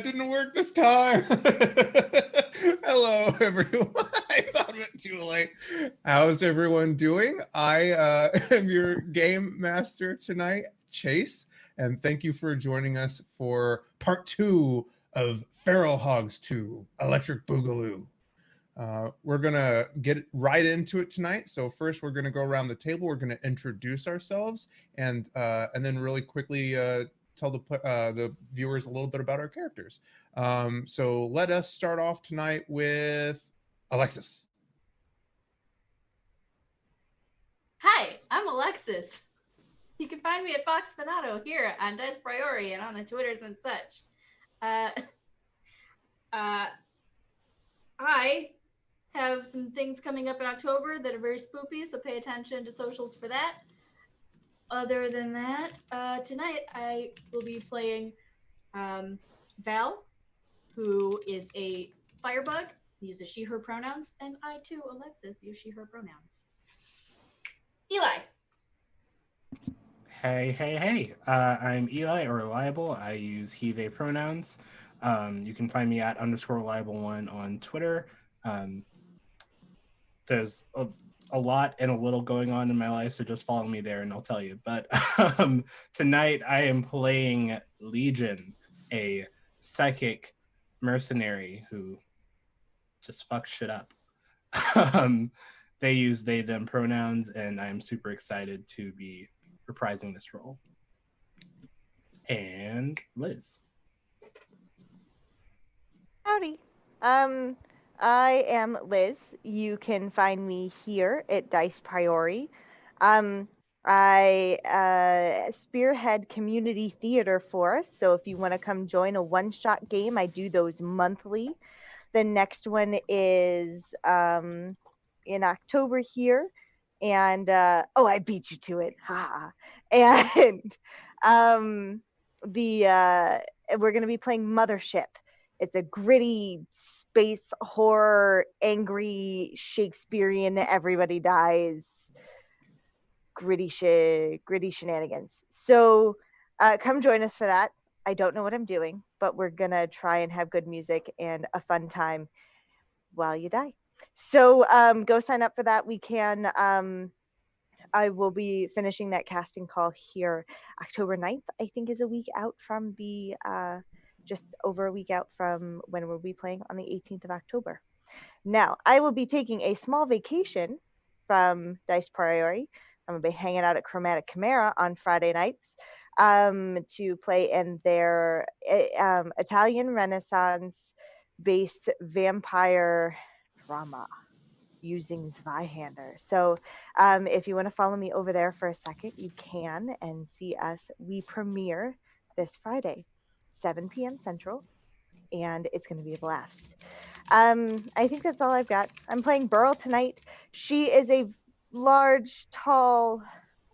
That didn't work this time. Hello, everyone. I thought it too late. How's everyone doing? I am your game master tonight, Chase, and thank you for joining us for part 2 of Feral Hogs 2, Electric Boogaloo. We're gonna get right into it tonight. So first, we're gonna go around the table. We're gonna introduce ourselves, and then really quickly tell the viewers a little bit about our characters. So let us start off tonight with Alexis. Hi, I'm Alexis. You can find me at Fox Fanato here on Dice Priori and on the Twitters and such. I have some things coming up in October that are very spoopy, so pay attention to socials for that. Other than that, tonight I will be playing Val, who is a firebug, uses she, her pronouns, and I too, Alexis, use she, her pronouns. Eli. Hey. I'm Eli, or Reliable. I use he, they pronouns. You can find me at _reliable1 on Twitter. There's a lot and a little going on in my life, so just follow me there and I'll tell you. But tonight I am playing Legion, a psychic mercenary who just fucks shit up. They use they, them pronouns, and I'm super excited to be reprising this role. And Liz. Howdy. I am Liz. You can find me here at Dice Priori. I spearhead community theater for us, so if you want to come join a one-shot game, I do those monthly. The next one is in October here, and I beat you to it, ha! And we're going to be playing Mothership. It's a gritty space horror, angry Shakespearean, everybody dies, gritty shenanigans. So come join us for that. I don't know what I'm doing, but we're going to try and have good music and a fun time while you die. So go sign up for that. We can... I will be finishing that casting call here October 9th, I think is a week out from the... just over a week out from when we'll be playing on the 18th of October. Now, I will be taking a small vacation from Dice Priori. I'm going to be hanging out at Chromatic Chimera on Friday nights to play in their Italian Renaissance-based vampire drama using Zweihander. So if you want to follow me over there for a second, you can, and see us. We premiere this Friday. 7 p.m. Central, and it's going to be a blast. I think that's all I've got. I'm playing Burl tonight. She is a large, tall,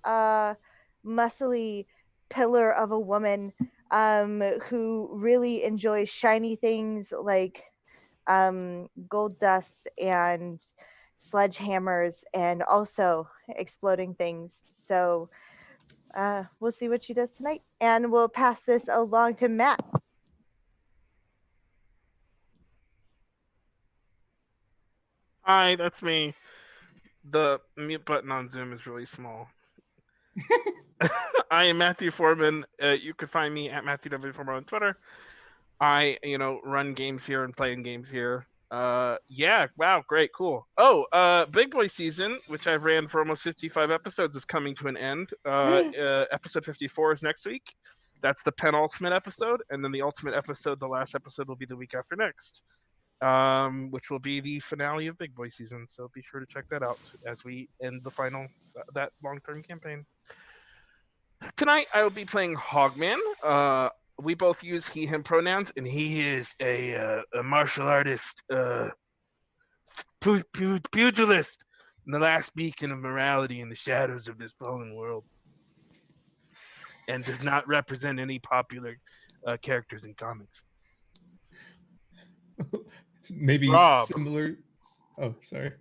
muscly pillar of a woman who really enjoys shiny things like gold dust and sledgehammers and also exploding things. So we'll see what she does tonight, and we'll pass this along to Matt. Hi, that's me. The mute button on Zoom is really small. I am Matthew Foreman. You can find me at Matthew W. Foreman on Twitter. I, run games here and playing games here. Yeah, wow, great, cool. Big Boy season, which I've ran for almost 55 episodes, is coming to an end. Episode 54 is next week. That's the penultimate episode, and then the ultimate episode, the last episode, will be the week after next, which will be the finale of Big Boy season. So be sure to check that out as we end the final that long-term campaign. Tonight I will be playing Hogman. We both use he, him pronouns, and he is a martial artist, pugilist, and the last beacon of morality in the shadows of this fallen world, and does not represent any popular characters in comics. Maybe Rob. similar. Oh, sorry.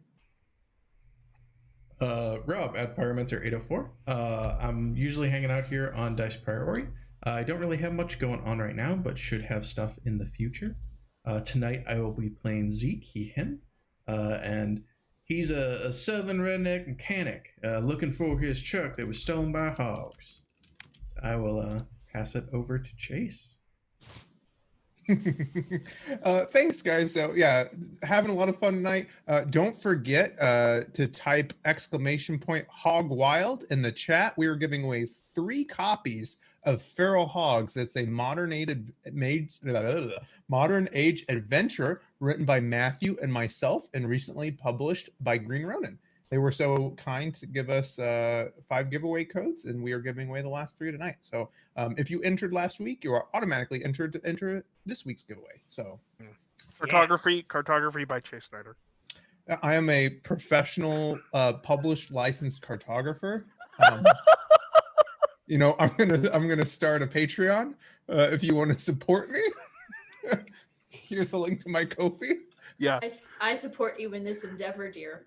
Rob at Pyromancer 804. I'm usually hanging out here on Dice Priori. I don't really have much going on right now, but should have stuff in the future. Tonight I will be playing Zeke, him, and he's a southern redneck mechanic looking for his truck that was stolen by hogs. I will pass it over to Chase. Thanks, guys. So yeah, having a lot of fun tonight. Don't forget to type !Hog Wild in the chat. We are giving away 3 copies of Feral Hogs. It's a modern age adventure written by Matthew and myself and recently published by Green Ronin. They were so kind to give us 5 giveaway codes, and we are giving away the last 3 tonight. So if you entered last week, you are automatically entered to enter this week's giveaway. So Cartography by Chase Snyder. I am a professional published licensed cartographer. You know, I'm gonna start a Patreon if you want to support me. Here's a link to my Ko-fi. Yeah. I support you in this endeavor, dear.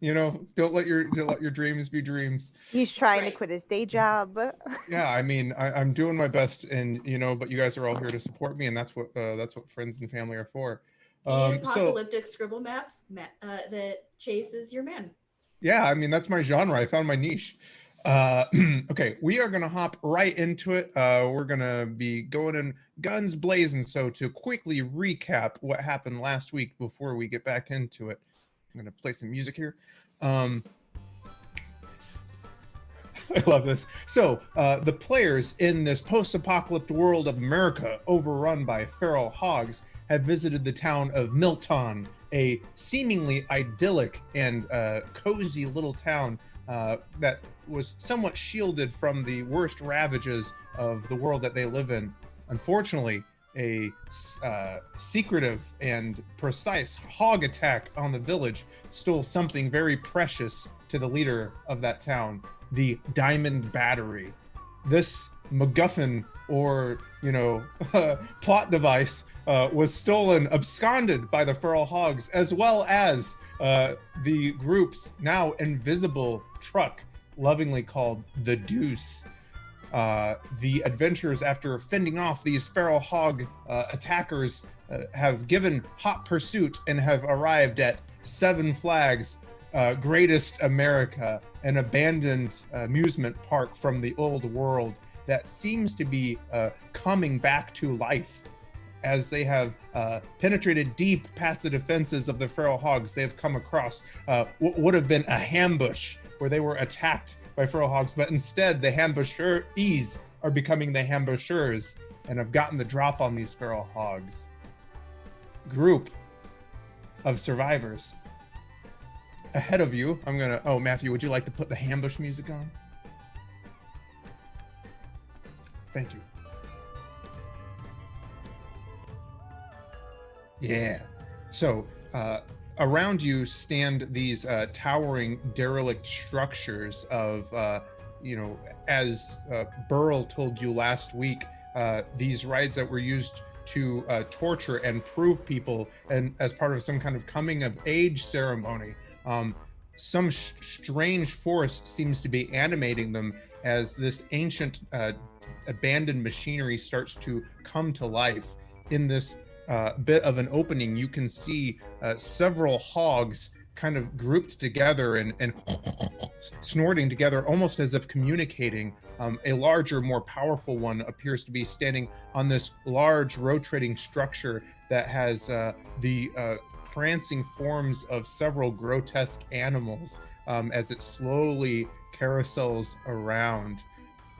You know, don't let your dreams be dreams. He's trying to right. quit his day job. Yeah, I mean, I'm doing my best, and you know, but you guys are all here to support me, and that's what friends and family are for. And apocalyptic scribble maps that Chase is your man. Yeah, I mean, that's my genre. I found my niche. Okay, we are gonna hop right into it. We're gonna be going in guns blazing. So to quickly recap what happened last week before we get back into it, I'm gonna play some music here. I love this. So the players in this post-apocalyptic world of America, overrun by feral hogs, have visited the town of Milton, a seemingly idyllic and cozy little town that was somewhat shielded from the worst ravages of the world that they live in. Unfortunately, a secretive and precise hog attack on the village stole something very precious to the leader of that town, the Diamond Battery. This MacGuffin, or, you know, plot device was stolen, absconded by the feral hogs, as well as the group's now invisible truck, lovingly called the Deuce. The adventurers, after fending off these feral hog attackers, have given hot pursuit and have arrived at Seven Flags, Greatest America, an abandoned amusement park from the old world that seems to be coming back to life. As they have penetrated deep past the defenses of the feral hogs, they have come across what would have been a ambush where they were attacked by feral hogs, but instead the ambushees are becoming the ambushers and have gotten the drop on these feral hogs. Group of survivors. Ahead of you, oh, Matthew, would you like to put the ambush music on? Thank you. Yeah. So around you stand these towering derelict structures of, you know, as Burl told you last week, these rides that were used to torture and prove people, and as part of some kind of coming of age ceremony. Some strange force seems to be animating them as this ancient abandoned machinery starts to come to life. In this bit of an opening, you can see several hogs kind of grouped together and snorting together, almost as if communicating. A larger, more powerful one appears to be standing on this large rotating structure that has the prancing forms of several grotesque animals as it slowly carousels around.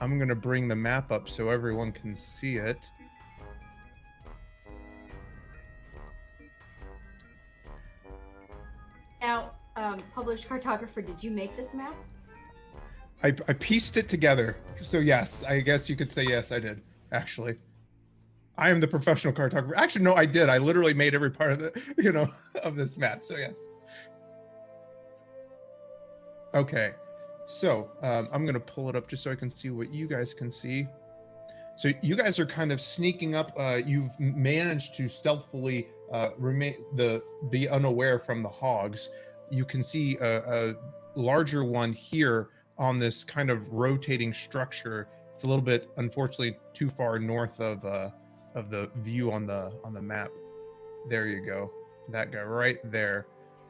I'm going to bring the map up so everyone can see it. Now, published cartographer, did you make this map? I pieced it together. So yes, I guess you could say yes, I did, actually. I am the professional cartographer. Actually, no, I did. I literally made every part of the, you know, of this map. So yes. Okay. So I'm going to pull it up just so I can see what you guys can see. So you guys are kind of sneaking up. You've managed to stealthily be unaware from the hogs. You can see a larger one here on this kind of rotating structure It's a little bit, unfortunately, too far north of the view on the map. There you go. That guy right there.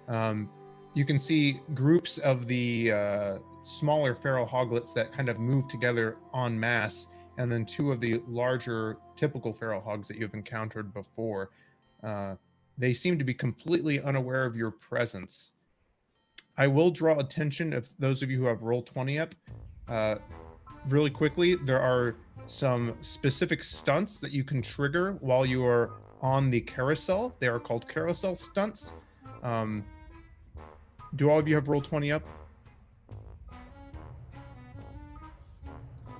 You can see groups of the smaller feral hoglets that kind of move together en masse, and then two of the larger typical feral hogs that you've encountered before. They seem to be completely unaware of your presence. I will draw attention of those of you who have Roll20 up. Really quickly, there are some specific stunts that you can trigger while you are on the carousel. They are called Carousel Stunts. Do all of you have Roll20 up?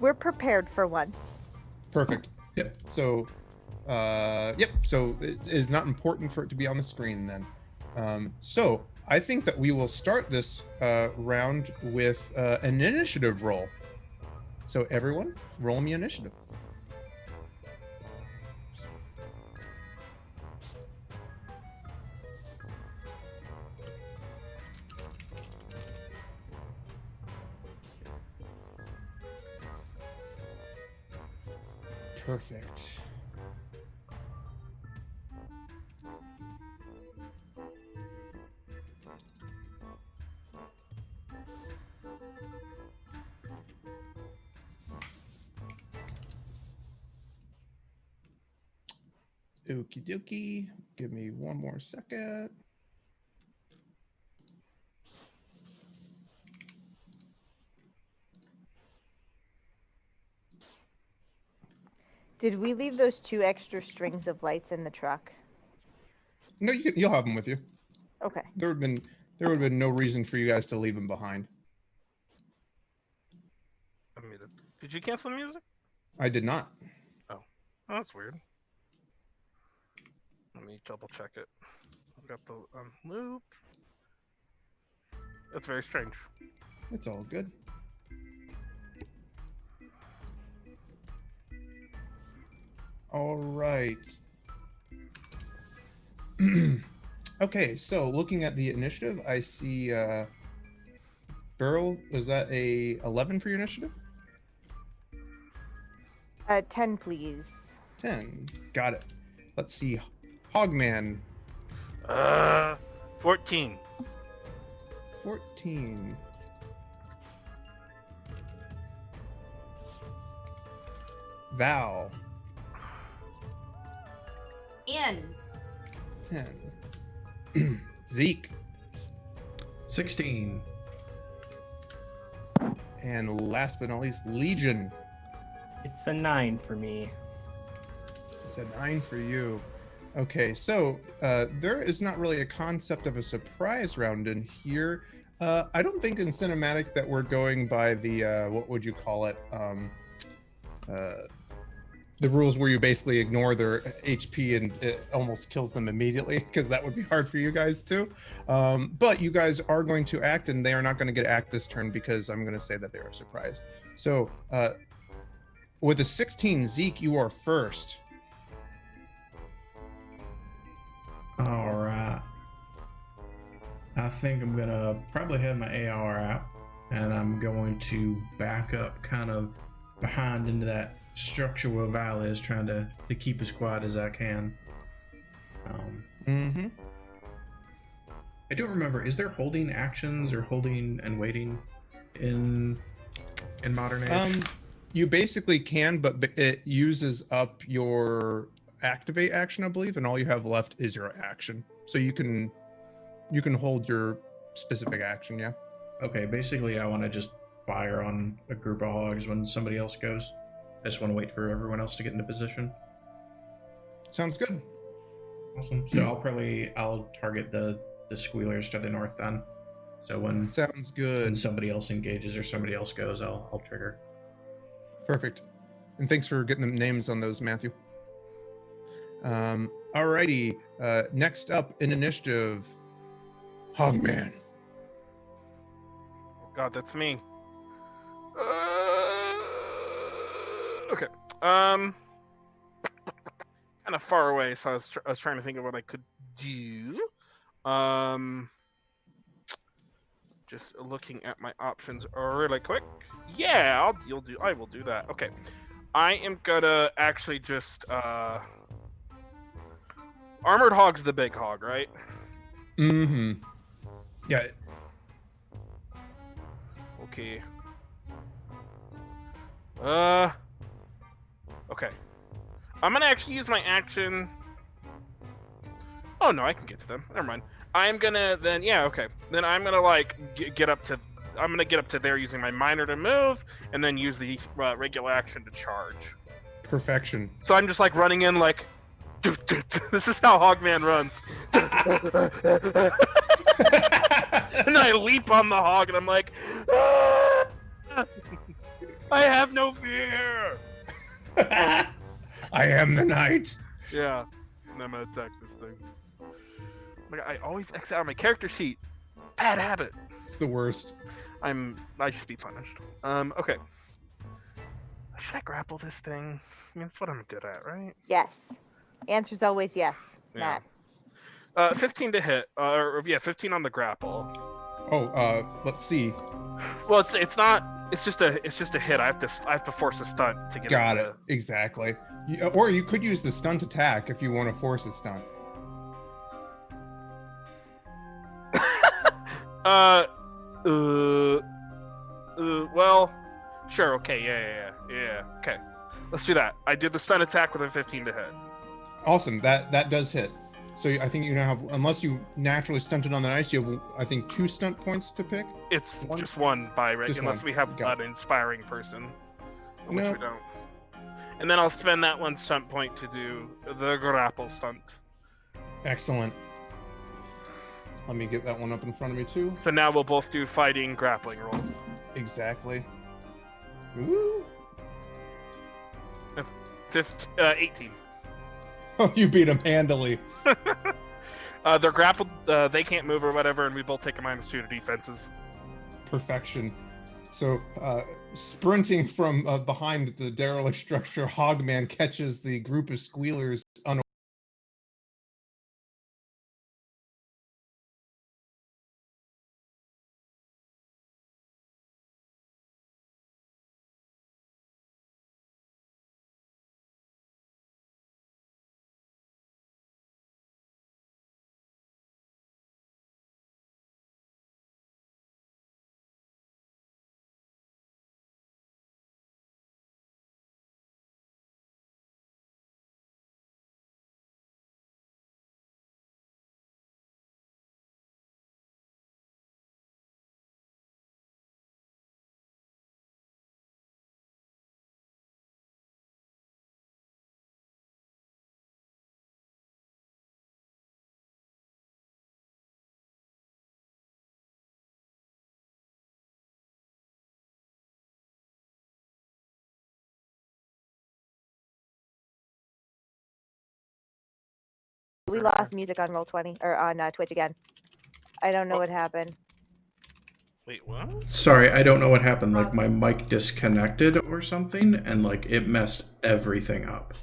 We're prepared for once. Perfect. Yep. So, yep. So it is not important for it to be on the screen then. So I think that we will start this round with an initiative roll. So everyone, roll me initiative. Perfect. Okie dokie. Give me one more second. Did we leave those 2 extra strings of lights in the truck? No, you'll have them with you. Okay. There would have been no reason for you guys to leave them behind. Did you cancel the music? I did not. Oh, that's weird. Let me double check it. I've got the loop. That's very strange. It's all good. All right. Okay, so looking at the initiative, I see Beryl, was that a 11 for your initiative? 10, please. 10. Got it. Let's see. Hogman. 14. 14. Val. Ian. 10. Zeke. 16. And last but not least, Legion. It's a 9 for me. It's a 9 for you. Okay, so there is not really a concept of a surprise round in here. I don't think in cinematic that we're going by the what would you call it? The rules where you basically ignore their HP and it almost kills them immediately, because that would be hard for you guys too. But you guys are going to act, and they are not going to get act this turn because I'm going to say that they are surprised. So with a 16, Zeke, you are first. All right. I think I'm gonna probably have my AR out, and I'm going to back up kind of behind into that structure where Val is, trying to keep as quiet as I can. I don't remember, is there holding actions or holding and waiting in Modern Age? You basically can, but it uses up your activate action, I believe, and all you have left is your action. So you can hold your specific action, yeah. Okay, basically I want to just fire on a group of hogs when somebody else goes. I just want to wait for everyone else to get into position. Sounds good. Awesome. So I'll target the squealers to the north then. So when Sounds good. when somebody else engages or somebody else goes, I'll trigger. Perfect. And thanks for getting the names on those, Matthew. Alrighty. Next up in initiative, Hogman. God, that's me. Okay. Kind of far away, so I was trying to think of what I could do. Just looking at my options really quick. Yeah, I will do that. Okay. I am gonna actually just Armored Hog's the big hog, right? Mm-hmm. Yeah. Okay. Okay. I'm gonna actually use my action. Oh no, I can get to them. Never mind. I'm gonna then, yeah, okay. Then I'm gonna like get up to. I'm gonna get up to there using my minor to move, and then use the regular action to charge. Perfection. So I'm just like running in like. This is how Hogman runs. And I leap on the hog, and I'm like, "Ah! I have no fear." I am the knight. Yeah, and I'm gonna attack this thing. Like, I always X out my character sheet. Bad habit. It's the worst. I should be punished. Okay. Should I grapple this thing? I mean, that's what I'm good at, right? Yes. Answer's always yes. Yeah. Matt. 15 to hit. Or yeah, 15 on the grapple. Oh, let's see. Well, it's not. It's just a hit. I have to force a stunt to get. Got it. Exactly. Or you could use the stunt attack if you want to force a stunt. Well, sure. Okay. Yeah. Okay. Let's do that. I did the stun attack with a 15 to hit. Awesome. That does hit. So I think you now have, unless you naturally stunted on the ice, you have, I think, 2 stunt points to pick. It's just one by right, Just unless one. we have Got an inspiring person, which No. we don't. And then I'll spend that 1 stunt point to do the grapple stunt. Excellent. Let me get that one up in front of me too. So now we'll both do fighting grappling rolls. Exactly. Ooh. 18. Oh, you beat him handily. They're grappled. They can't move or whatever, and we both take a -2 to defenses. Perfection. So, sprinting from behind the derelict structure, Hogman catches the group of squealers unaware. We lost music on Roll20 or on Twitch again. I don't know what happened. Wait, what? Sorry, I don't know what happened. Like my mic disconnected or something, and like it messed everything up.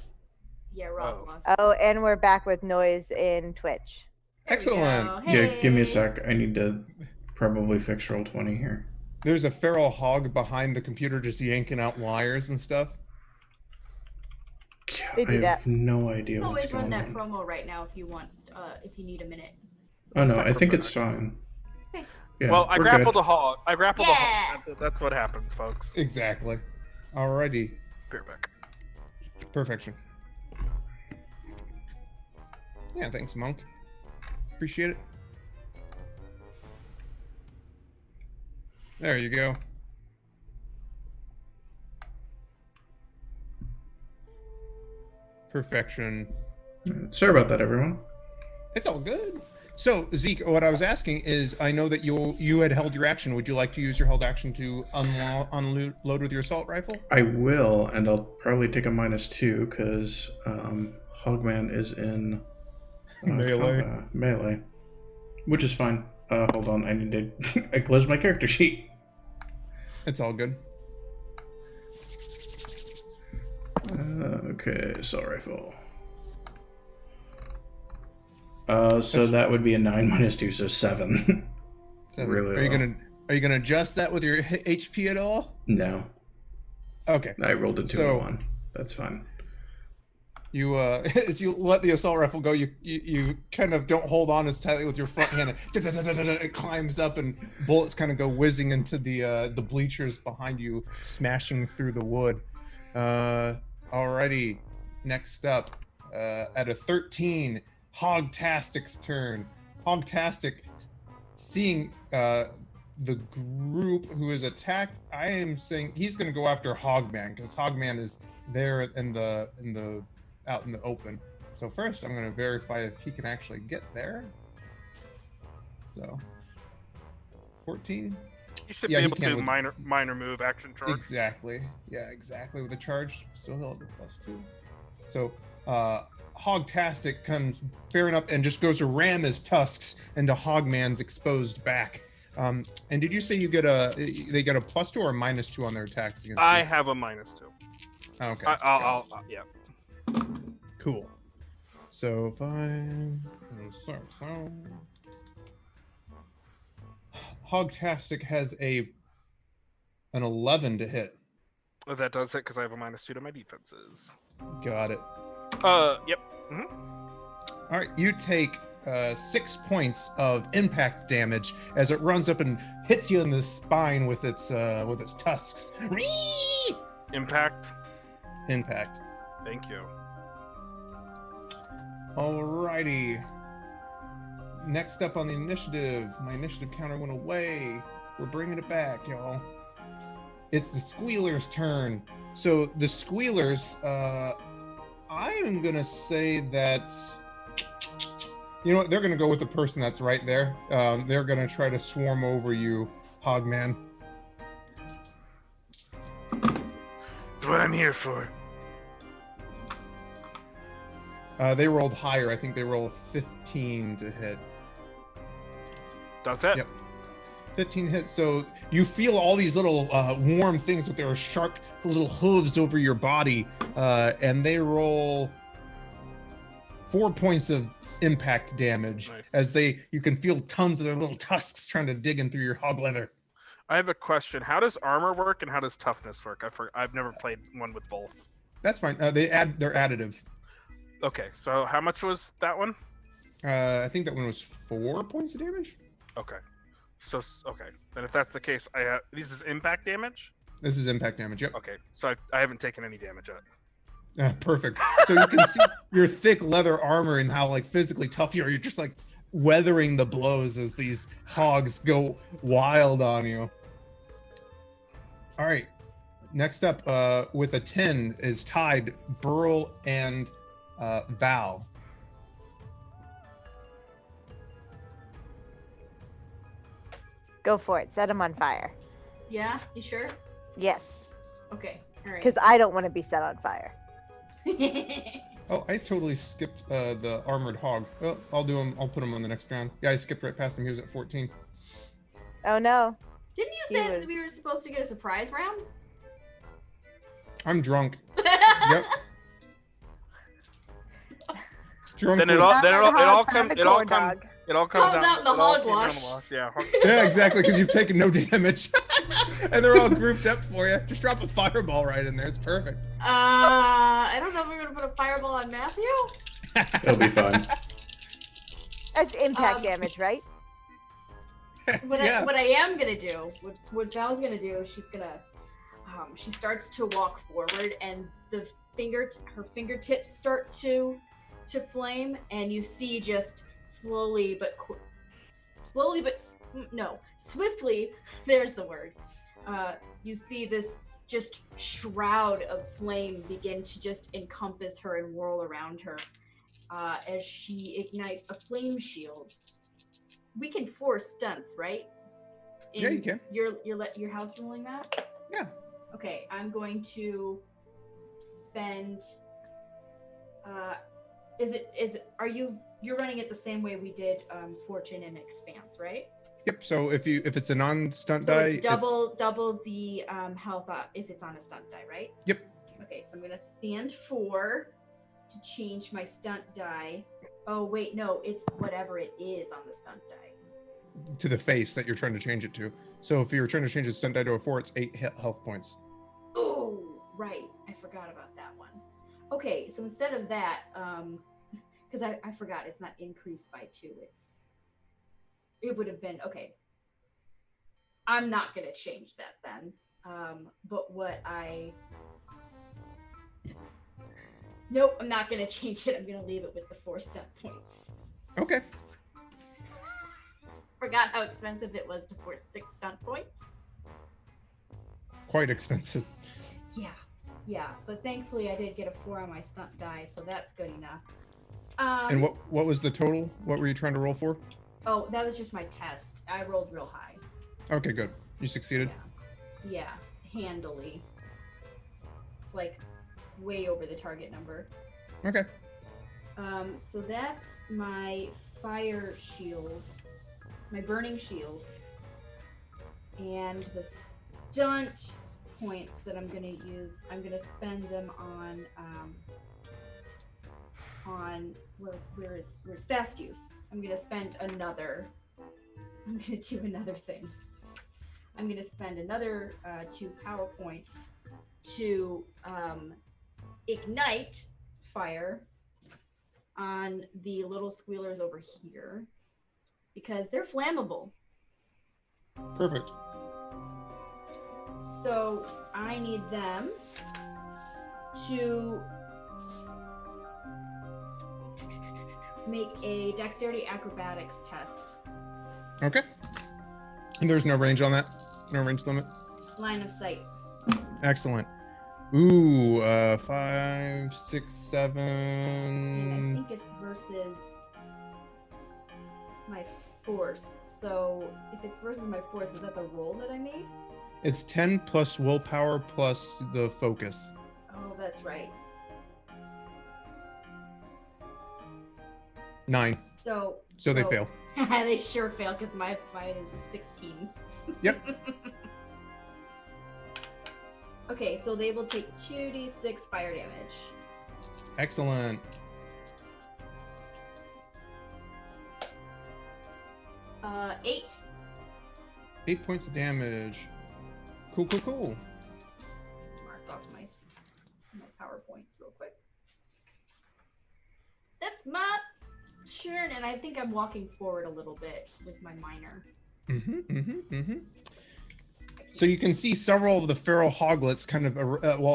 Yeah, Rob Oh. lost. Oh, and we're back with noise in Twitch. There we Excellent. go. Yeah, give me a Hey. sec. I need to probably fix Roll20 here. There's a feral hog behind the computer just yanking out wires and stuff. They I do have that. no idea You can what's always run going that on. promo right now if you want, if you need a minute. Oh no, I think it's fine. Okay. Yeah, Well, I we're grappled good. a hog. I grappled a Yeah. hog. That's it. That's what happens, folks. Exactly. Alrighty. Be right back. Perfection. Yeah, thanks, Monk. Appreciate it. There you go. Perfection. Sorry about that, everyone. It's all good. So, Zeke, what I was asking is, I know that you had held your action. Would you like to use your held action to unload with your assault rifle? I will, and I'll probably take a -2 because Hogman is in Melee. melee, which is fine. Hold on, I need to. I closed my character sheet. It's all good. Okay, assault rifle. So that would be a 9 -2, so 7. 7. Really Are you low. Are you gonna adjust that with your HP at all? No, Okay. I rolled a 2 and 1. That's fine. You as you let the assault rifle go, you kind of don't hold on as tightly with your front hand. It climbs up, and bullets kind of go whizzing into the bleachers behind you, smashing through the wood. Alrighty, next up, at a 13, Hogtastic's turn. Hogtastic, seeing the group who is attacked, I am saying he's going to go after Hogman because Hogman is there in the out in the open. So first, I'm going to verify if he can actually get there. So 14. You should Yeah, be he able can to with- minor move action charge. Exactly. Yeah, exactly. With the charge, still held the +2. So Hogtastic comes bearing up and just goes to ram his tusks into Hogman's exposed back. And did you say they get a +2 or a -2 on their attacks against I you? have a -2. Okay. I'll yeah. Cool. So 5, 6, so Hogtastic has an 11 to hit. Oh, that does hit because I have a -2 to my defenses. Got it. Yep. All right, you take 6 points of impact damage as it runs up and hits you in the spine with its tusks. Whee! Impact. Impact. Thank you. Alrighty. Next up on the initiative, my initiative counter went away. We're bringing it back, y'all. It's the Squealer's turn. So the Squealers, I am gonna say that, you know what? They're gonna go with the person that's right there. They're gonna try to swarm over you, Hogman. That's what I'm here for. They rolled higher. I think they rolled 15 to hit. Does it? Yep. 15 hits. So you feel all these little warm things with their sharp little hooves over your body, and they roll 4 points of impact damage. Nice. As you can feel tons of their little tusks trying to dig in through your hog leather. I have a question. How does armor work and how does toughness work? I've never played one with both. That's fine. They're additive. Okay, so how much was that one? I think that one was 4 points of damage. Okay. So okay, then if that's the case, this is impact damage. This is impact damage. Yep. Okay, so I haven't taken any damage yet. Perfect. So you can see your thick leather armor and how like physically tough you are. You're just like weathering the blows as these hogs go wild on you. All right. Next up, with a 10 is tied Burl and Val. Go for it. Set him on fire. Yeah, you sure? Yes, Okay, all right. because I don't want to be set on fire. Oh, I totally skipped the armored hog. Oh, I'll do him. I'll put him on the next round. Yeah, I skipped right past him. He was at 14. Oh no. Didn't you He say was- that we were supposed to get a surprise round? I'm drunk. Yep. Drunk. Then with- it all Not a hog, comes not a it all corn comes dog. it all comes Comes down out in the it all hog came down the wash. Yeah. Yeah, exactly, because you've taken no damage. And they're all grouped up for you. Just drop a fireball right in there. It's perfect. I don't know if we're gonna put a fireball on Matthew. It'll be fun. That's impact Um, damage, right? Yeah. What I am gonna do, what Val's gonna do, she's gonna, she starts to walk forward, and her fingertips start to flame, and you see just swiftly. There's the word. You see this just shroud of flame begin to just encompass her and whirl around her, as she ignites a flame shield. We can force stunts, right? Yeah, you can. Your house ruling that? Yeah. Okay, I'm going to spend. You're running it the same way we did Fortune and Expanse, right? Yep. So if it's a non-stunt So die, it's double the health if it's on a stunt die, right? Yep. Okay, so I'm gonna spend 4 to change my stunt die. Oh wait, no, it's whatever it is on the stunt die. to the face that you're trying to change it to. So if you're trying to change a stunt die to a 4, it's 8 health points. Oh, right. I forgot about that one. Okay, so instead of that, because I forgot it's not increased by 2. It would have been okay. I'm not gonna change that then. But nope, I'm not gonna change it. I'm gonna leave it with the 4 stunt points. Okay. Forgot how expensive it was to force 6 stunt points. Quite expensive. Yeah, but thankfully I did get a 4 on my stunt die, so that's good enough. And what was the total? What were you trying to roll for? Oh, that was just my test. I rolled real high. Okay, good. You succeeded. Yeah, handily. It's like way over the target number. Okay. So that's my fire shield, my burning shield, and the stunt points that I'm gonna use. I'm gonna spend them on where's fast use. I'm gonna do another thing. I'm gonna spend another 2 power points to ignite fire on the little squealers over here because they're flammable. Perfect. So I need them to make a dexterity acrobatics test. Okay. And there's no range on that? No range limit? Line of sight. Excellent. Ooh, 5, 6, And 7. I think it's versus my force. So if it's versus my force, is that the roll that I made? It's 10 plus willpower plus the focus. Oh, that's right. 9. So they fail. They sure fail because mine is 16. Yep. Okay, so they will take 2d6 fire damage. Excellent. 8. 8 points of damage. Cool. Mark off my PowerPoints real quick. That's my turn, and I think I'm walking forward a little bit with my minor. So you can see several of the feral hoglets kind of,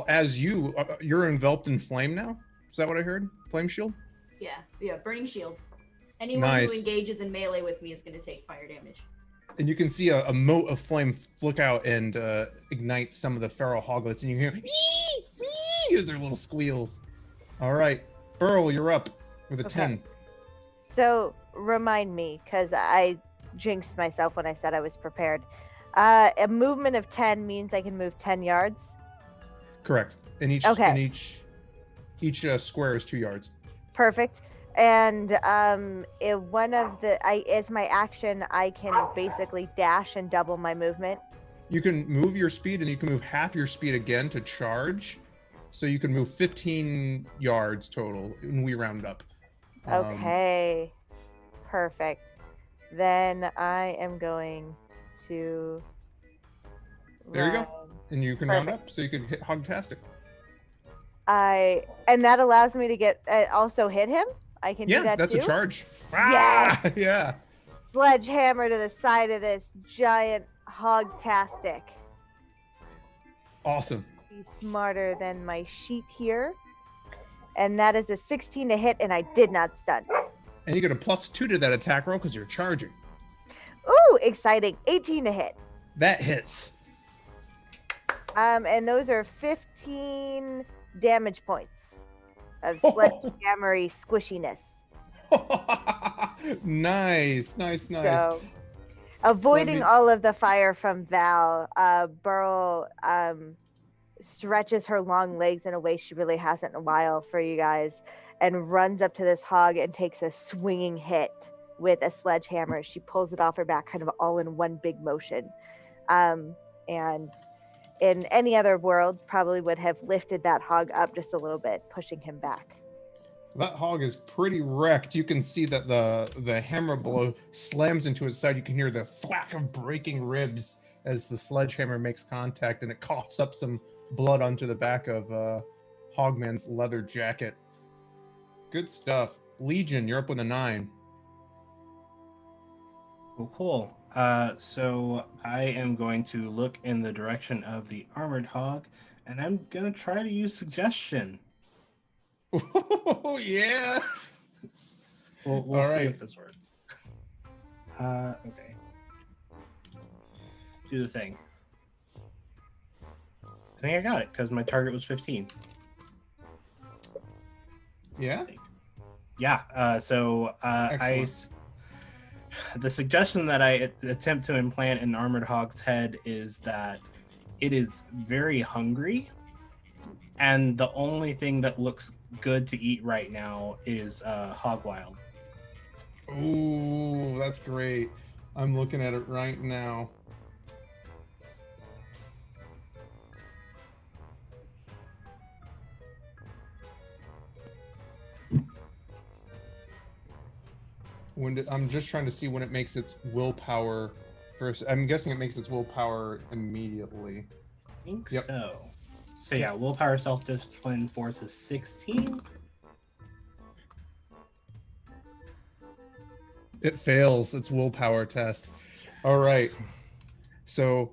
as you're enveloped in flame now? Is that what I heard? Flame shield? Yeah, burning shield. Anyone Nice. who engages in melee with me is going to take fire damage. And you can see a mote of flame flick out and ignite some of the feral hoglets, and you hear as their little squeals. All right, Burl, you're up with a 10. So remind me, because I jinxed myself when I said I was prepared. A movement of 10 means I can move 10 yards. Correct. And each square is 2 yards. Perfect. And if one of as my action, I can basically dash and double my movement. You can move your speed, and you can move half your speed again to charge. So you can move 15 yards total, and we round up. Okay. Perfect. Then I am going to. There you go. And you can round Perfect. up, so you can hit Hogtastic. And that allows me to get also hit him. I can do that that's too. a charge. Yes! Ah, yeah. Sledgehammer to the side of this giant Hogtastic. Awesome. Be smarter than my sheet here. And that is a 16 to hit, and I did not stunt. And you get a +2 to that attack roll because you're charging. Ooh, exciting. 18 to hit. That hits. And those are 15 damage points of sledgehammery squishiness. Nice. So, avoiding all of the fire from Val, Burl stretches her long legs in a way she really hasn't in a while for you guys, and runs up to this hog and takes a swinging hit with a sledgehammer. She pulls it off her back, kind of all in one big motion. And in any other world, probably would have lifted that hog up just a little bit, pushing him back. That hog is pretty wrecked. You can see that the hammer blow slams into its side. You can hear the thwack of breaking ribs as the sledgehammer makes contact and it coughs up some blood onto the back of Hogman's leather jacket. Good stuff. Legion, you're up with a 9. Cool. So I am going to look in the direction of the armored hog, and I'm gonna try to use suggestion. Oh yeah. We'll All see right. if this works. Okay. Do the thing. I think I got it because my target was 15. Yeah. Yeah. So Excellent. the suggestion that I attempt to implant in Armored Hog's head is that it is very hungry, and the only thing that looks good to eat right now is Hog Wild. Ooh, that's great. I'm looking at it right now. I'm just trying to see when it makes its willpower first. I'm guessing it makes its willpower immediately. I think Yep. so. So yeah, willpower, self-discipline, force is 16. It fails its willpower test. All right. So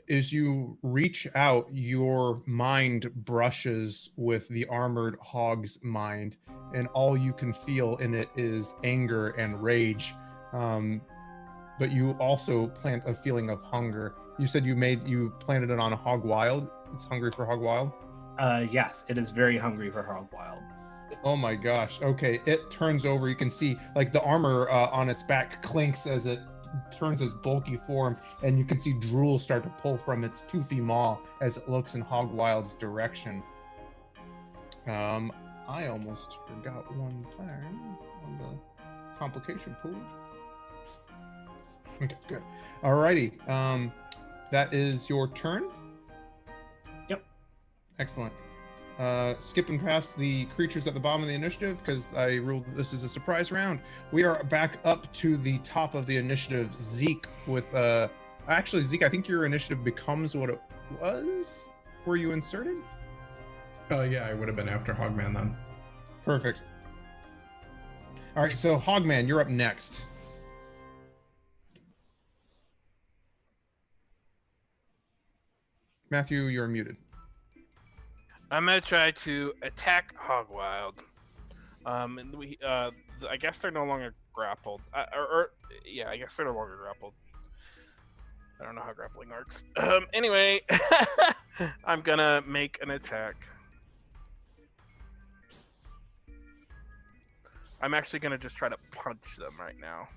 as you reach out, your mind brushes with the armored hog's mind, and all you can feel in it is anger and rage. But you also plant a feeling of hunger. You said you planted it on a Hog Wild. It's hungry for Hog Wild. Yes, it is very hungry for Hog Wild. Oh my gosh. Okay, it turns over. You can see like the armor on its back clinks as it turns its bulky form, and you can see drool start to pull from its toothy maw as it looks in Hog Wild's direction. I almost forgot one thing on the complication pool. Okay, good. Alrighty. That is your turn. Yep. Excellent. Skipping past the creatures at the bottom of the initiative because I ruled that this is a surprise round. We are back up to the top of the initiative. Zeke with actually Zeke, I think your initiative becomes what it was. Were you inserted? Yeah, I would have been after Hogman then. Perfect. All right, so Hogman, you're up next. Matthew, you're muted. I'm gonna try to attack Hog Wild. And I guess they're no longer grappled. Yeah, I guess they're no longer grappled. I don't know how grappling works. Anyway, I'm gonna make an attack. I'm actually gonna just try to punch them right now.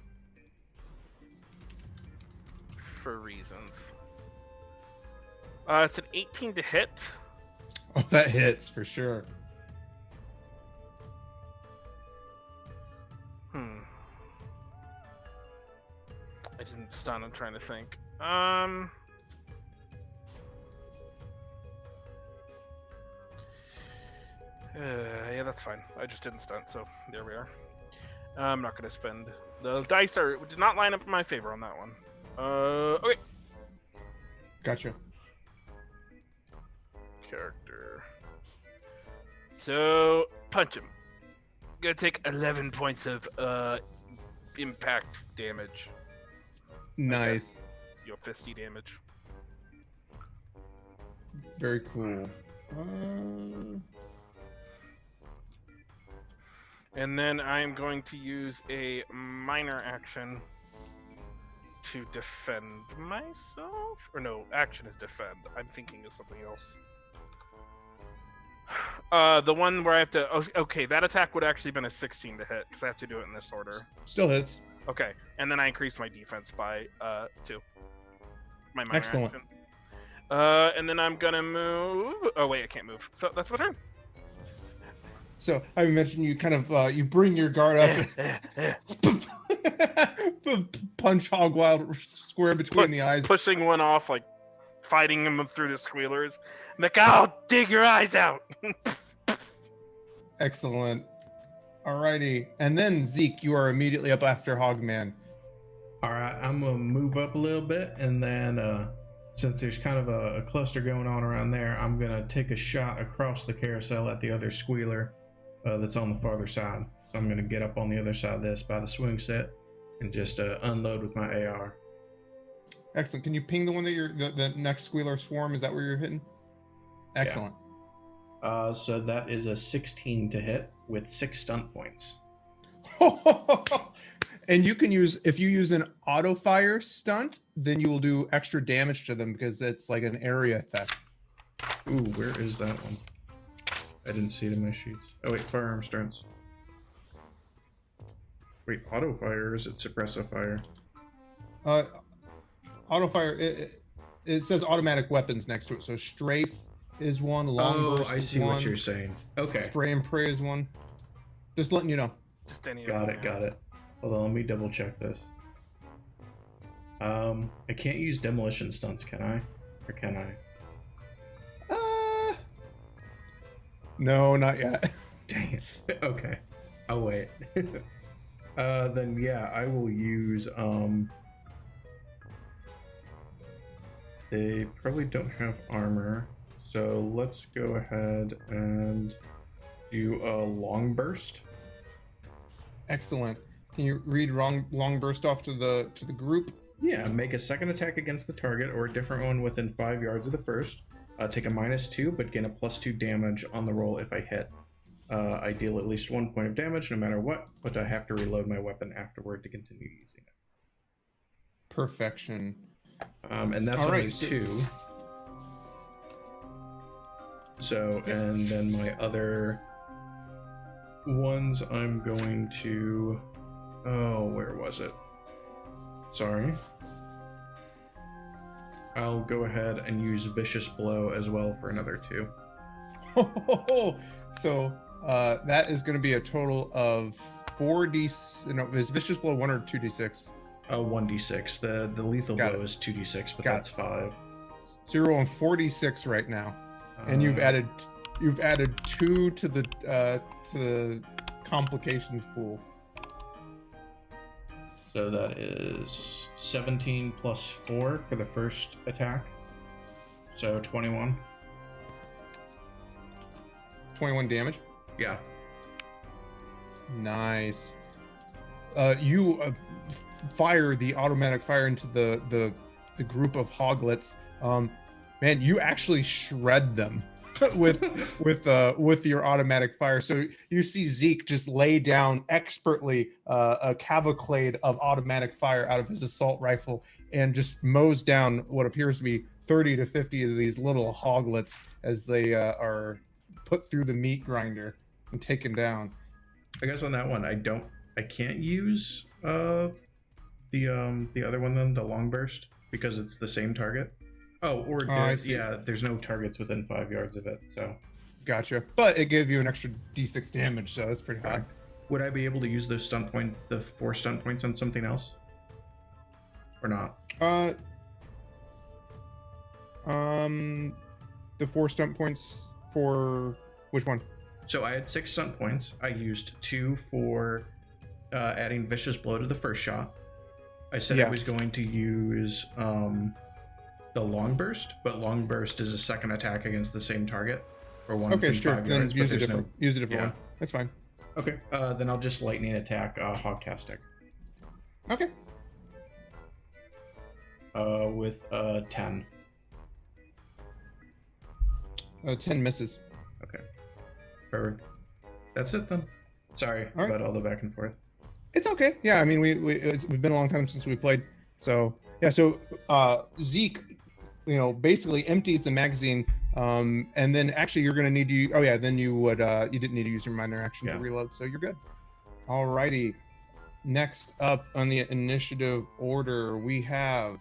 For reasons. It's an 18 to hit. Oh, that hits for sure. I didn't stun, I'm trying to think. Yeah, that's fine. I just didn't stun, so there we are. I'm not gonna spend. The dice did not line up in my favor on that one. Okay. Gotcha. Character. So, punch him. Gonna take 11 points of impact damage. Nice. Your fisty damage. Very cool. And then I'm going to use a minor action to defend myself. Or no, action is defend. I'm thinking of something else. The one where I have to... Okay, that attack would actually have been a 16 to hit, because I have to do it in this order. Still hits. Okay, and then I increased my defense by 2. My minor Excellent. action. And then I'm gonna move... Oh wait, I can't move. So that's my turn. So I mentioned you kind of you bring your guard up, punch Hog Wild square between the eyes. Pushing one off, like fighting him through the squealers. I'll dig your eyes out. Excellent. Alrighty, and then Zeke, you are immediately up after Hogman. All right, I'm gonna move up a little bit, and then since there's kind of a cluster going on around there, I'm gonna take a shot across the carousel at the other squealer that's on the farther side. So I'm gonna get up on the other side of this by the swing set and just unload with my AR. Excellent. Can you ping the one that the next squealer swarm? Is that where you're hitting? Excellent. So that is a 16 to hit with 6 stunt points. And you can use, if you use an auto fire stunt, then you will do extra damage to them because it's like an area effect. Ooh, where is that one? I didn't see it in my sheets. Oh wait, firearm stunts. Wait, auto fire, or is it suppressive fire? Auto fire, it says automatic weapons next to it. So strafe is one, long burst I is see one, what you're saying. Okay. spray and pray is one. Just letting you know. Just any. Got it. Hold on, let me double check this. I can't use demolition stunts, can I? Or can I? No, not yet. Dang it. Okay. I'll wait. Then yeah, I will use they probably don't have armor, so let's go ahead and do a long burst. Excellent. Can you read long burst off to the group? Yeah, make a second attack against the target or a different one within 5 yards of the first. Take a -2, but gain a +2 damage on the roll if I hit. I deal at least 1 point of damage no matter what, but I have to reload my weapon afterward to continue using it. Perfection. And that's All only right, 2. So, and then my other ones I'm going to... Oh, where was it? Sorry. I'll go ahead and use Vicious Blow as well for another 2. So that is going to be a total of 4d. No, is Vicious Blow 1 or 2d6? 1d6. The lethal Got blow it. is 2d6, but Got that's 5. So you're rolling 4d6 right now, and you've added 2 to the complications pool. So that is 17 plus 4 for the first attack. So 21. 21 damage. Yeah. Nice. You fire the automatic fire into the group of hoglets. Man, you actually shred them with your automatic fire. So you see Zeke just lay down expertly a cavalcade of automatic fire out of his assault rifle and just mows down what appears to be 30 to 50 of these little hoglets as they are put through the meat grinder and taken down. I guess on that one, I can't use the other one then, the long burst, because it's the same target. Oh, or yeah, there's no targets within 5 yards of it, so. Gotcha. But it gave you an extra d6 damage, so that's pretty high. Would I be able to use those stunt point, the 4 stunt points on something else? Or not? The 4 stunt points for which one? So I had 6 stunt points. I used 2 for adding Vicious Blow to the first shot. I said I was going to use the long burst, but long burst is a second attack against the same target, or one. Okay, sure. 5 Then yards, use a different one. That's fine. Okay. Then I'll just lightning attack Hogtastic. Okay. With 10. 10 misses. Okay. Perfect. That's it then. Sorry about all the back and forth. It's okay. Yeah, I mean, we've been a long time since we played. So yeah, so Zeke, basically empties the magazine, and then actually you're gonna need to. Oh yeah, then you didn't need to use your minor action to reload, so you're good. Alrighty. Next up on the initiative order, we have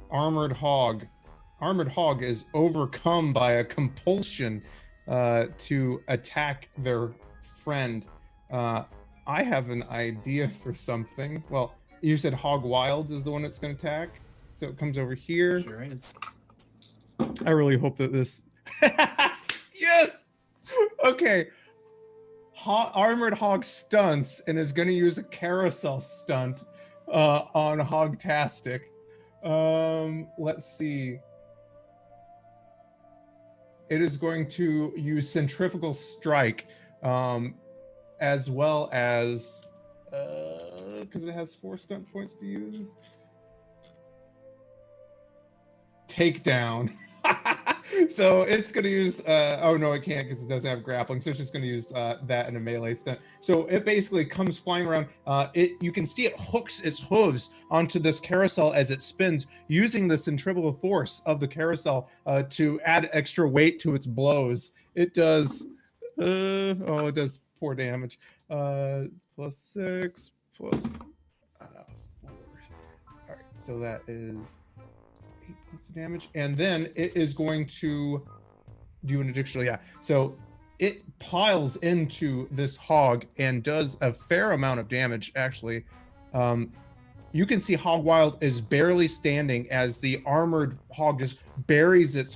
Armored Hog. Armored Hog is overcome by a compulsion to attack their friend. I have an idea for something. Well, you said Hog Wild is the one that's going to attack, so it comes over here. Sure is. I really hope that this. Yes. Okay. Armored Hog stunts and is going to use a carousel stunt on Hogtastic. Let's see. It is going to use Centrifugal Strike, as well as, because it has 4 stunt points to use. Takedown. So it's going to use, oh no, it can't because it doesn't have grappling. So it's just going to use that in a melee stunt. So it basically comes flying around. You can see it hooks its hooves onto this carousel as it spins, using the centrifugal force of the carousel to add extra weight to its blows. It does, it does 4 damage. Plus 6, plus 4. All right, so that is 8 points of damage, and then it is going to do an additional. Yeah, so it piles into this hog and does a fair amount of damage. Actually, you can see Hog Wild is barely standing as the armored hog just buries its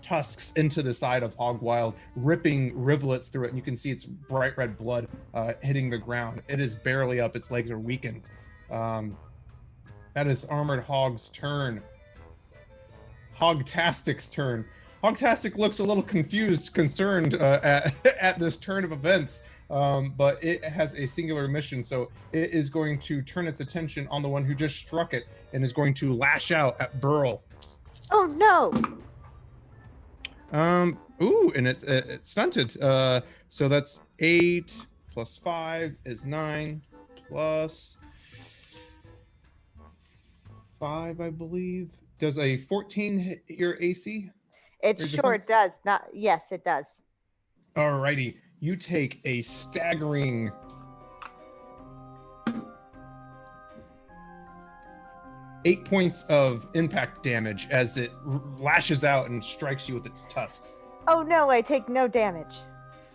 tusks into the side of Hog Wild, ripping rivulets through it, and you can see its bright red blood hitting the ground. It is barely up; its legs are weakened. That is Armored Hog's turn. Hogtastic's turn. Hogtastic looks a little confused, concerned at this turn of events, but it has a singular mission, so it is going to turn its attention on the one who just struck it and is going to lash out at Burl. Oh no! Ooh, and it's stunted. So that's 8 plus 5 is 9 plus 5, I believe. Does a 14 hit your AC? It Your sure defense? does. Not yes, it does. Alrighty, you take a staggering 8 points of impact damage as it lashes out and strikes you with its tusks. Oh no, I take no damage.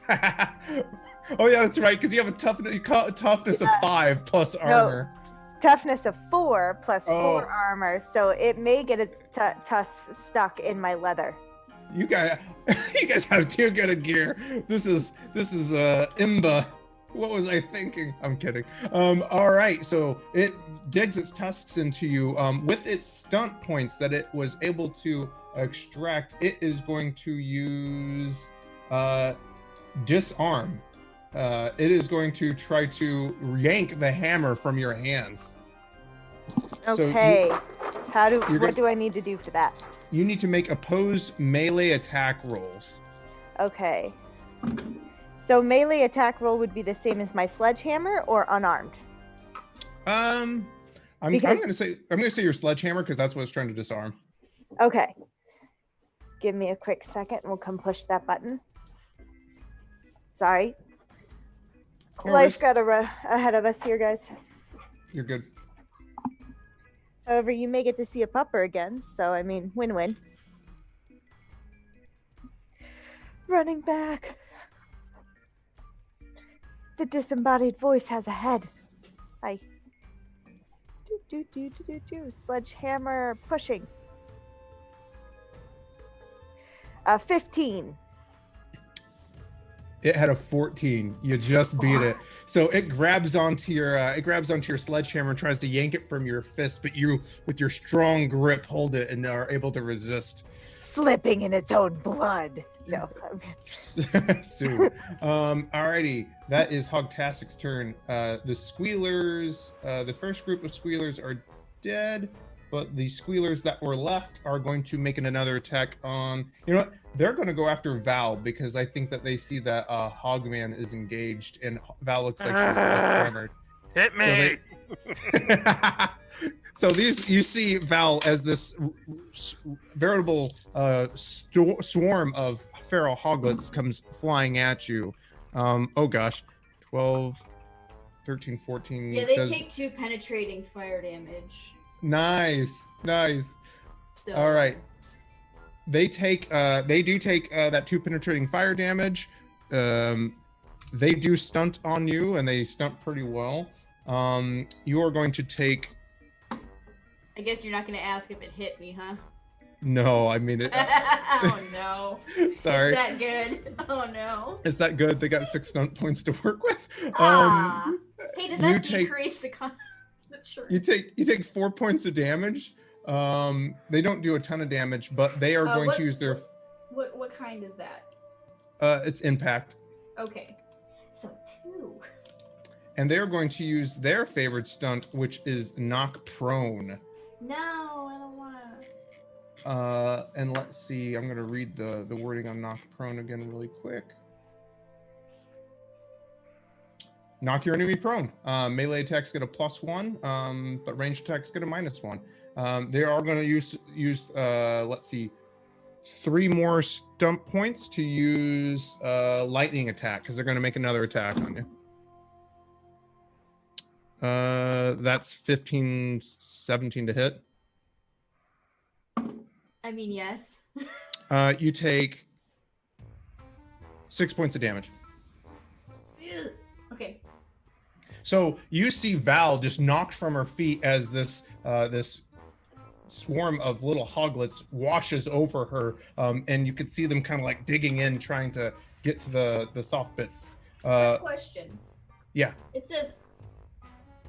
Oh yeah, that's right, because you have a toughness of 5 plus armor. Toughness of 4 plus 4 Oh. armor, so it may get its tusks stuck in my leather. You guys have too good a gear. This is Imba. What was I thinking? I'm kidding. All right, so it digs its tusks into you. With its stunt points that it was able to extract, it is going to use disarm. It is going to try to yank the hammer from your hands. Okay. So what do I need to do for that? you need to make opposed melee attack rolls. Okay. So melee attack roll would be the same as my sledgehammer or unarmed? I'm gonna say your sledgehammer because that's what it's trying to disarm. Okay. Give me a quick second and we'll come push that button. Sorry. No Life worries. got ahead of us here, guys. You're good. However, you may get to see a pupper again, so I mean, win-win. Running back. The disembodied voice has a head. Hi. Do. Sledgehammer pushing. 15. It had a 14. You just beat it. So it grabs onto your sledgehammer and tries to yank it from your fist, but you, with your strong grip, hold it and are able to resist. Slipping in its own blood. No. Soon. Alrighty, that is Hogtastic's turn. The Squealers, the first group of Squealers are dead, but the Squealers that were left are going to make another attack on. You know what? They're going to go after Val because I think that they see that Hogman is engaged, and Val looks like she's less armored. Hit me. So you see Val as this veritable swarm of feral hoglets comes flying at you. Oh gosh, 12, 13, 14. Yeah, they take 2 penetrating fire damage. Nice. So. All right. They do take that 2 penetrating fire damage. They do stunt on you, and they stunt pretty well. You are going to take. I guess you're not going to ask if it hit me, huh? No, I mean it. Oh no. Sorry. Is that good? Oh no. Is that good? They got 6 stunt points to work with. Ah. Hey, does you that take- decrease the Sure. You take 4 points of damage. They don't do a ton of damage, but they are going to use their. What kind is that? It's impact, Okay, so 2. and they are going to use their favorite stunt, which is knock prone. No, I don't wanna. And let's see. I'm gonna read the wording on knock prone again really quick. Knock your enemy prone. Melee attacks get a +1, but ranged attacks get a -1. They are going to use let's see, 3 more stump points to use lightning attack because they're going to make another attack on you. That's 15, 17 to hit. I mean, yes. You take 6 points of damage. Ugh. Okay. So you see Val just knocked from her feet as this swarm of little hoglets washes over her, and you could see them kind of like digging in, trying to get to the soft bits. Quick question. Yeah. It says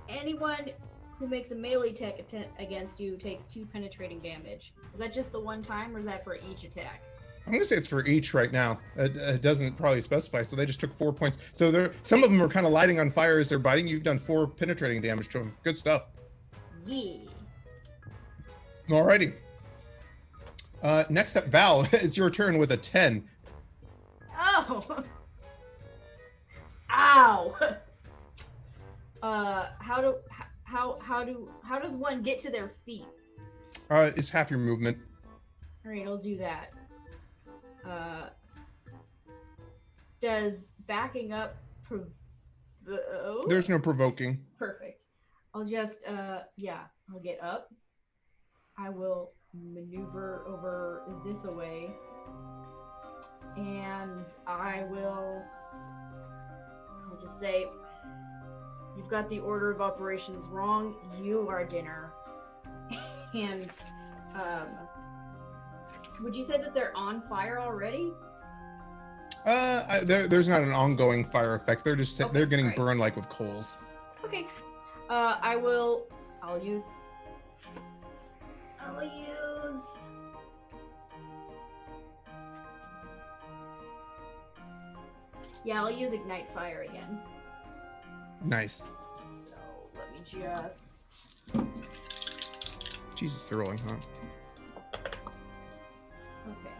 anyone who makes a melee attack against you takes 2 penetrating damage. Is that just the one time, or is that for each attack? I'm gonna say it's for each right now. It doesn't probably specify, so they just took 4 points. So some of them are kind of lighting on fire as they're biting. You've done 4 penetrating damage to them. Good stuff. Yeah. Alrighty. Next up, Val, it's your turn with a 10. Oh. Ow. How does one get to their feet? It's half your movement. All right, I'll do that. Does backing up provoke? There's no provoking. Perfect. I'll just I'll get up. I will maneuver over this away, and I'll just say, you've got the order of operations wrong. You are dinner. And would you say that they're on fire already? There's not an ongoing fire effect. They're just Okay, they're getting right. burned like with coals. Okay. I'll use ignite fire again. Nice. So let me just. Jesus, they're rolling, huh? Okay.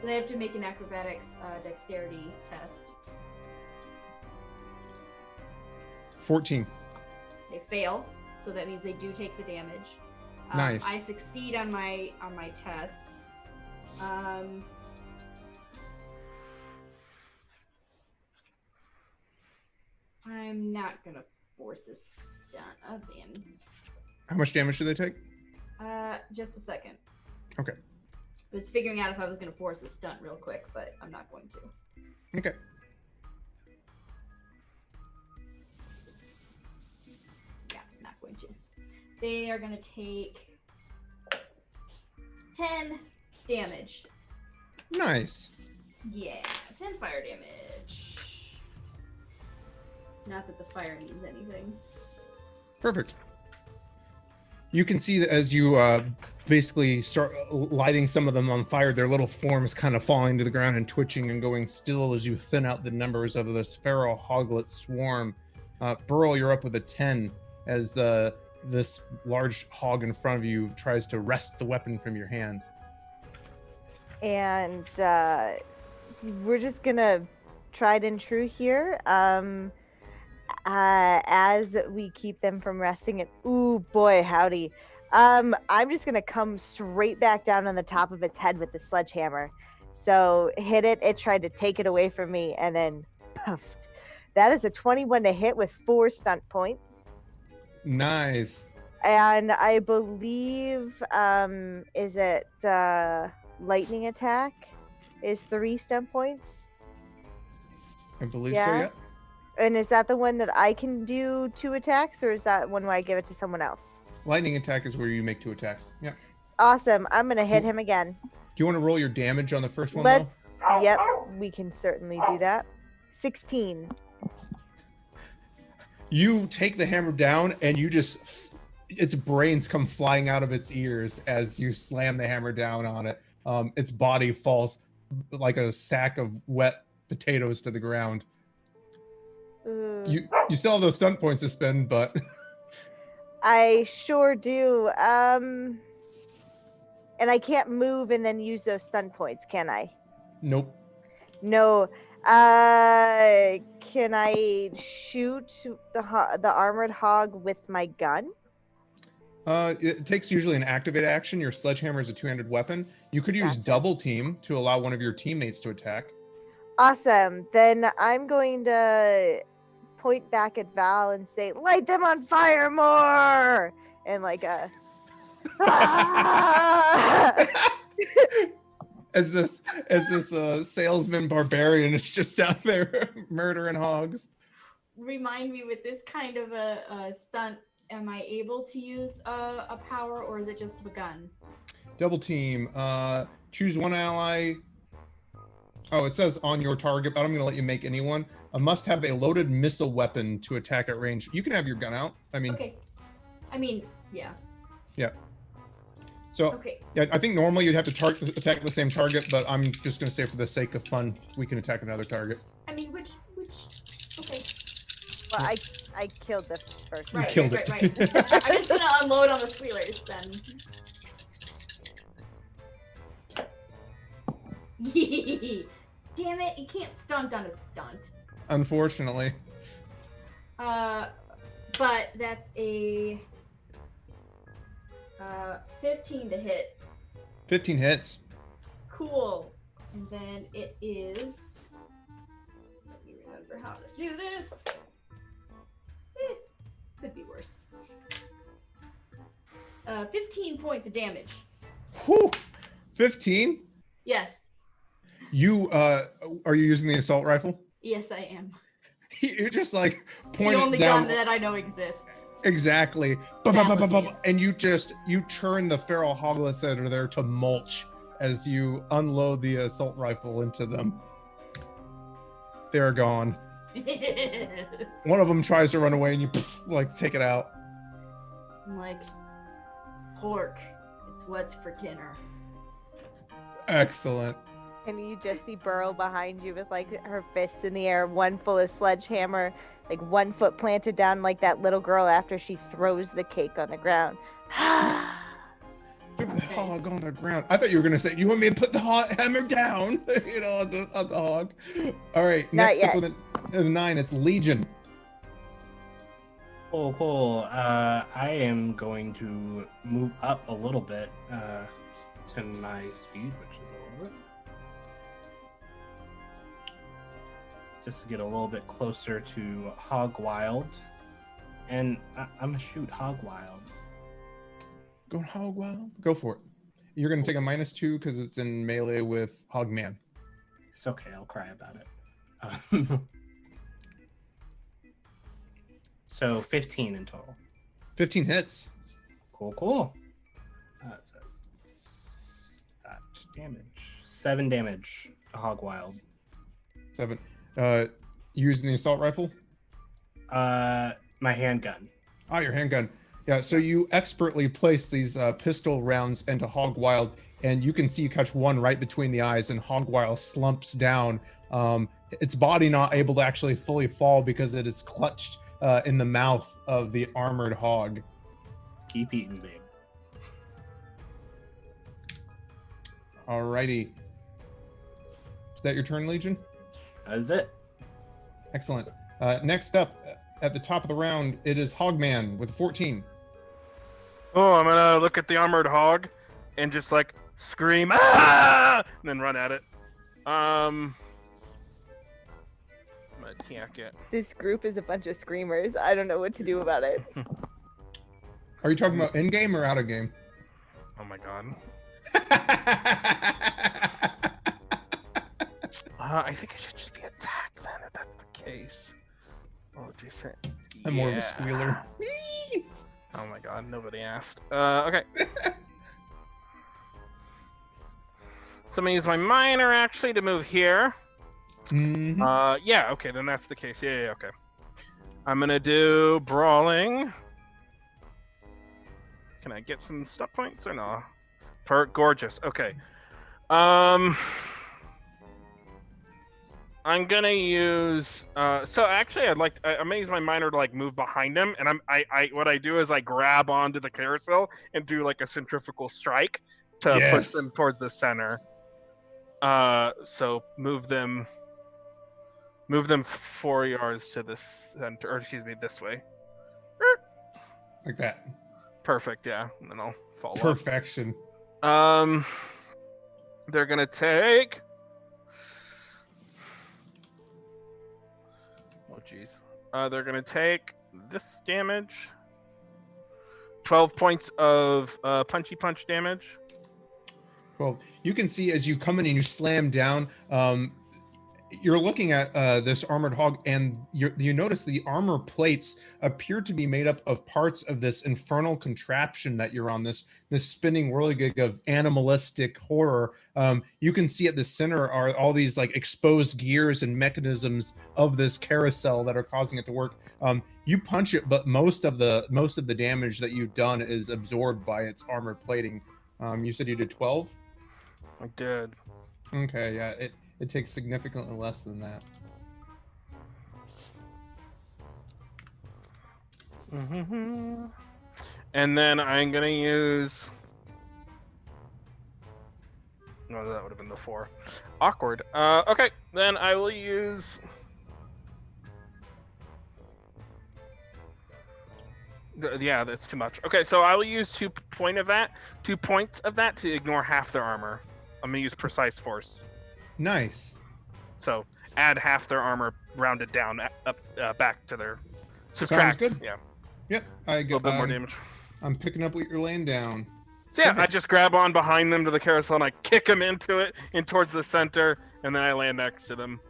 So they have to make an acrobatics dexterity test. 14. They fail, so that means they do take the damage. Nice. I succeed on my test. I'm not gonna force a stunt up in. How much damage do they take? Just a second. Okay. I was figuring out if I was gonna force a stunt real quick, but I'm not going to. Okay. Yeah, not going to. They are gonna take 10 damage. Nice. Yeah, 10 fire damage. Not that the fire means anything. Perfect. You can see that as you basically start lighting some of them on fire, their little forms kind of falling to the ground and twitching and going still as you thin out the numbers of this feral hoglet swarm. Burl, you're up with a 10 as this large hog in front of you tries to wrest the weapon from your hands. And we're just gonna tried and true here. As we keep them from resting it. Ooh boy, howdy. I'm just gonna come straight back down on the top of its head with the sledgehammer. So hit it. It tried to take it away from me, and then puffed. That is a 21 to hit with 4 stunt points. Nice. And I believe, is it lightning attack is 3 stunt points? I believe so, Yeah. yeah. And is that the one that I can do 2 attacks, or is that one where I give it to someone else? Lightning attack is where you make 2 attacks. Yeah. Awesome. I'm going to hit him again. Do you want to roll your damage on the first one, Let's, though? yep, we can certainly do that. 16. You take the hammer down and you just, its brains come flying out of its ears as you slam the hammer down on it. Its body falls like a sack of wet potatoes to the ground. You still have those stunt points to spend, but I sure do. And I can't move and then use those stun points, can I? nope. No. Can I shoot the armored hog with my gun? It takes usually an activate action. Your sledgehammer is a two-handed weapon. You could use Gotcha. double team to allow one of your teammates to attack. Awesome. Then I'm going to point back at Val and say, "Light them on fire more!" And like a. As this salesman barbarian is just out there murdering hogs. Remind me, with this kind of a stunt, am I able to use a power, or is it just a gun? Double team. Choose one ally. Oh, it says on your target, but I'm going to let you make anyone. A must have a loaded missile weapon to attack at range. You can have your gun out. I mean, Okay. I mean, yeah. yeah. So, Okay. yeah, I think normally you'd have to attack the same target, but I'm just going to say for the sake of fun, we can attack another target. I mean, which? Okay. Well, I killed the first. You Right, killed right, it. right, right. I'm just gonna unload on the squealers then. Damn it! You can't stunt on a stunt. Unfortunately. But that's a 15 to hit. 15 hits. Cool. And then it is. Let me remember how to do this. Could be worse. 15 points of damage. Whew! 15? Yes. You, are you using the assault rifle? Yes, I am. You just like The point only it down. gun that I know exists. Exactly. Valid. And you turn the feral hoglets that are there to mulch as you unload the assault rifle into them. They're gone. One of them tries to run away and you like take it out. I'm like, pork. It's what's for dinner. Excellent. And you just see Burrow behind you with like her fists in the air, one full of sledgehammer, like 1 foot planted down like that little girl after she throws the cake on the ground. Threw the hog on the ground. I thought you were gonna say you want me to put the hammer down, you know, on the hog. All right, Not next up yet. with a 9, it's Legion. Cool. I am going to move up a little bit to my speed, which is a little bit. Just to get a little bit closer to Hog Wild. And I'm gonna shoot Hog Wild. Go Hog Wild. Go for it. You're gonna take a -2 because it's in melee with Hogman. It's okay, I'll cry about it. So 15 in total. 15 hits. Cool. It says that damage. 7 damage to Hog Wild. 7. Using the assault rifle. My handgun. Ah, your handgun. Yeah, so you expertly place these pistol rounds into Hog Wild, and you can see you catch one right between the eyes, and Hog Wild slumps down. Its body not able to actually fully fall because it is clutched in the mouth of the armored hog. Keep eating, babe. Alrighty. Is that your turn, Legion? That is it. Excellent. Next up, at the top of the round, it is Hogman with 14. Oh, I'm gonna look at the armored hog and just like scream, ah! And then run at it. I'm gonna attack it. This group is a bunch of screamers. I don't know what to do about it. Are you talking about in-game or out-of-game? Oh my god. I think it should just be attack then, if that's the case. Oh, decent. I'm more of a squealer. Oh my god, nobody asked. Okay. So I'm gonna use my minor actually to move here. Mhm. Yeah, okay, then that's the case. Yeah, okay. I'm gonna do brawling. Can I get some stuff points or no? Gorgeous. Okay. I'm gonna use. So actually, I'm gonna use my minor to like move behind him, and what I do is I grab onto the carousel and do like a centrifugal strike to push them towards the center. So move them 4 yards to the center, or excuse me, this way. Like that. Perfect. Yeah, and then I'll follow. Perfection. They're gonna take. Oh jeez. They're gonna take this damage. 12 points of punchy punch damage. Well, you can see as you come in and you slam down, you're looking at this armored hog, and you notice the armor plates appear to be made up of parts of this infernal contraption that you're on, this spinning whirligig of animalistic horror. You can see at the center are all these like exposed gears and mechanisms of this carousel that are causing it to work. You punch it, but most of the damage that you've done is absorbed by its armor plating. You said you did 12? I did. Okay, yeah, it takes significantly less than that. And then I'm gonna use. No, that would have been the 4. Awkward. Okay, then I will use. Yeah, that's too much. Okay, so I will use 2 points of that to ignore half their armor. I'm gonna use precise force. Nice. So add half their armor, rounded down up back to their subtract. Sounds good. Yeah. Yep. I A get little bit more damage. I'm picking up what you're laying down. So yeah, Perfect. I just grab on behind them to the carousel and I kick them into it and towards the center, and then I land next to them.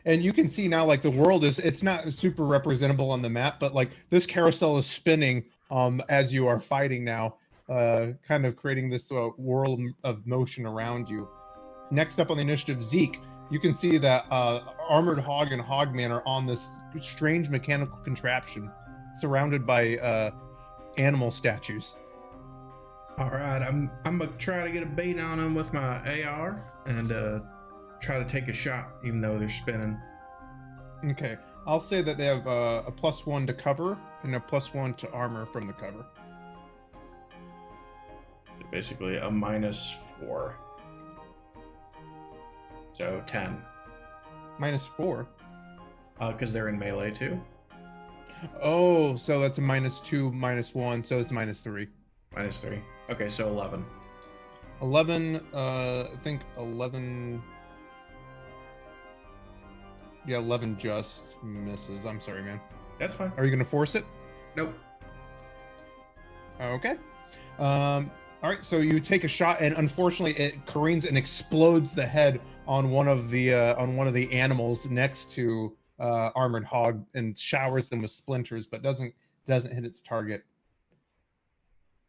And you can see now, like, the world it's not super representable on the map, but like this carousel is spinning as you are fighting now, kind of creating this world of motion around you. Next up on the initiative, Zeke, you can see that Armored Hog and Hogman are on this strange mechanical contraption surrounded by animal statues. All right, I'm gonna try to get a beat on them with my AR and try to take a shot, even though they're spinning. Okay, I'll say that they have a +1 to cover and a +1 to armor from the cover. So basically a -4. So 10. -4. Because they're in melee too. Oh, so that's a -2, -1, so it's -3. -3. Okay, so 11. 11, I think 11. Yeah, 11 just misses. I'm sorry, man. That's fine. Are you gonna force it? Nope. Okay. All right. So you take a shot, and unfortunately, it careens and explodes the head on one of the animals next to Armored Hog, and showers them with splinters, but doesn't hit its target.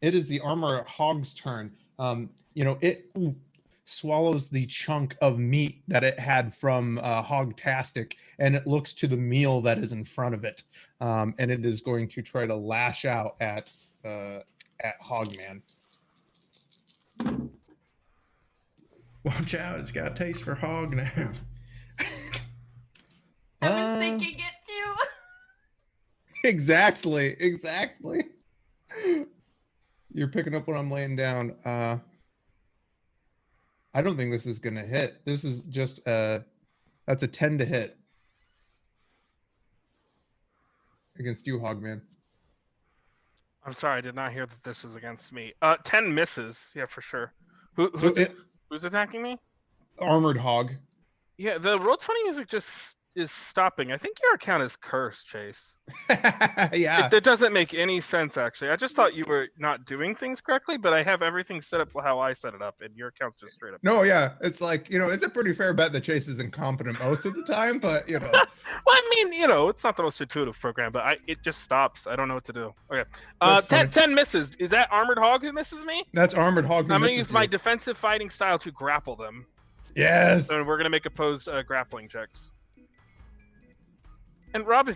It is the Armored Hog's turn. It swallows the chunk of meat that it had from Hogtastic, and it looks to the meal that is in front of it, and it is going to try to lash out at Hogman. Watch out, it's got a taste for hog now. I was thinking it too. Exactly. You're picking up what I'm laying down. I don't think this is gonna hit. This is just that's a 10 to hit against you, Hogman. I'm sorry, I did not hear that this was against me. 10 misses, yeah, for sure. Who's attacking me? Armored Hog. Yeah, the Roll20 music just is stopping. I think your account is cursed, Chase. Yeah. It doesn't make any sense, actually. I just thought you were not doing things correctly, but I have everything set up how I set it up, and your account's just straight up. No, yeah. It's like, it's a pretty fair bet that Chase is incompetent most of the time, but, Well, I mean, it's not the most intuitive program, but it just stops. I don't know what to do. Okay. 10 misses. Is that Armored Hog who misses me? That's Armored Hog who I'm going to misses use my you. defensive fighting style to grapple them. Yes. So we're going to make opposed grappling checks. And Rob,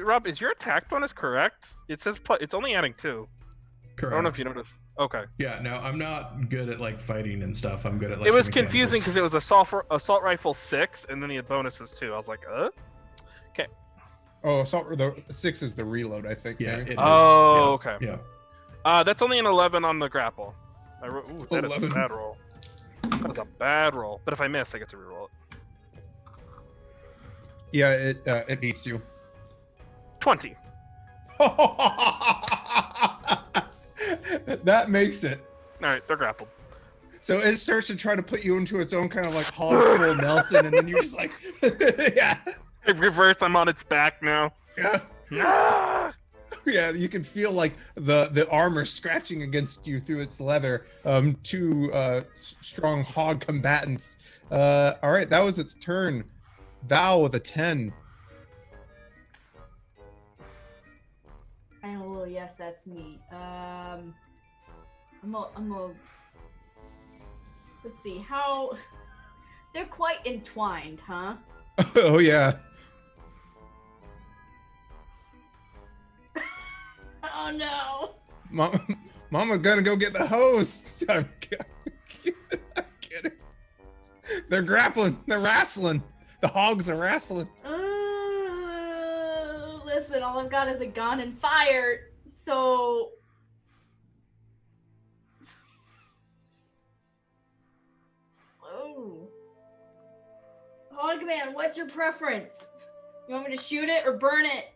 Rob, is your attack bonus correct? It says it's only adding 2. Correct. I don't know if you noticed. Okay. Yeah, no, I'm not good at like fighting and stuff. I'm good at like. It was the mechanical confusing because it was assault rifle 6, and then the bonus was 2. I was like, Okay. Oh, the 6 is the reload, I think. Yeah. maybe. It is. Oh, Yeah, okay. Yeah. That's only an 11 on the grapple. Ooh, that is 11. a bad roll. That was a bad roll. But if I miss, I get to reroll it. Yeah, it beats you. 20. That makes it. All right, they're grappled. So it starts to try to put you into its own kind of like hog full Nelson, and then you're just like, yeah, Reverse, I'm on its back now. yeah, Ah! yeah. You can feel like the armor scratching against you through its leather. Two strong hog combatants. All right, that was its turn. Val with a 10. Oh yes, that's me. I'm a. Let's see how. They're quite entwined, huh? Oh yeah. Oh no. Mama gonna go get the hose. I'm kidding. They're grappling. They're wrestling. The hogs are wrestling. Listen, all I've got is a gun and fire, so. Oh. Hogman, what's your preference? You want me to shoot it or burn it?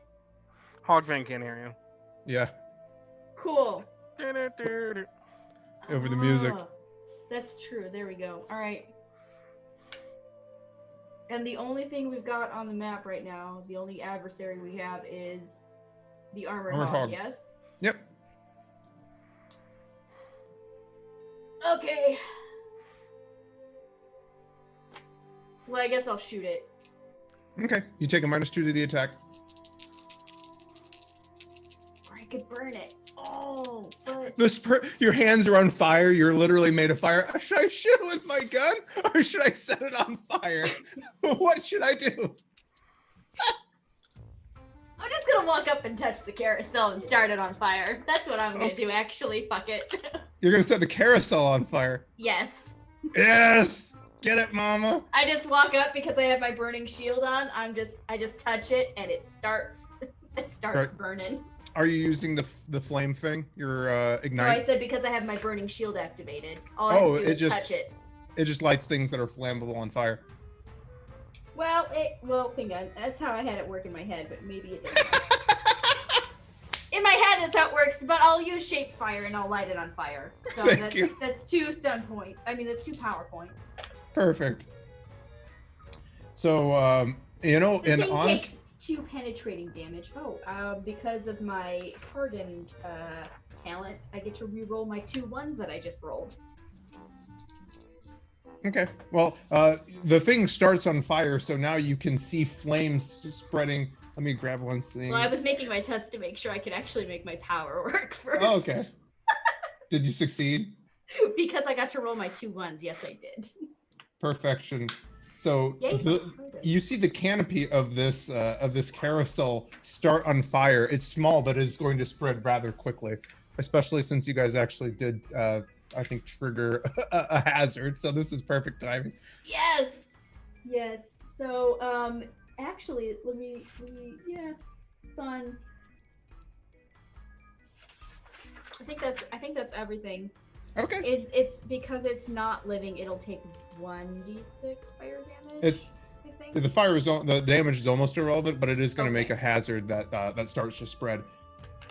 Hogman can't hear Yeah. Cool. you. Over the music. Ah, that's true. There we go. All right. And the only thing we've got on the map right now, the only adversary we have is the armored hog, yes? Yep. Okay. Well, I guess I'll shoot it. Okay. You take a -2 to the attack. Or I could burn it. Oh, but... Your hands are on fire. You're literally made of fire. Should I shoot it with my gun or should I set it on fire? What should I do? I'm just gonna walk up and touch the carousel and start it on fire. That's what I'm gonna do, actually. Fuck it. You're gonna set the carousel on fire. Yes. Yes. Get it, Mama. I just walk up because I have my burning shield on. I just touch it and it starts Right. burning. Are you using the flame thing? Your No, ignite? I said because I have my burning shield activated. All I have to do is touch it. It just lights things that are flammable on fire. Well, hang on. That's how I had it work in my head, but maybe it didn't. In my head, that's how it works, but I'll use shape fire and I'll light it on fire. So Thank you. That's 2 stun points. I mean, that's 2 power points. Perfect. So, The and thing on. takes 2 penetrating damage. Because of my hardened talent, I get to re-roll my 2 ones that I just rolled. Okay. Well, the thing starts on fire, so now you can see flames spreading. Let me grab one thing. Well, I was making my test to make sure I could actually make my power work first. Oh, okay. Did you succeed? Because I got to roll my 2 ones. Yes, I did. Perfection. So Yay, you see the canopy of this carousel start on fire. It's small, but it's going to spread rather quickly, especially since you guys actually did, I think, trigger a hazard. So this is perfect timing. Yes. Yes. So, actually, let me, fun. I think that's everything. Okay. It's because it's not living. It'll take 1d6 fire damage. It's I think. the damage is almost irrelevant, but it is going to make Okay. a hazard that that starts to spread.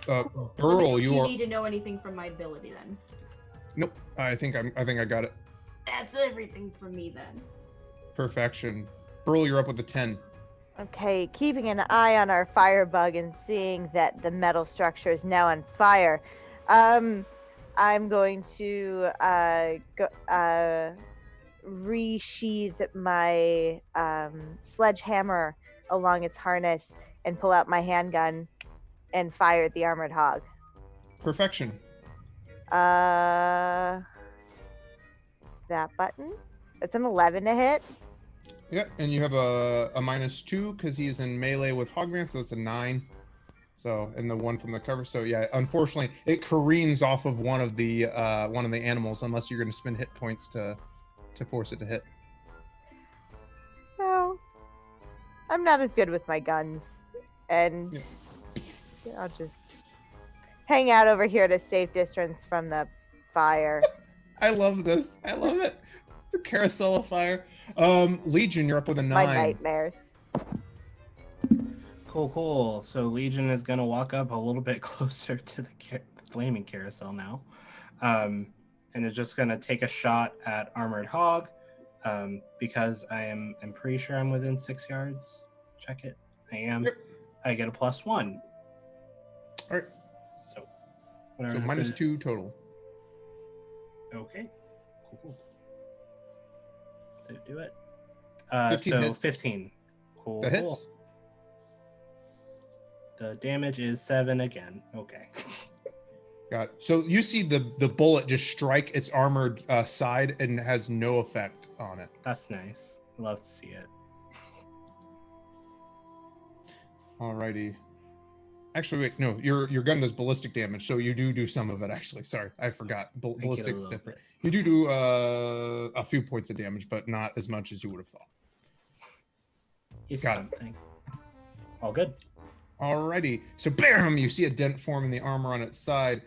Burl, Do you you are. need to know anything from my ability then? Nope. I think I got it. That's everything from me then. Perfection. Burl, you're up with a 10. Okay, keeping an eye on our firebug and seeing that the metal structure is now on fire. I'm going to resheath my sledgehammer along its harness and pull out my handgun and fire at the armored hog. Perfection. That button? It's an 11 to hit. Yeah, and you have a -2 because he is in melee with Hogman, so that's a 9. So, and the one from the cover. So yeah, unfortunately, it careens off of one of the animals unless you're going to spend hit points to force it to hit. No, I'm not as good with my guns, and Yeah. I'll just hang out over here at a safe distance from the fire. I love this. I love it. The carousel of fire. Legion, you're up with a 9. My nightmares. Cool. So Legion is gonna walk up a little bit closer to the flaming carousel now, and is just gonna take a shot at Armored Hog, because I'm pretty sure I'm within 6 yards. Check it. I am. Yep. I get a +1. All right. So So -2 total. Okay. Cool. Do it. 15 so hits. 15. Cool. That hits. The damage is 7 again. Okay. Got it. So you see the bullet just strike its armored side and has no effect on it. That's nice. Love to see it. Alrighty. Actually, wait, no, your gun does ballistic damage, so you do some of it. Actually, sorry, I forgot. Ballistic is different. You do a few points of damage, but not as much as you would have thought. It's Got something. All good. Alrighty, so bam! You see a dent form in the armor on its side.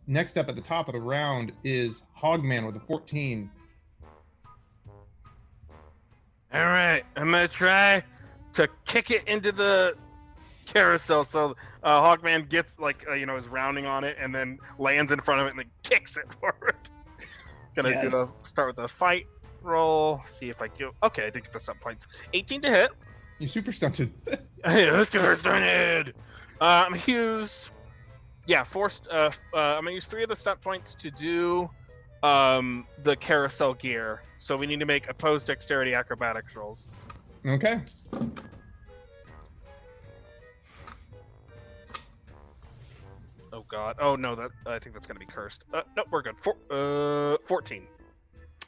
Next up at the top of the round is Hogman with a 14. All right, I'm gonna try to kick it into the carousel. So Hogman gets is rounding on it and then lands in front of it and then kicks it forward. Gonna start with a fight roll. See if I do. Okay, I did get the stunt points. 18 to hit. You super stunted. Hey, let's get her stunted. I'm gonna use, I'm gonna use 3 of the stunt points to do the carousel gear. So we need to make opposed dexterity acrobatics rolls. Okay. Oh god. Oh no, that I think that's gonna be cursed. No, we're good. 14.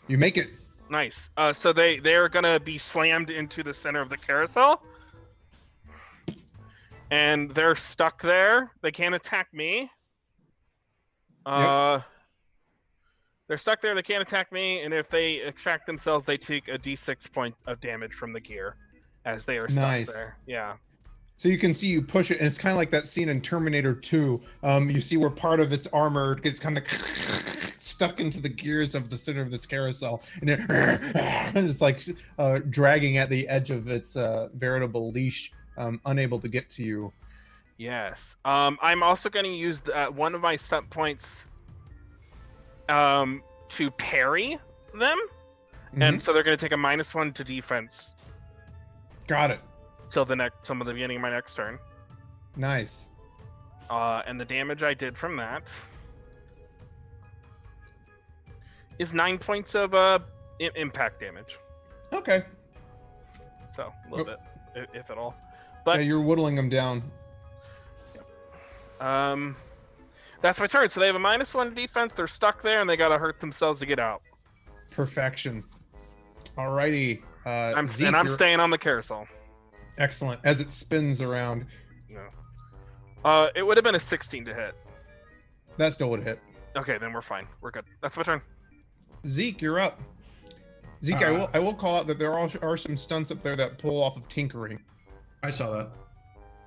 You make it. Nice. So they're gonna be slammed into the center of the carousel, and they're stuck there. They can't attack me. They're stuck there. They can't attack me, and if they extract themselves, they take a d6 point of damage from the gear, as they are stuck there. Yeah. So you can see you push it, and it's kind of like that scene in Terminator 2. You see where part of its armor gets kind of stuck into the gears of the center of this carousel, and it's like dragging at the edge of its veritable leash, unable to get to you. Yes. I'm also going to use one of my stunt points to parry them, and so they're going to take a -1 to defense. Got it. Till the beginning of my next turn. Nice. And the damage I did from that is 9 points of impact damage. Okay. So a little bit, if at all. But yeah, you're whittling them down. That's my turn. So they have a -1 to defense. They're stuck there, and they gotta hurt themselves to get out. Perfection. Alrighty. Zeke, I'm staying on the carousel. Excellent. As it spins around. No. It would have been a 16 to hit. That still would hit. Okay, then we're fine. We're good. That's my turn. Zeke, you're up. Zeke, I will call out that there are some stunts up there that pull off of tinkering. I saw that.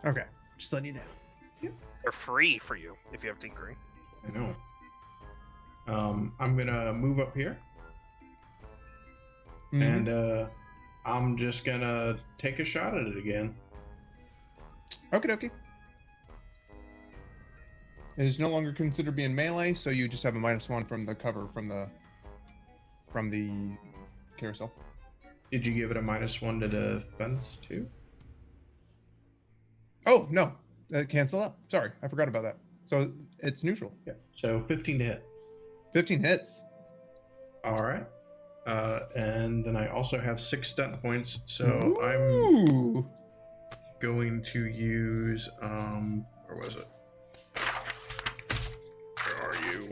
Okay. Just letting you know. They're free for you if you have tinkering. I know. I'm gonna move up here. And I'm just gonna take a shot at it again. Okie dokie. It is no longer considered being melee, so you just have a -1 from the cover from the carousel. Did you give it a -1 to defense too? Oh no, cancel up. Sorry, I forgot about that. So it's neutral. Yeah. So 15 to hit. 15 hits. All right. And then I also have 6 stunt points, so Ooh. I'm going to use where was it? Where are you?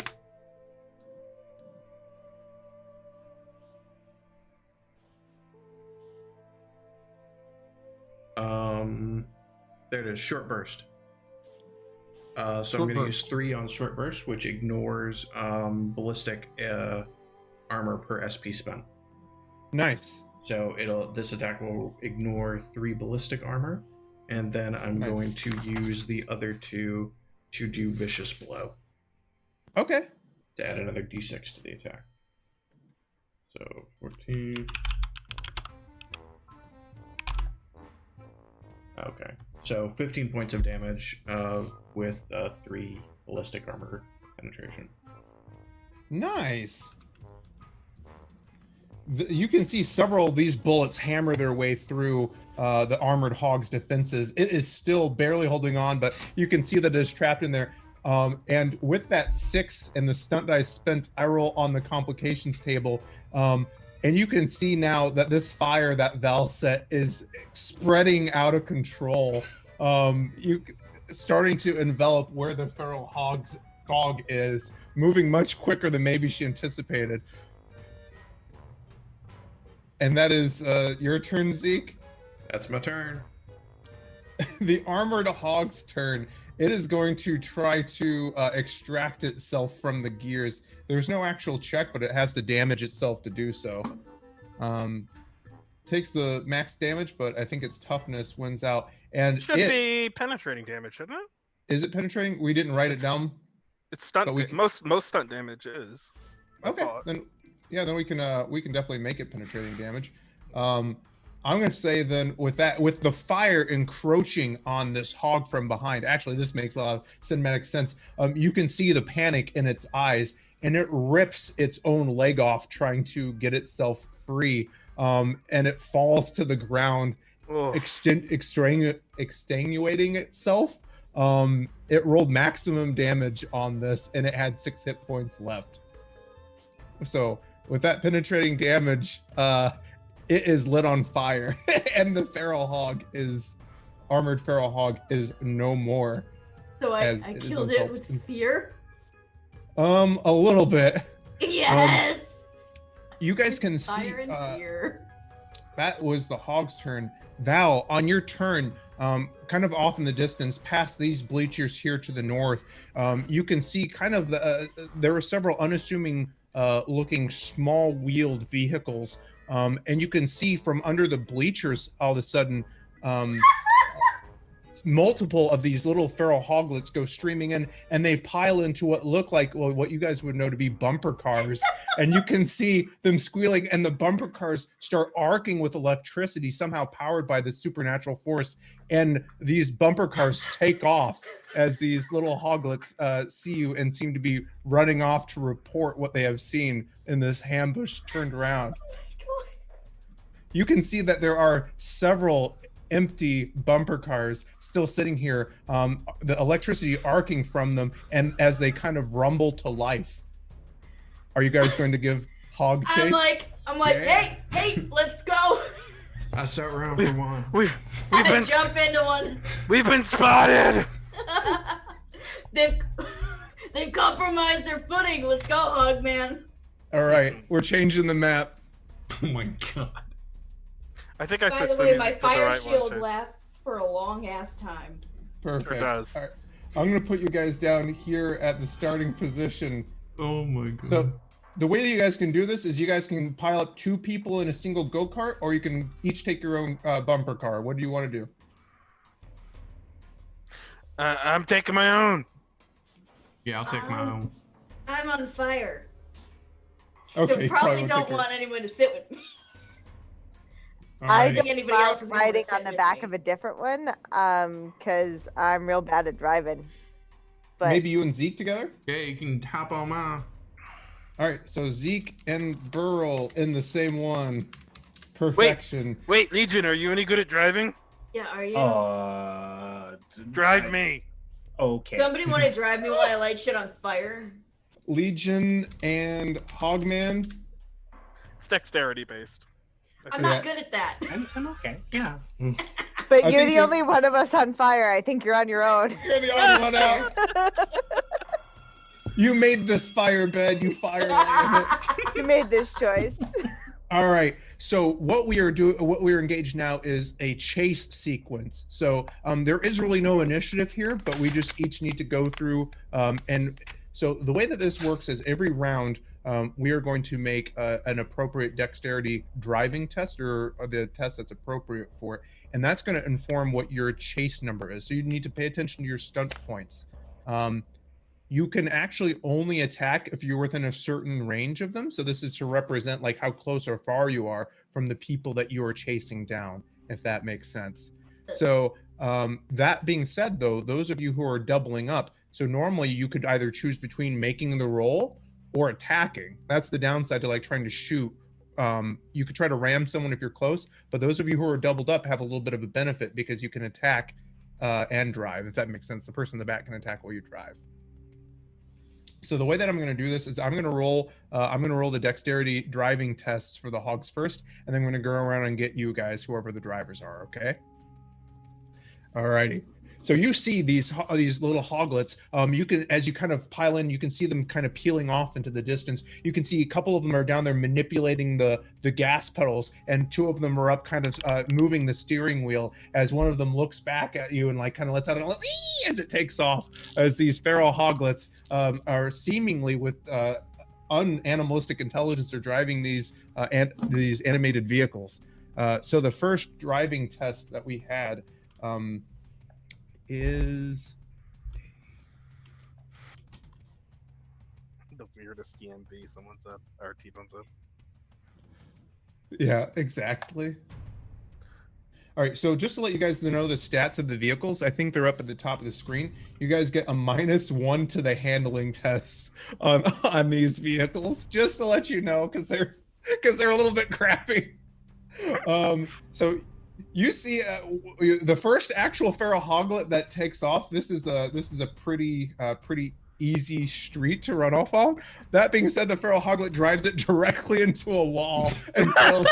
There it is, short burst. So Short I'm going to use burst. 3 on short burst, which ignores ballistic armor per SP spent. Nice. So this attack will ignore 3 ballistic armor, and then I'm Nice. going to use the other 2 to do vicious blow Okay. to add another d6 to the attack. So 14. Okay, so 15 points of damage with 3 ballistic armor penetration. Nice. You can see several of these bullets hammer their way through the armored hog's defenses. It is still barely holding on, but you can see that it is trapped in there. And with that 6 and the stunt dice spent, I roll on the complications table. And you can see now that this fire that Val set is spreading out of control. You starting to envelop where the feral hog is, moving much quicker than maybe she anticipated. And that is your turn, Zeke. That's my turn. The armored hog's turn. It is going to try to extract itself from the gears. There's no actual check, but it has to damage itself to do so. Takes the max damage, but I think its toughness wins out. And Should be penetrating damage, shouldn't it? Is it penetrating? We didn't write it down. It's stunt. But we Most stunt damage is. I Okay, thought. then we can definitely make it penetrating damage. I'm gonna say then with the fire encroaching on this hog from behind, actually this makes a lot of cinematic sense. You can see the panic in its eyes, and it rips its own leg off trying to get itself free, and it falls to the ground, Ugh. extenuating itself. It rolled maximum damage on this, and it had 6 hit points left. So with that penetrating damage, it is lit on fire, and the armored feral hog is no more. So I As it is killed it unfolded. with fear. A little bit. Yes. You guys can see Fire and fear. that was the hog's turn. Val, on your turn, kind of off in the distance, past these bleachers here to the north, you can see kind of there were several unassuming looking small wheeled vehicles. And you can see from under the bleachers all of a sudden multiple of these little feral hoglets go streaming in, and they pile into what look like what you guys would know to be bumper cars. And you can see them squealing, and the bumper cars start arcing with electricity, somehow powered by the supernatural force. And these bumper cars take off as these little hoglets see you and seem to be running off to report what they have seen in this ambush turned around. You can see that there are several empty bumper cars still sitting here, the electricity arcing from them, and as they kind of rumble to life. Are you guys going to give hog chase? I'm like, Yeah. hey, let's go. I start round for 1. We've I been jump into one. we've been spotted. They've compromised their footing. Let's go, Hog Man. All right, we're changing the map. Oh my god. I think I By switched the way, music my to the fire right shield one, too. lasts for a long ass time. Perfect. does. All right. I'm going to put you guys down here at the starting position. Oh my god. So the way that you guys can do this is you guys can pile up 2 people in a single go-kart, or you can each take your own bumper car. What do you want to do? I'm taking my own. Yeah, I'll take my own. I'm on fire. Okay, So you probably won't don't take your- want anyone to sit with me. I Alrighty. don't Anybody else is mind riding gonna on the sit back with of me. a different one, because I'm real bad at driving. But Maybe you and Zeke together? Yeah, you can hop on mine. All right, so Zeke and Burl in the same one. Perfection. Wait, Legion, are you any good at driving? Yeah, are you? Drive me. Okay. Somebody want to drive me while I light shit on fire? Legion and Hogman. It's dexterity based. I'm not good at that. I'm okay. Yeah. but I you're think the that- only one of us on fire. I think you're on your own. You're the only one out. You made this fire bed, you fire in it. You made this choice. All right. So what we are engaged now is a chase sequence. So there is really no initiative here, but we just each need to go through. And so the way that this works is every round we are going to make an appropriate dexterity driving test, or the test that's appropriate for it, and that's going to inform what your chase number is. So you need to pay attention to your stunt points. You can actually only attack if you're within a certain range of them. So this is to represent like how close or far you are from the people that you are chasing down, if that makes sense. So that being said, though, those of you who are doubling up, so normally you could either choose between making the roll or attacking. That's the downside to like trying to shoot. You could try to ram someone if you're close, but those of you who are doubled up have a little bit of a benefit because you can attack and drive, if that makes sense. The person in the back can attack while you drive. So the way that I'm going to do this is I'm going to roll the dexterity driving tests for the hogs first, and then I'm going to go around and get you guys, whoever the drivers are. Okay. All righty. So you see these little hoglets. You can, as you kind of pile in, you can see them kind of peeling off into the distance. You can see a couple of them are down there manipulating the gas pedals, and two of them are up kind of moving the steering wheel, as one of them looks back at you and like kind of lets out a little as it takes off, as these feral hoglets are seemingly with unanimalistic intelligence are driving these animated vehicles. So the first driving test that we had is The weirdest DMV someone said, or T-Bone said. Yeah, exactly. All right, so just to let you guys know the stats of the vehicles, I think they're up at the top of the screen. You guys get a -1 to the handling tests on these vehicles, just to let you know, because they're a little bit crappy. So you see the first actual feral hoglet that takes off. This is a pretty easy street to run off on. That being said, the feral hoglet drives it directly into a wall and fails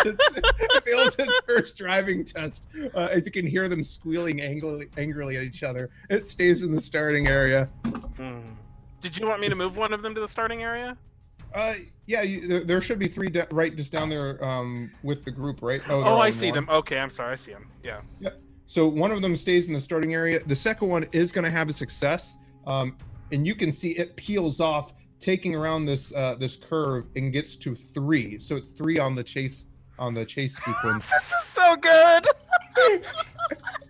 its first driving test. As you can hear them squealing angrily at each other. It stays in the starting area. Did you want me to move one of them to the starting area? Yeah, there should be 3 right just down there with the group, right? Oh, I see them. Okay, I'm sorry, I see them. Yeah. Yep. So one of them stays in the starting area. The second one is going to have a success, and you can see it peels off, taking around this curve, and gets to 3. So it's 3 on the chase sequence. This is so good.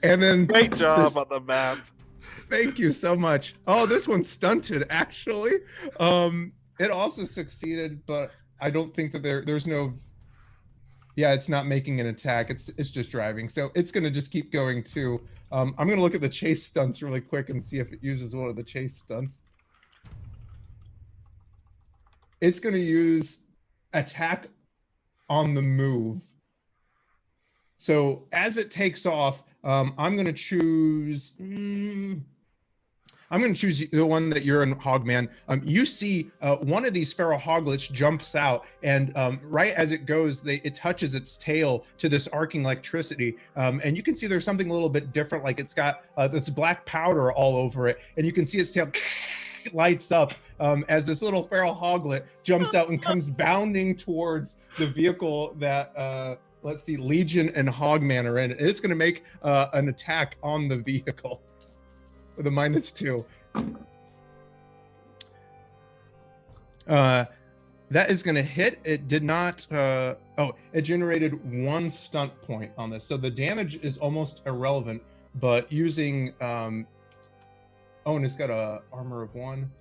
And then Great job on the map. Thank you so much. Oh, this one's stunted actually. It also succeeded, but I don't think that there's no. Yeah, it's not making an attack. It's just driving, so it's gonna just keep going too. I'm gonna look at the chase stunts really quick and see if it uses one of the chase stunts. It's gonna use attack on the move. So as it takes off, I'm gonna choose. I'm going to choose the one that you're in, Hogman. You see one of these feral hoglets jumps out, and right as it goes, it touches its tail to this arcing electricity. And you can see there's something a little bit different, like it's got this black powder all over it. And you can see its tail lights up as this little feral hoglet jumps out and comes bounding towards the vehicle that, let's see, Legion and Hogman are in. It's going to make an attack on the vehicle. With a -2. That is going to hit. It did not. It generated 1 stunt point on this. So the damage is almost irrelevant. But using. And it's got a armor of 1.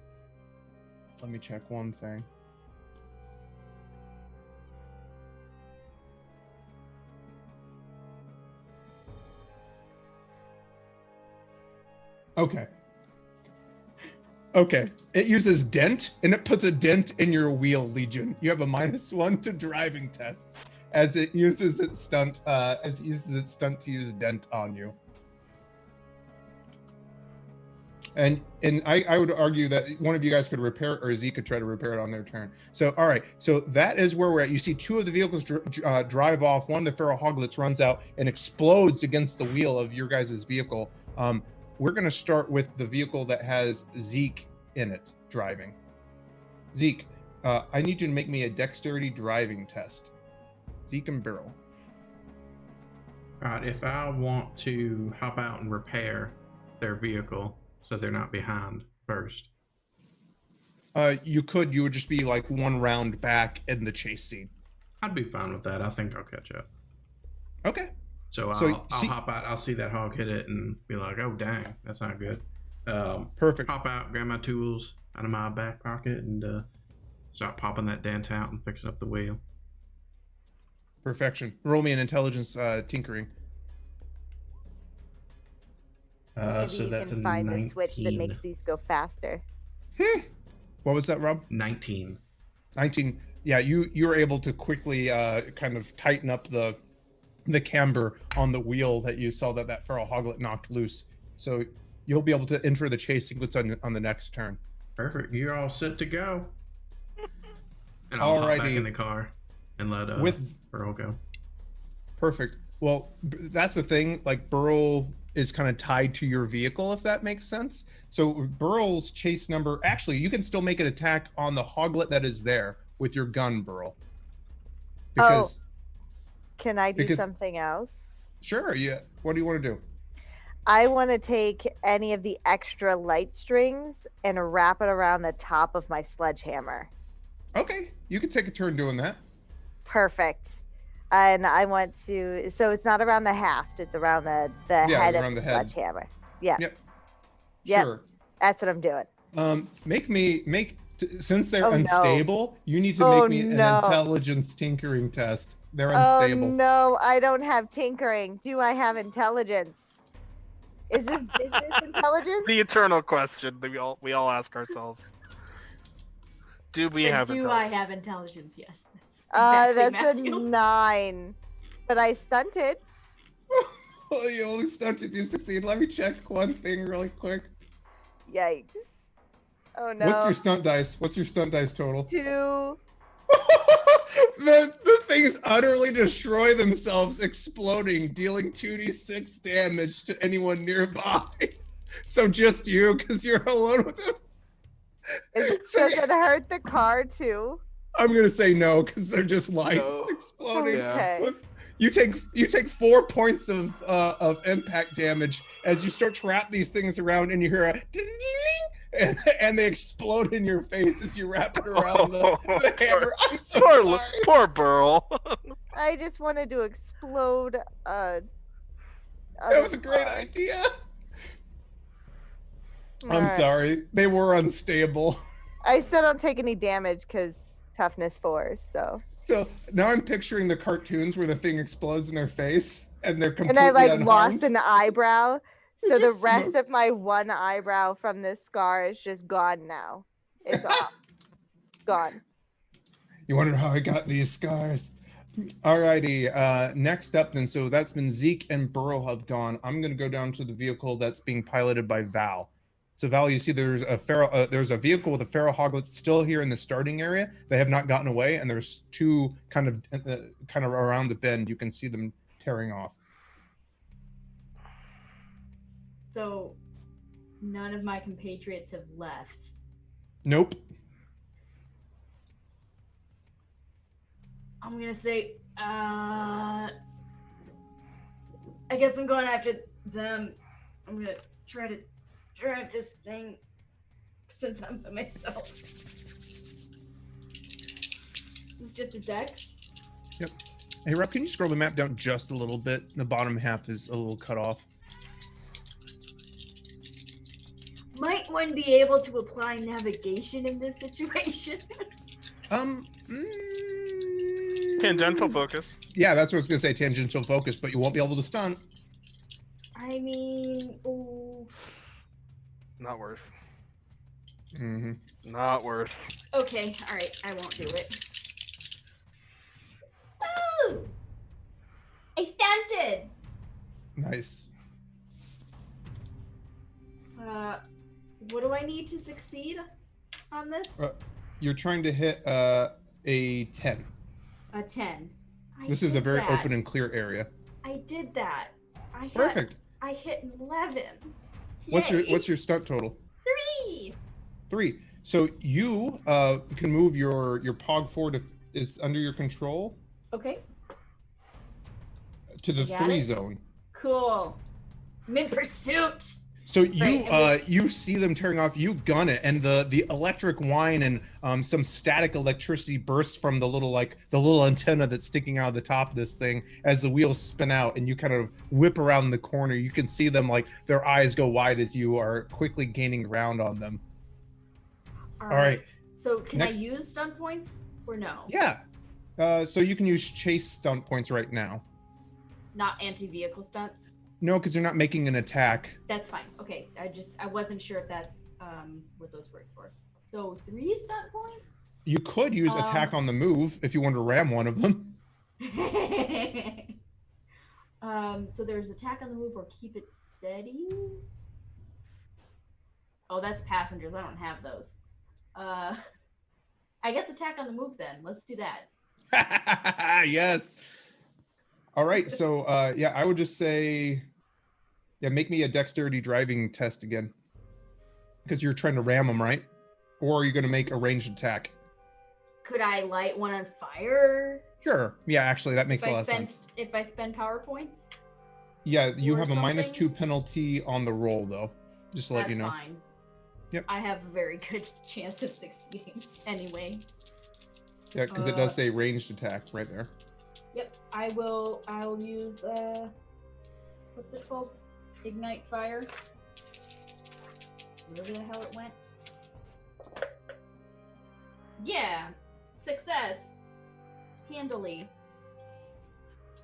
Let me check one thing. Okay. It uses dent, and it puts a dent in your wheel, Legion. You have a -1 to driving tests as it uses its stunt. To use dent on you. And I would argue that one of you guys could repair it, or Z could try to repair it on their turn. So, all right. So that is where we're at. You see 2 of the vehicles drive off. One of the feral hoglets runs out and explodes against the wheel of your guys' vehicle. We're going to start with the vehicle that has Zeke in it driving. Zeke, I need you to make me a dexterity driving test. Zeke and Beryl. All right, if I want to hop out and repair their vehicle so they're not behind first. You would just be like one round back in the chase scene. I'd be fine with that. I think I'll catch up. Okay. So I'll hop out. I'll see that hog hit it and be like, oh, dang, that's not good. Perfect. Pop out, grab my tools out of my back pocket, and start popping that dent out and fixing up the wheel. Perfection. Roll me an intelligence tinkering. Maybe So you that's can a find 19. the switch that makes these go faster. What was that, Rob? 19. 19. Yeah, you're able to quickly kind of tighten up the camber on the wheel that you saw that feral hoglet knocked loose. So you'll be able to enter the chase sequence on the next turn. Perfect. You're all set to go. And I'll hop back in the car and let Burl go. Perfect. Well, that's the thing. Like, Burl is kind of tied to your vehicle, if that makes sense. So Burl's chase number, actually, you can still make an attack on the hoglet that is there with your gun, Burl. Because, can I do something else? Sure. Yeah. What do you want to do? I want to take any of the extra light strings and wrap it around the top of my sledgehammer. Okay. You can take a turn doing that. Perfect. And I want to, so it's not around the haft, it's around the head of the sledgehammer. Yeah. Yep. Yep. Sure. That's what I'm doing. Since they're unstable, you need to make me an intelligence tinkering test. They're unstable. Oh no, I don't have tinkering. Do I have intelligence? Is this business intelligence? The eternal question that we all ask ourselves. Do we have intelligence? Do I have intelligence? Yes. That's a 9. But I stunted. Oh, you only stunted, you succeed. Let me check one thing really quick. Yikes. Oh no. What's your stunt dice? What's your stunt dice total? 2. The things utterly destroy themselves, exploding, dealing 2d6 damage to anyone nearby. So just you, because you're alone with them. Does it hurt the car too? I'm gonna say no, because they're just lights exploding. Okay. You take 4 points of impact damage as you start to wrap these things around, and you hear a ding, and they explode in your face as you wrap it around the hammer. I'm so sorry. Poor Burl. I just wanted to explode. That was a great idea. I'm sorry. They were unstable. I still don't take any damage because toughness 4, so. So now I'm picturing the cartoons where the thing explodes in their face and they're completely And I unharmed. lost an eyebrow. So the rest of my one eyebrow from this scar is just gone now. It's off. Gone. You wonder how I got these scars. Alrighty, next up then, so that's been Zeke and Burl have gone. I'm gonna go down to the vehicle that's being piloted by Val. So Val, you see there's a vehicle with a feral hoglet still here in the starting area. They have not gotten away, and there's 2 kind of around the bend. You can see them tearing off. So none of my compatriots have left. Nope. I'm gonna say, I guess I'm going after them. I'm gonna try to drive this thing since I'm by myself. It's just a dex. Yep. Hey Rob, can you scroll the map down just a little bit? The bottom half is a little cut off. Might one be able to apply navigation in this situation? Tangential focus. Yeah, that's what I was gonna say, tangential focus, but you won't be able to stunt. I mean, ooh. Not worth. Mm-hmm. Not worth. Okay, alright, I won't do it. Ooh! I stunted! Nice. What do I need to succeed on this? You're trying to hit a 10. A 10. This is a very open and clear area. I did that. Perfect. I hit an 11. What's your stunt total? 3. 3. So you can move your pog forward if it's under your control. Okay. to the You got 3 it? zone. Cool. I'm in pursuit. So you Right, and you see them tearing off. You gun it, and the electric whine and some static electricity bursts from the little antenna that's sticking out of the top of this thing as the wheels spin out, and you kind of whip around the corner. You can see them like their eyes go wide as you are quickly gaining ground on them. All right. So can Next- I use stunt points or no? Yeah. So you can use chase stunt points right now. Not anti-vehicle stunts. No, because you're not making an attack. That's fine. Okay. I wasn't sure if that's what those were for. So 3 stunt points. You could use attack on the move if you wanted to ram one of them. So there's attack on the move or keep it steady. Oh, that's passengers. I don't have those. I guess attack on the move then. Let's do that. Yes. All right. So yeah, I would just say, yeah, make me a dexterity driving test again, because you're trying to ram them, right? Or are you going to make a ranged attack? Could I light one on fire? Sure. Yeah, actually, that makes a lot of sense. If I spend power points, Yeah, you or have a -2 something? penalty on the roll, though. Just to let that's you know. fine. Yep. I have a very good chance of succeeding anyway. Yeah, because it does say ranged attack right there. Yep. I'll use what's it called? Ignite fire. Wherever the hell it went. Yeah. Success. Handily.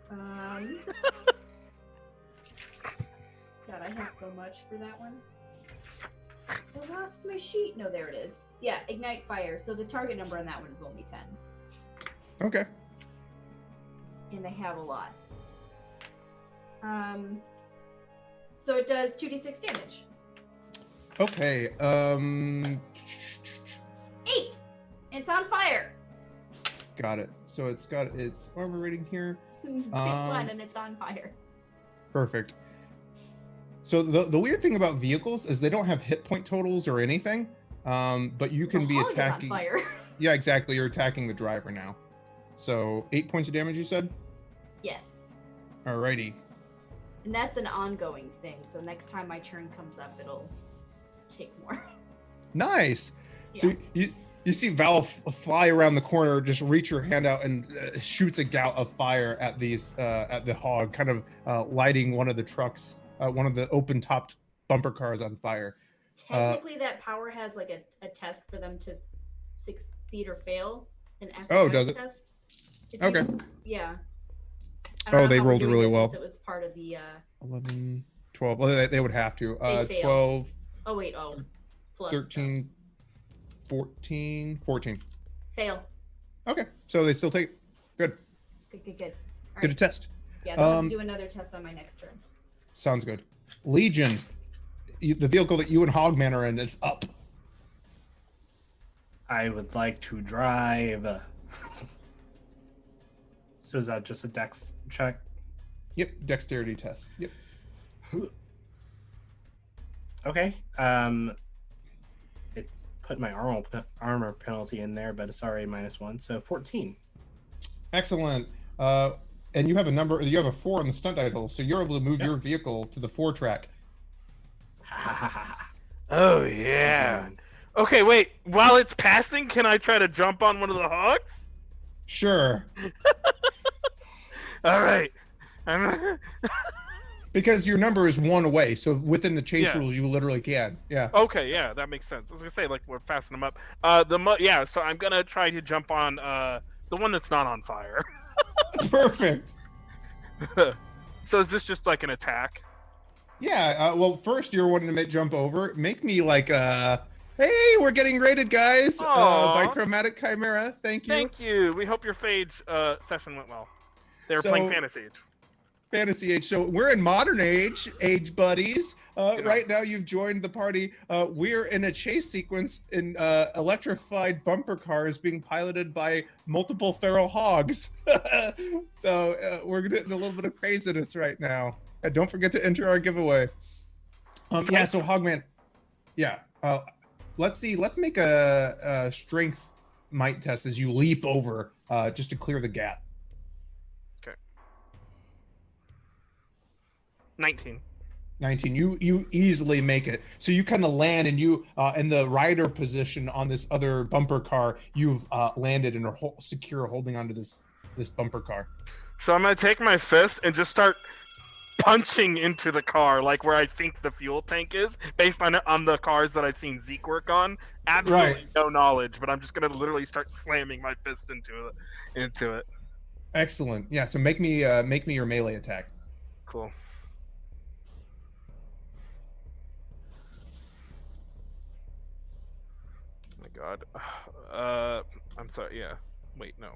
God, I have so much for that one. I lost my sheet. No, there it is. Yeah, ignite fire. So the target number on that one is only 10. Okay. And I have a lot. So it does 2d6 damage. Okay. 8! It's on fire! Got it. So it's got its armor rating here. Pick one and it's on fire. Perfect. So the weird thing about vehicles is they don't have hit point totals or anything. But you can The be hog is on attacking. fire. Yeah, exactly. You're attacking the driver now. So 8 points of damage, you said? Yes. Alrighty. And that's an ongoing thing. So next time my turn comes up, it'll take more. Nice. Yeah. So you see Val fly around the corner, just reach your hand out and shoots a gout of fire at these at the hog, kind of lighting one of the trucks, one of the open topped bumper cars on fire. Technically, that power has like a test for them to succeed or fail. An Oh, does it? test. If Okay. Yeah. Oh, they rolled really well. It was part of the. 11, 12. Well, they would have to. They failed. 12, Oh wait. Oh. Plus 13, 14, 14. Fail. Okay, so they still take. Good. Good. Good Alright. test. Yeah, I'll have to do another test on my next turn. Sounds good. Legion, the vehicle that you and Hogman are in, is up. I would like to drive. So is that just a dex check? Yep, dexterity test. Yep. Okay. It put my armor penalty in there, but it's already -1, so 14. Excellent. And you have a 4 on the stunt idol, so you're able to move your vehicle to the 4 track. Oh yeah. Okay, wait. While it's passing, can I try to jump on one of the hogs? Sure. All right. Because your number is 1 away, so within the chase Yeah. rules, you literally can. Yeah. Okay, yeah, that makes sense. I was gonna say like we're passing them up. Yeah, so I'm gonna try to jump on the one that's not on fire. Perfect. So is this just like an attack? Yeah. Well, first you're wanting to jump over. Make me like hey, we're getting rated, guys. By Aw. Chromatic Chimera. Thank you. Thank you. We hope your Phage session went well. They were So- playing Fantasy Age. Fantasy Age. So we're in modern age buddies. Right now you've joined the party. We're in a chase sequence in electrified bumper cars being piloted by multiple feral hogs. So we're getting a little bit of craziness right now. And don't forget to enter our giveaway. Yeah, so Hogman. Yeah. Let's see. Let's make a strength might test as you leap over just to clear the gap. 19. 19. You easily make it. So you kind of land, and you in the rider position on this other bumper car. You've landed and are secure, holding onto this bumper car. So I'm gonna take my fist and just start punching into the car, like where I think the fuel tank is, based on the cars that I've seen Zeke work on. Absolutely Right. no knowledge, but I'm just gonna literally start slamming my fist into it. Excellent. Yeah. So make me your melee attack. Cool. Oh my god. I'm sorry. Yeah. Wait. No.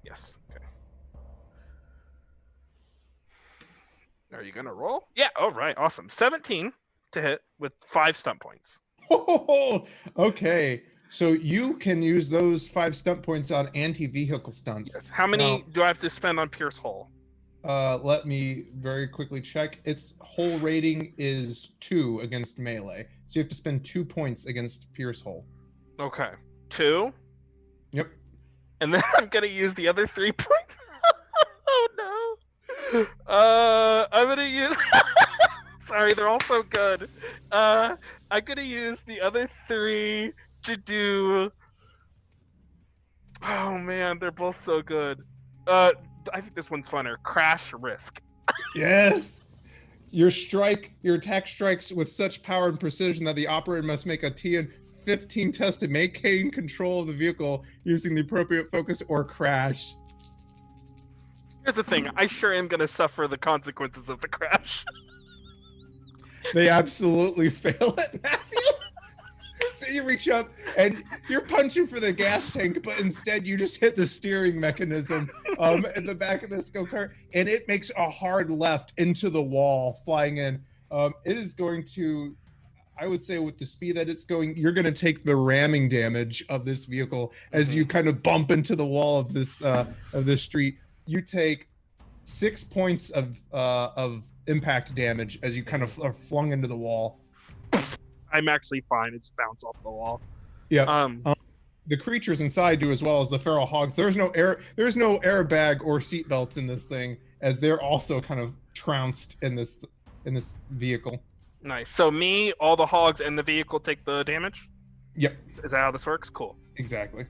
Yes. Okay. Are you gonna roll? Yeah. All right. Awesome. 17 to hit with 5 stunt points. Okay. So you can use those 5 stunt points on anti-vehicle stunts. Yes. How many do I have to spend on Pierce Hole? Let me very quickly check. Its whole rating is 2 against melee. So you have to spend 2 points against Pierce Hole. Okay. 2. Yep. And then I'm gonna use the other 3 points. Oh no. I'm gonna use. Sorry, they're all so good. I'm gonna use the other 3 to do. Oh man, they're both so good. I think this one's funner. Crash risk. Yes. Your attack strikes with such power and precision that the operator must make a TN15 test to maintain control of the vehicle using the appropriate focus or crash. Here's the thing. I sure am gonna suffer the consequences of the crash. They absolutely fail it, Matthew. So you reach up and you're punching for the gas tank, but instead you just hit the steering mechanism in the back of this go-kart, and it makes a hard left into the wall, flying in. It is going to, I would say, with the speed that it's going, you're going to take the ramming damage of this vehicle as you kind of bump into the wall of this street. You take 6 points of impact damage as you kind of are flung into the wall. I'm actually fine. It just bounced off the wall. Yeah. The creatures inside do as well as the feral hogs. There's no airbag or seatbelts in this thing, as they're also kind of trounced in this vehicle. Nice. So me, all the hogs, and the vehicle take the damage? Yep. Is that how this works? Cool. Exactly.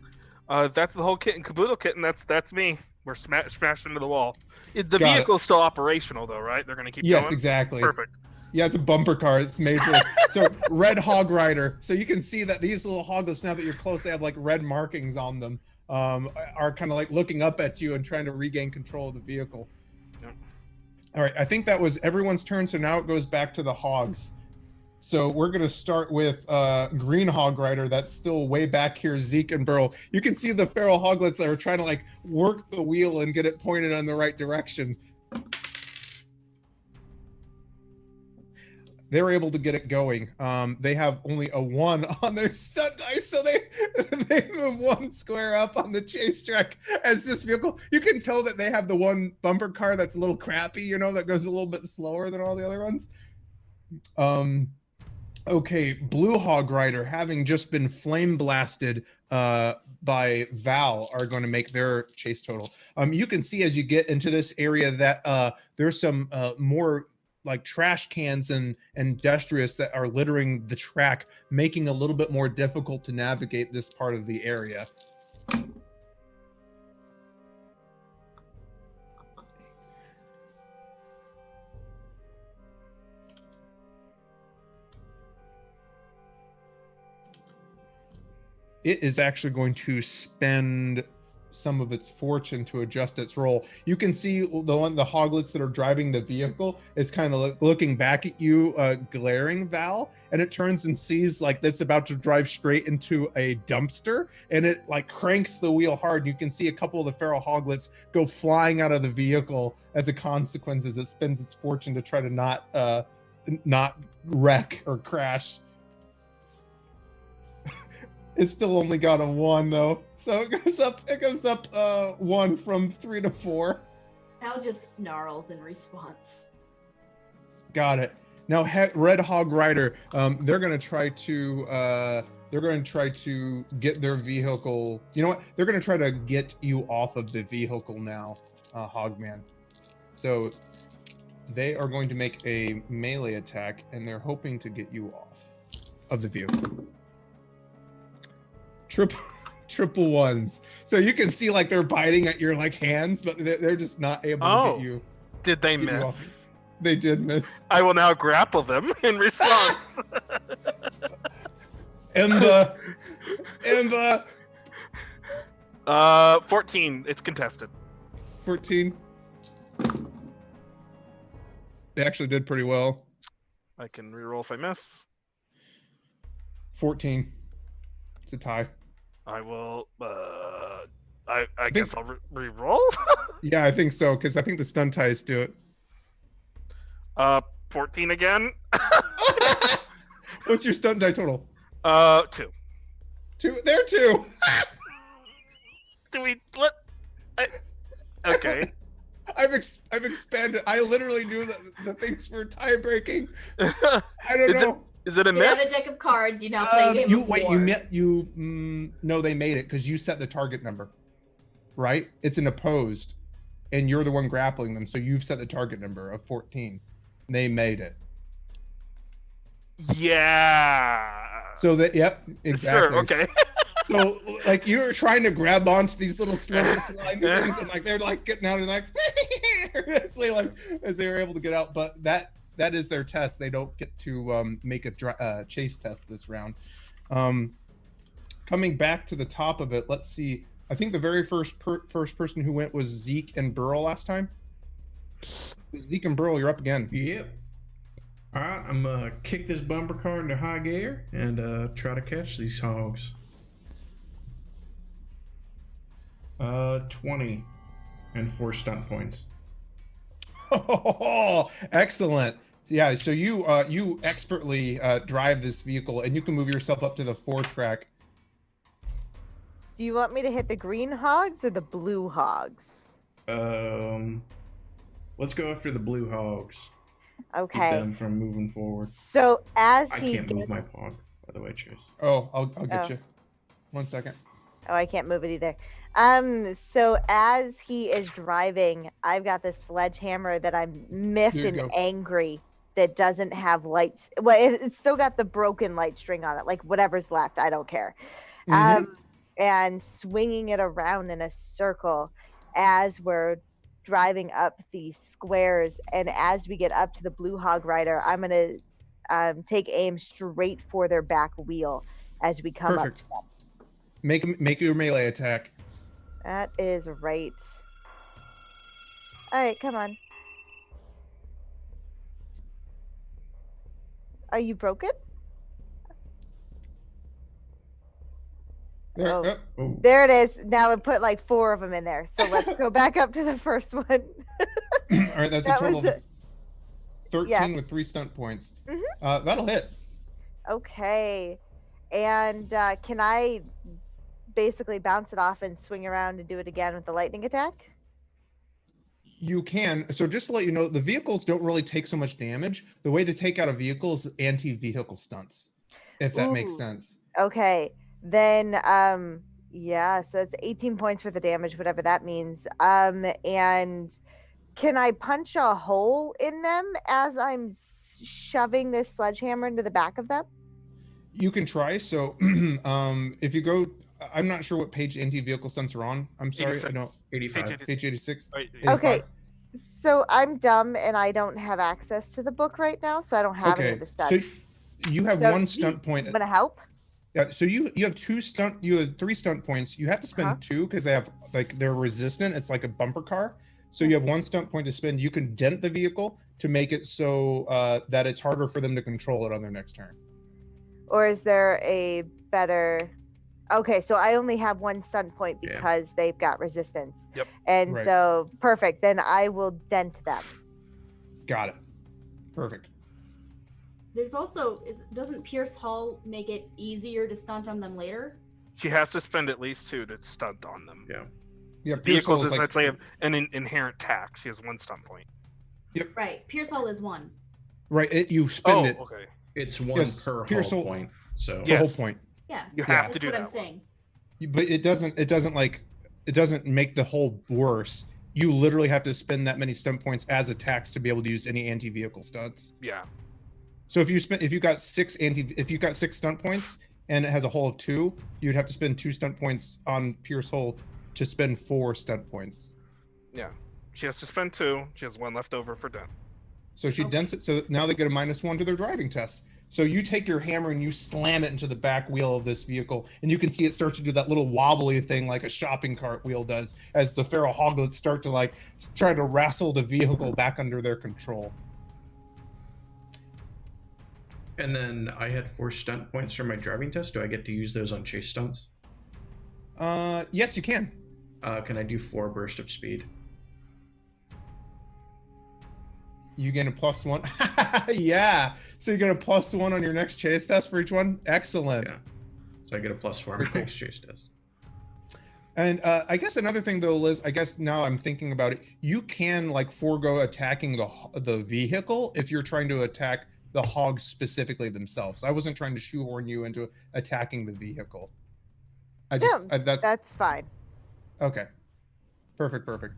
That's the whole kit and caboodle kit, and that's me. We're smashed into the wall. The Got vehicle's still operational, though, right? They're gonna keep going? Yes, exactly. Perfect. Yeah, it's a bumper car. It's made for this. So red Hog Rider. So you can see that these little hoglets, now that you're close, they have like red markings on them. Are kind of like looking up at you and trying to regain control of the vehicle. Yep. All right, I think that was everyone's turn. So now it goes back to the hogs. So we're gonna start with Green Hog Rider. That's still way back here, Zeke and Burl. You can see the feral hoglets that are trying to like work the wheel and get it pointed in the right direction. They're able to get it going. They have only a 1 on their stunt dice, so they move 1 square up on the chase track as this vehicle. You can tell that they have the one bumper car that's a little crappy, that goes a little bit slower than all the other ones. Okay, Blue Hog Rider, having just been flame blasted by Val, are going to make their chase total. You can see as you get into this area that there's some more like trash cans and industrious that are littering the track, making it a little bit more difficult to navigate this part of the area. It is actually going to spend some of its fortune to adjust its roll. You can see the hoglets that are driving the vehicle is kind of looking back at you, glaring, Val, and it turns and sees like that's about to drive straight into a dumpster, and it like cranks the wheel hard. You can see a couple of the feral hoglets go flying out of the vehicle as a consequence as it spends its fortune to try to not wreck or crash. It's still only got a 1 though, so it goes up 1 from 3 to 4. Hal just snarls in response. Got it. Now Red Hog Rider, they're gonna try to get their vehicle. You know what? They're gonna try to get you off of the vehicle now, Hogman. So they are going to make a melee attack, and they're hoping to get you off of the vehicle. Triple ones. So you can see like they're biting at your like hands, but they're just not able to get you. Did they Get you miss? off. They did miss. I will now grapple them in response. Emba. 14. It's contested. 14. They actually did pretty well. I can reroll if I miss. 14. It's a tie. I will. I guess I'll reroll. Yeah, I think so, because I think the stun ties do it. 14 again. What's your stun die total? 2. 2. They're 2. Do we what? Okay. I've expanded. I literally knew that the things were tie breaking. I don't know. Is it a You have miss? a deck of cards. You now play a game You of wait. war. No, they made it because you set the target number, right? It's an opposed, and you're the one grappling them, so you've set the target number of 14. They made it. Yeah. So that exactly. Sure. Okay. So like you're trying to grab onto these little slippery slide things, and like they're like getting out and like as they were able to get out, but that is their test. They don't get to make a chase test this round. Coming back to the top of it, let's see. I think the very first person who went was Zeke and Burl last time. Zeke and Burl, you're up again. Yep. All right, I'm gonna kick this bumper car into high gear and try to catch these hogs. 20 and 4 stunt points. Oh, excellent. Yeah, so you expertly drive this vehicle, and you can move yourself up to the 4-track. Do you want me to hit the green hogs or the blue hogs? Let's go after the blue hogs. Okay. Keep them from moving forward. So as I he can't move gets... my pog, by the way, Chase. Oh, I'll get Oh. you. 1 second. Oh, I can't move it either. So as he is driving, I've got this sledgehammer that I'm miffed There you and go. angry that doesn't have lights. Well, it's still got the broken light string on it. Like whatever's left, I don't care. Mhm. And swinging it around in a circle as we're driving up these squares. And as we get up to the blue Hog Rider, I'm gonna take aim straight for their back wheel as we come Perfect. up. Make your melee attack. That is right. All right, come on. Are you broken? There, Oh. Oh, There it is. Now I put like 4 of them in there. So let's go back up to the first one. All right, that's That a total was of 13 yeah. with 3 stunt points. Mhm. That'll hit. Okay. And can I basically bounce it off and swing around and do it again with the lightning attack? You can. So just to let you know, the vehicles don't really take so much damage. The way to take out a vehicle is anti-vehicle stunts, if that makes Ooh. sense. Okay. Then yeah, so it's 18 points for the damage, whatever that means. And can I punch a hole in them as I'm shoving this sledgehammer into the back of them? You can try. So if you go, I'm not sure what page anti-vehicle stunts are on. I'm sorry. 86. I don't. 85. Page 86. Wait, 85? Okay. So I'm dumb and I don't have access to the book right now, so I don't have any of Okay. the stuff. So you have So 1 stunt point. I'm gonna help. Yeah, so you have 3 stunt points. You have to spend Uh-huh. 2 because they have like they're resistant. It's like a bumper car. So you have 1 stunt point to spend. You can dent the vehicle to make it so that it's harder for them to control it on their next turn. Or is there a better? Okay, so I only have 1 stunt point Yeah. because they've got resistance. Yep. And Right. so perfect. Then I will dent them. Got it. Perfect. There's also doesn't Pierce Hall make it easier to stunt on them later? She has to spend at least 2 to stunt on them. Yeah. Yeah, Pierce Vehicles Hall is like- essentially have an inherent tack. She has 1 stunt point. Right. Pierce Hall is 1. right. You spend Oh, it. okay. It's 1 Yes, per Pierce hull Hall- point. So The Yes. whole point. Yeah. You Yeah. have to That's do what that. I'm saying. But it doesn't make the whole worse. you literally have to spend that many stunt points as attacks to be able to use any anti-vehicle stunts. Yeah. So if you got six stunt points and it has a hull of 2, you'd have to spend 2 stunt points on Pierce hull to spend 4 stunt points. Yeah. She has to spend 2. She has 1 left over for dent. So she dents it. So now they get a -1 to their driving test. So you take your hammer and you slam it into the back wheel of this vehicle, and you can see it starts to do that little wobbly thing like a shopping cart wheel does as the feral hoglets start to like try to wrestle the vehicle back under their control. And then I had 4 stunt points for my driving test. Do I get to use those on chase stunts? Yes, you can. Can I do 4 burst of speed? You get a +1. Yeah. So you get a +1 on your next chase test for each one. Excellent. Yeah. So I get a +4 on my next chase test. And I guess another thing though, Liz, I guess now I'm thinking about it, you can like forego attacking the vehicle if you're trying to attack the hogs specifically themselves. I wasn't trying to shoehorn you into attacking the vehicle. That's fine. Okay. Perfect.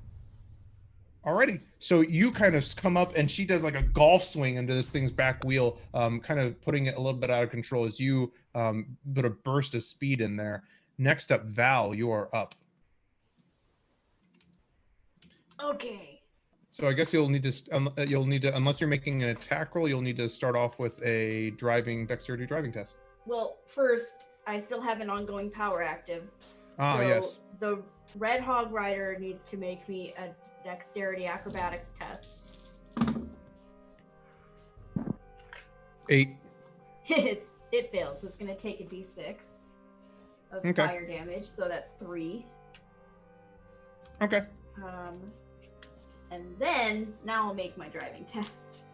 Alrighty. So you kind of come up and she does like a golf swing into this thing's back wheel, kind of putting it a little bit out of control as you put a burst of speed in there. Next up, Val, you are up. Okay. So I guess you'll need to, unless you're making an attack roll, you'll need to start off with a dexterity driving test. Well, first, I still have an ongoing power active. So Yes. The Red Hog Rider needs to make me a dexterity acrobatics test. 8. It fails, so it's going to take a d6 of Okay. fire damage, so that's 3. Okay. And then now I'll make my driving test.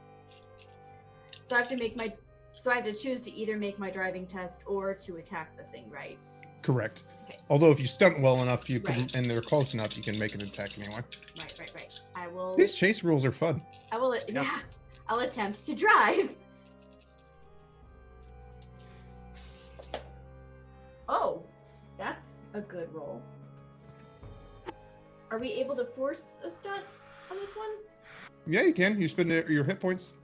So I have to choose to either make my driving test or to attack the thing, right? Correct. Okay. Although if you stunt well enough, you can, Right. and they're close enough, you can make an attack anyway. Right. I will. These chase rules are fun. Yeah. I'll attempt to drive. Oh, that's a good roll. Are we able to force a stunt on this one? Yeah, you can. You spend your hit points.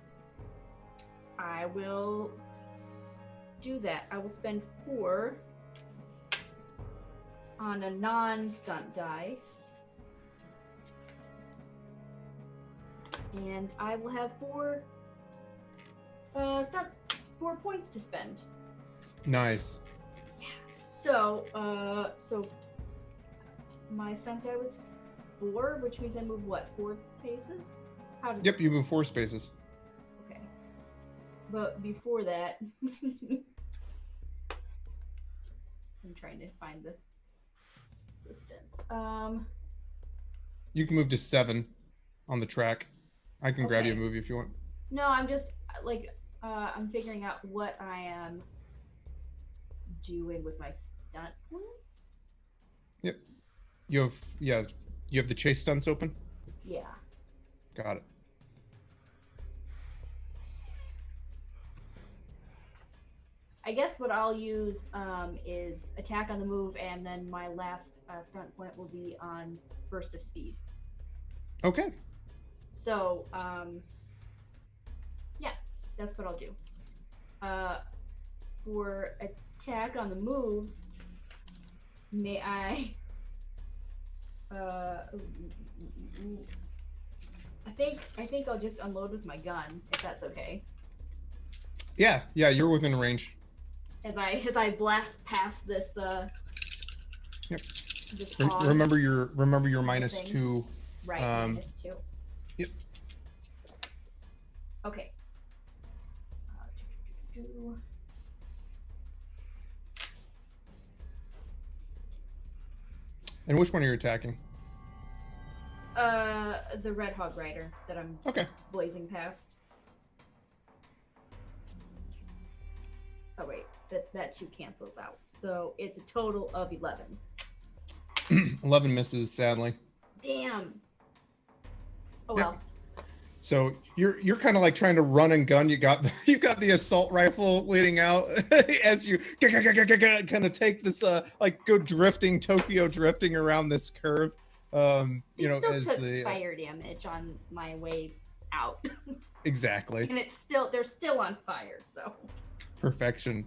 I will do that. I will spend 4 on a non-stunt die. And I will have 4 points to spend. Nice. So my stunt die was 4, which means I move what, 4 paces? How does Yep, this you move 4 spaces. Okay. But before that, I'm trying to find the distance. You can move to 7 on the track. I can grab you a Okay. movie if you want. No, I'm just like I'm figuring out what I am doing with my stunt points. Yep. You have the chase stunts open? Yeah. Got it. I guess what I'll use is attack on the move, and then my last stunt point will be on burst of speed. Okay. So, yeah, that's what I'll do. For attack on the move, may I? I think I'll just unload with my gun, if that's okay. Yeah, you're within range. As I blast past this Yep. this hog. Remember your Thing. -2. Right, -2. Yep. Okay. And which one are you attacking? The Red Hog Rider that I'm Okay. blazing past. Oh wait, that 2 cancels out. So it's a total of 11. 11 misses, sadly. Damn. Oh Yep. well. So you're kind of like trying to run and gun. You got the assault rifle leading out as you kind of take this like go drifting, Tokyo drifting around this curve. He still as took the fire damage on my way out, exactly and they're still on fire. So perfection.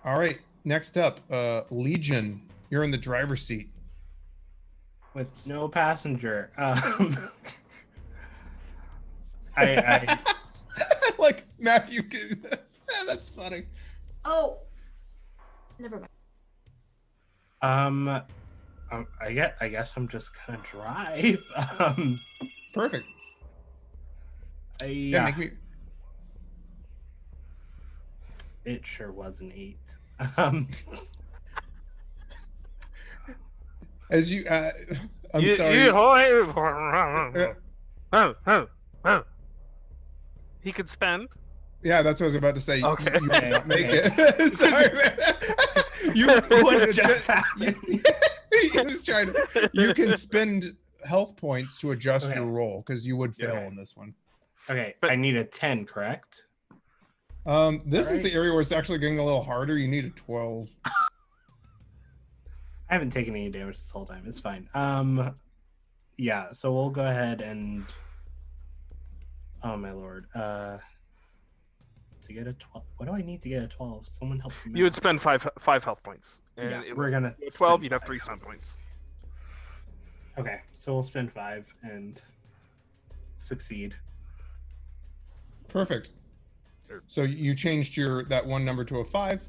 All right, next up, Legion. You're in the driver's seat. With no passenger. I like Matthew. That's funny. oh, never mind. I guess I'm just gonna drive. Perfect. Yeah, Make me. it sure was an 8. As you, I'm sorry. He could spend. Yeah, that's what I was about to say. Okay. You did not make Okay. it. Sorry, man. What just happened? He was trying to. You can spend health points to adjust your Okay. roll because you would fail Okay. in this one. Okay, But- I need a 10, correct? This is the Alright. area where it's actually getting a little harder. You need a 12. I haven't taken any damage this whole time. It's fine. Yeah, so we'll go ahead and oh my lord. To get a 12. What do I need to get a 12? Someone help me. You would spend five health points. And Yeah, it we're gonna would- 12, spend you'd have 5. 3 stun points. Okay, so we'll spend 5 and succeed. Perfect. So you changed that one number to a 5. Mhm.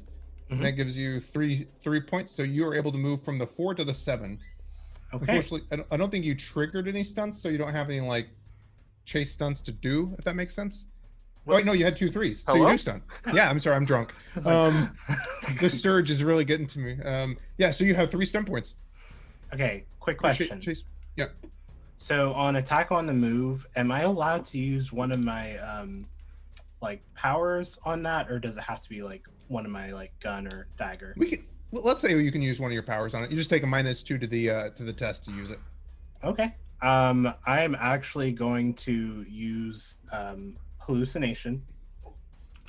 And that gives you three points. So you are able to move from the 4 to the 7. Okay. Unfortunately, I don't think you triggered any stunts, so you don't have any like chase stunts to do. If that makes sense. Oh, wait, no, you had 2 3s, so you Hello? do stunt. Yeah, I'm sorry, I'm drunk. I was like- This surge is really getting to me. Yeah, so you have 3 stun points. Okay, quick Cha- question. Chase. Yeah. So on attack on the move, am I allowed to use one of my like powers on that, or does it have to be like one of my like gun or dagger? Let's say you can use one of your powers on it. You just take a -2 to the test to use it. Okay. I am actually going to use hallucination.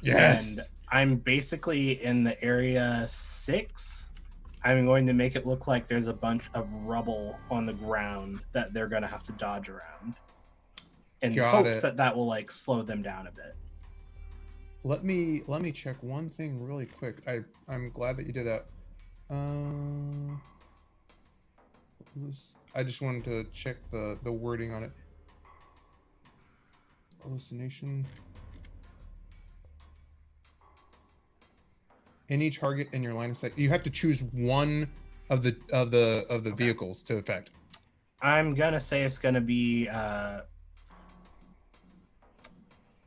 Yes. And I'm basically in the area 6. I'm going to make it look like there's a bunch of rubble on the ground that they're going to have to dodge around, in Got hopes it. that will like slow them down a bit. Let me check one thing really quick. I'm glad that you did that. I just wanted to check the wording on it. Hallucination. Any target in your line of sight. You have to choose one of the vehicles to affect. I'm gonna say it's gonna be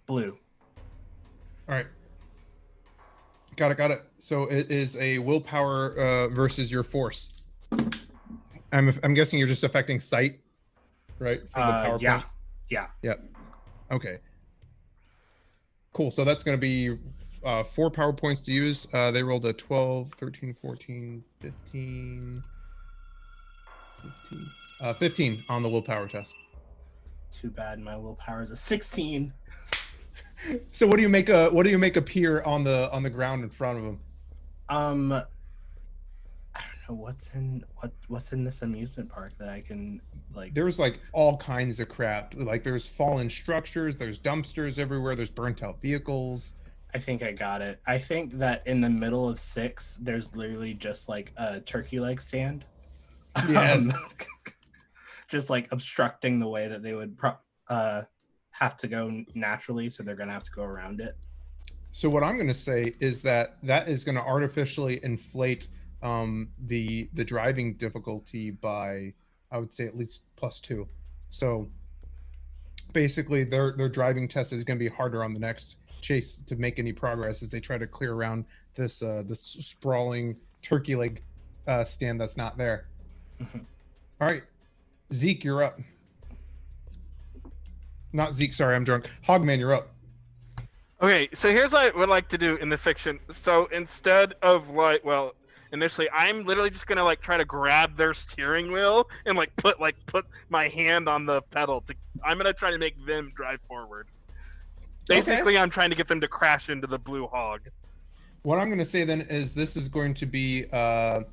blue. All right. Got it. So it is a willpower versus your force. I'm guessing you're just affecting sight, right? For the power yeah. points. Yeah. Yep. Okay. Cool. So that's going to be 4 power points to use. They rolled a 12, 13, 14, 15, 15 on the willpower test. Too bad my willpower is a 16. So what do you make appear on the ground in front of them? I don't know what's in this amusement park that I can like. There's like all kinds of crap. Like there's fallen structures, there's dumpsters everywhere, there's burnt out vehicles. I think I got it. I think that in the middle of 6, there's literally just like a turkey leg stand. Yes. Just like obstructing the way that they would have to go naturally, so they're gonna have to go around it. So what I'm going to say is that is going to artificially inflate the driving difficulty by, I would say, at least +2. So basically their driving test is going to be harder on the next chase to make any progress as they try to clear around this sprawling turkey leg stand that's not there. Mhm. All right, Zeke, you're up. Not Zeke, sorry, I'm drunk. Hogman, you're up. Okay, so here's what I would like to do in the fiction. So instead of initially I'm literally just gonna like try to grab their steering wheel and put my hand on the pedal. I'm gonna try to make them drive forward. Basically, I'm trying to get them to crash into the blue hog. What I'm going to say then is this is going to be a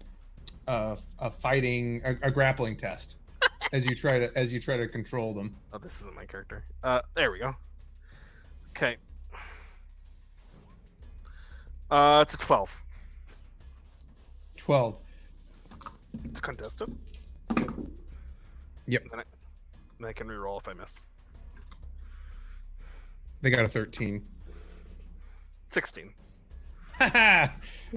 grappling test. as you try to control them. Oh, this isn't my character. There we go. Okay. It's a 12. 12. It's contested. Yep. Then I can reroll if I miss. They got a 13. 16.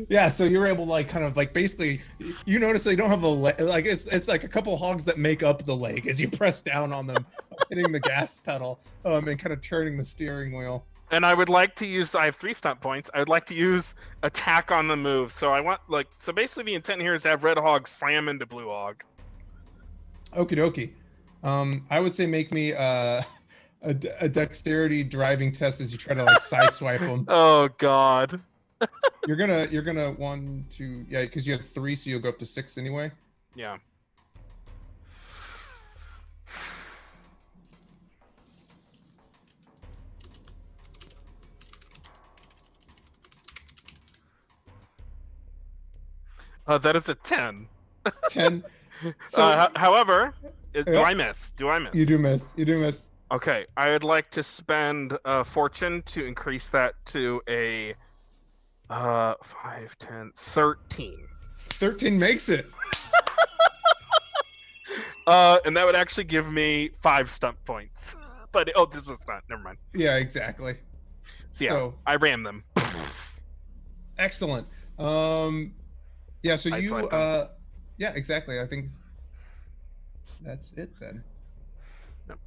Yeah, so you're able to like kind of like basically you notice they don't have a leg, like it's like a couple hogs that make up the leg as you press down on them, hitting the gas pedal, and kind of turning the steering wheel. And I would like to use. I have 3 stunt points. I would like to use attack on the move. So I want so basically the intent here is to have red hog slam into blue hog. Okie dokie. I would say make me a dexterity driving test as you try to like sideswipe them. Oh God. You're gonna 1, 2, yeah, because you have 3, so you'll go up to 6 anyway. Yeah. That is a 10. 10. So however, do I miss? Do I miss? You do miss. You do miss. Okay, I would like to spend fortune to increase that to a 5, 10, 13. 13 makes it. And that would actually give me 5 stunt points. But this is not. Never mind. Yeah, exactly. So yeah, So- I ram them. Excellent. Yeah, so you Sideswipe them. yeah, exactly. I think that's it then. Yep.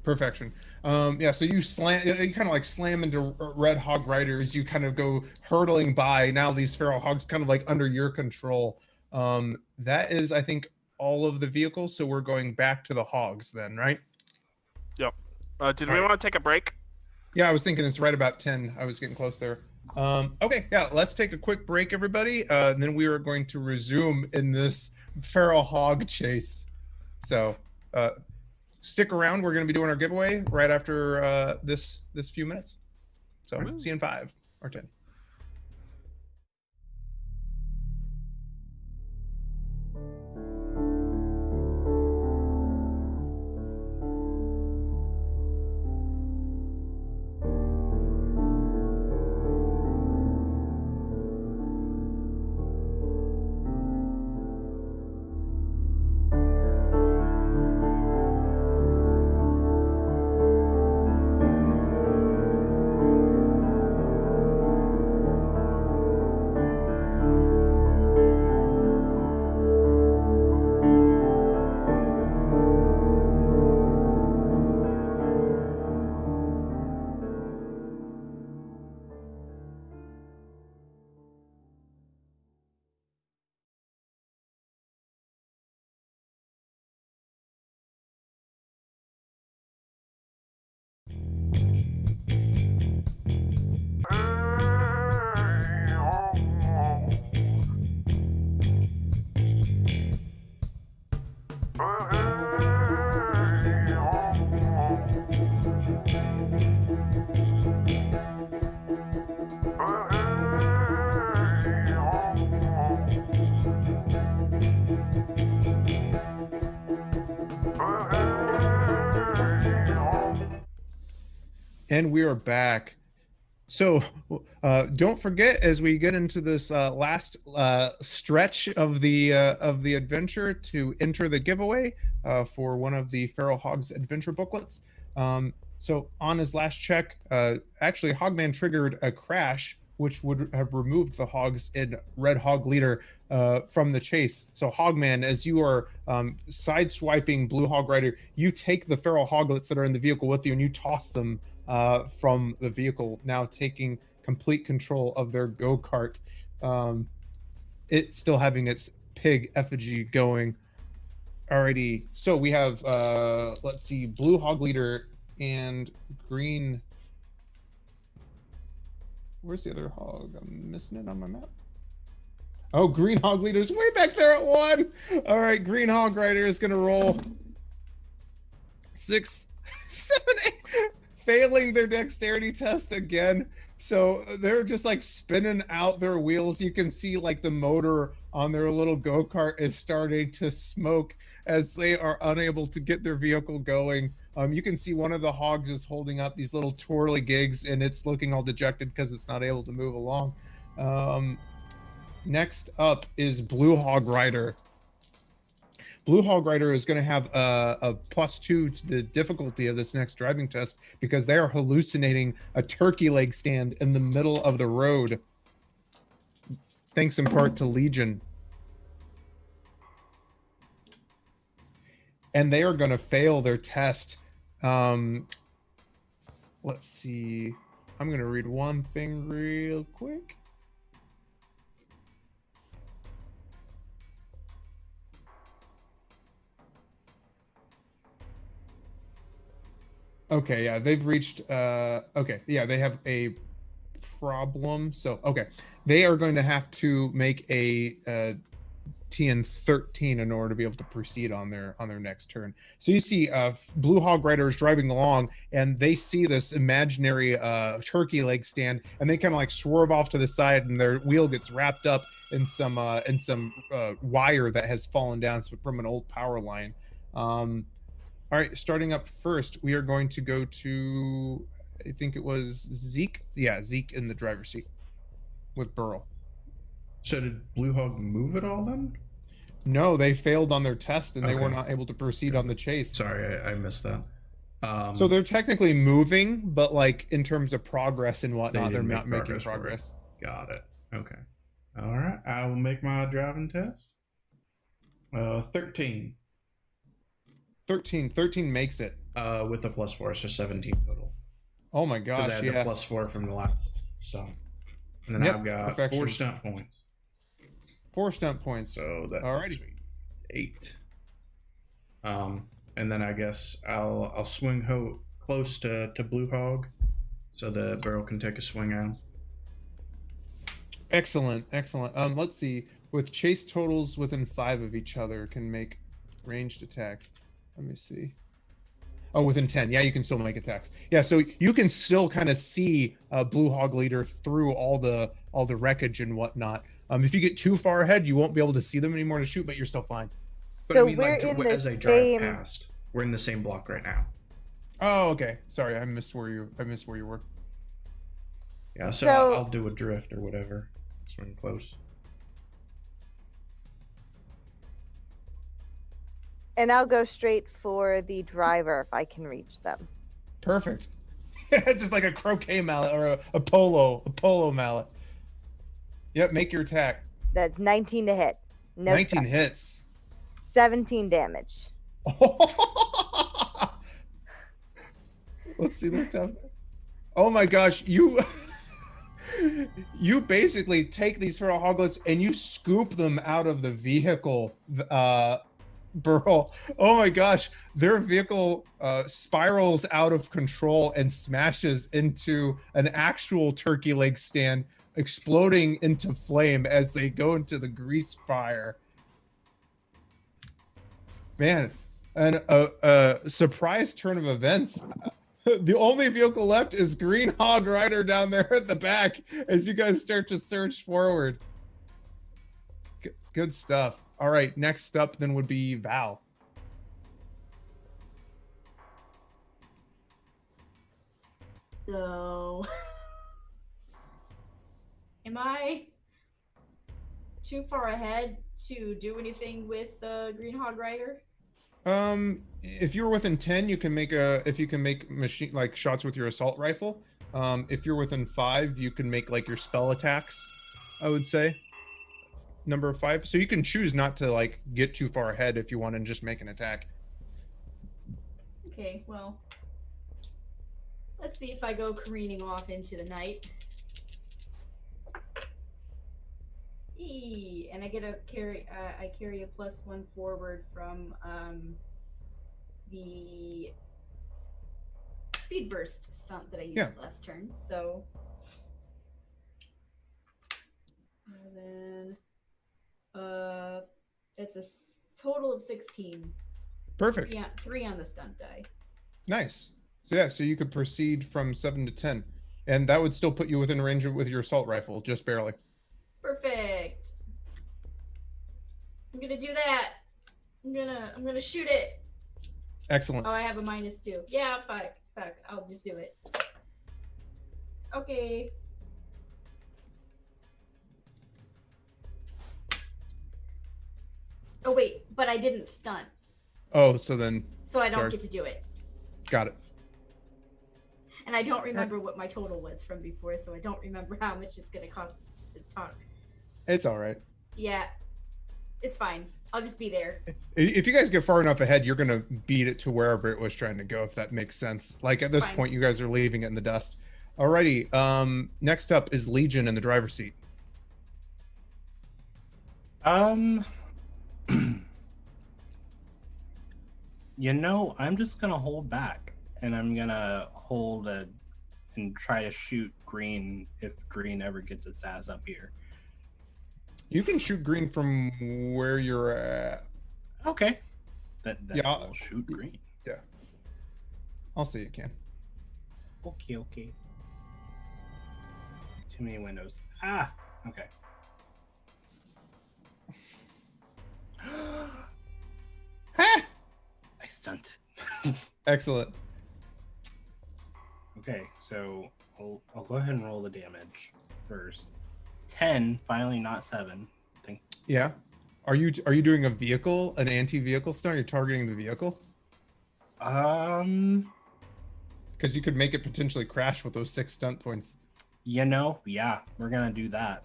Perfection. Yeah, so you kind of like slam into red hog rider as you kind of go hurtling by. Now these feral hogs kind of like under your control. That is, I think, all of the vehicles. So we're going back to the hogs then, right? Yep. Did All we right. want to take a break? Yeah, I was thinking it's right about 10. I was getting close there. Okay, yeah, let's take a quick break, everybody. And then we are going to resume in this feral hog chase. So stick around. We're going to be doing our giveaway right after this few minutes. So see you in 5 or 10. And we are back. So don't forget, as we get into this last stretch of the adventure, to enter the giveaway for one of the Feral Hogs adventure booklets. So on his last check, actually Hogman triggered a crash, which would have removed the hogs in Red Hog Leader from the chase. So Hogman, as you are sideswiping Blue Hog Rider, you take the feral hoglets that are in the vehicle with you and you toss them from the vehicle, now taking complete control of their go-kart. It still having its pig effigy going. Alrighty, so we have let's see, Blue Hog Leader and Green. Where's the other hog? I'm missing it on my map. Oh, Green Hog Leader's way back there at 1. All right, Green Hog Rider is gonna roll 6, 7, 8, failing their dexterity test again. So they're just like spinning out their wheels. You can see like the motor on their little go-kart is starting to smoke as they are unable to get their vehicle going. You can see one of the hogs is holding up these little twirly gigs, and it's looking all dejected because it's not able to move along. Next up is Blue Hog Rider. Blue Hog Rider is going to have a +2 to the difficulty of this next driving test because they are hallucinating a turkey leg stand in the middle of the road. Thanks in part to Legion. And they are going to fail their test. Let's see. I'm going to read one thing real quick. Okay, yeah, they've reached, okay, yeah, they have a problem. So, okay, they are going to have to make a TN 13 in order to be able to proceed on their next turn. So you see Blue Hog Rider is driving along, and they see this imaginary turkey leg stand, and they kind of like swerve off to the side, and their wheel gets wrapped up in some wire that has fallen down from an old power line. All right, starting up first, we are going to go to, I think it was Zeke. Yeah, Zeke in the driver's seat with Burl. So did Blue Hog move at all then? No, they failed on their test and they Okay. were not able to proceed on the chase. Sorry, I missed that. So they're technically moving, but like in terms of progress and whatnot, they're didn't not make making progress. progress. Got it. Okay. All right. I will make my driving test. 13. 13 makes it. With a +4, so 17 total. Oh my Because gosh, I had yeah. the +4 from the last stunt. And then Yep, I've got perfection. 4 stunt points. 4 stunt points. So that Alrighty. makes me 8. And then I guess I'll swing close to Blue Hog so that Burrow can take a swing out. Excellent, excellent. Let's see. With chase totals within 5 of each other can make ranged attacks. Let me see. Oh, within 10. Yeah, you can still make attacks. Yeah, so you can still kind of see Blue Hog Leader through all the wreckage and whatnot. If you get too far ahead, you won't be able to see them anymore to shoot, but you're still fine. But So I mean, we're like, in the as I drive same- past, we're in the same block right now. Oh, okay. Sorry, I missed where you were. Yeah, so So- I'll do a drift or whatever. Swing close. And I'll go straight for the driver if I can reach them. Perfect. Just like a croquet mallet or a polo mallet. Yep, make your attack. That's 19 to hit. No 19 stuff. hits. 17 damage. Let's see their toughness. Oh my gosh, you basically take these feral hoglets and you scoop them out of the vehicle, Burl. Oh my gosh, their vehicle spirals out of control and smashes into an actual turkey leg stand, exploding into flame as they go into the grease fire. Man, and a surprise turn of events. The only vehicle left is Green Hog Rider down there at the back as you guys start to surge forward. Good stuff. All right, next up then would be Val. So, am I too far ahead to do anything with the Green Hog Rider? If you're within 10, you can make machine like shots with your assault rifle. If you're within 5, you can make like your spell attacks, I would say. Number 5. So you can choose not to like get too far ahead if you want to just make an attack. Okay, well, let's see if I go careening off into the night. And I get a carry. I carry a +1 forward from the speed burst stunt that I used last turn. So, and then it's a total of 16. Perfect. 3 on the stunt die. Nice. So yeah, so you could proceed from 7 to 10, and that would still put you within range with your assault rifle, just barely. Perfect. gonna do that. I'm gonna shoot it. Excellent. Oh, I have a -2. Yeah, fuck. I'll just do it. Okay. Oh wait, but I didn't stun, Oh, so then so I don't Sorry. get to do it. got it. And I don't remember what my total was from before, so I don't remember how much it's gonna cost to talk. It's all right. Yeah, it's fine. I'll just be there. If you guys get far enough ahead, you're gonna beat it to wherever it was trying to go, if that makes sense. Like at this Fine. point, you guys are leaving it in the dust. Alrighty. Next up is Legion in the driver's seat. You know, I'm just gonna hold back, and I'm gonna hold and try to shoot Green if Green ever gets its ass up here. You can shoot Green from where you're at. Okay. That Yeah. will shoot Green. Yeah. I'll see you can. Okay. Too many windows. Ah. Okay. Ha! I stunted. Excellent. Okay, so I'll go ahead and roll the damage first. 10, finally not 7. Yeah. Are you doing a vehicle, an anti-vehicle stunt? You're targeting the vehicle? Because you could make it potentially crash with those 6 stunt points. You know, yeah, we're gonna do that.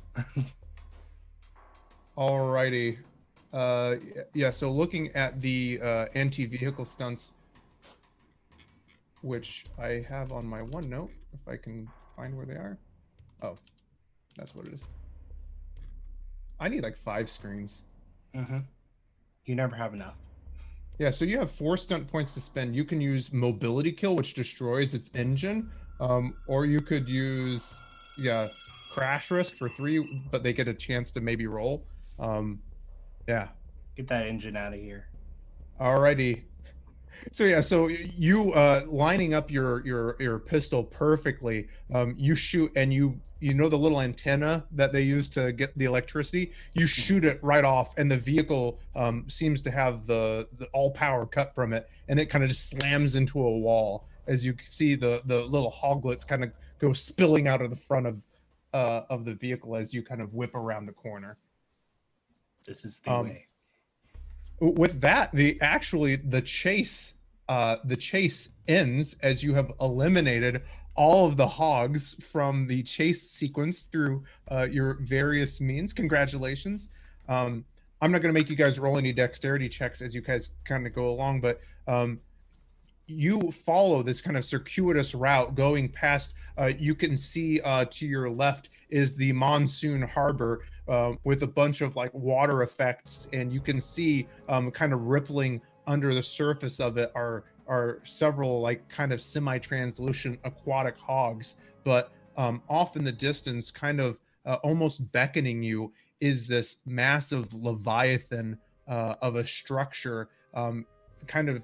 Alrighty. Yeah, so looking at the anti-vehicle stunts, which I have on my OneNote, if I can find where they are. Oh, that's what it is. I need like 5 screens. Mm-hmm. You never have enough. Yeah, so you have 4 stunt points to spend. You can use mobility kill, which destroys its engine, or you could use crash risk for 3, but they get a chance to maybe roll. Yeah. Get that engine out of here. Alrighty. So yeah, so you lining up your pistol perfectly. You shoot, and you know the little antenna that they use to get the electricity. You shoot it right off, and the vehicle seems to have the all power cut from it, and it kind of just slams into a wall. As you see the little hoglets kind of go spilling out of the front of the vehicle as you kind of whip around the corner. This is the way. With that, the chase ends as you have eliminated all of the hogs from the chase sequence through your various means. Congratulations. I'm not going to make you guys roll any dexterity checks as you guys kind of go along, but you follow this kind of circuitous route going past. You can see to your left is the monsoon harbor with a bunch of like water effects, and you can see kind of rippling under the surface of it are several like kind of semi-translucent aquatic hogs. But off in the distance, kind of almost beckoning you, is this massive leviathan of a structure, kind of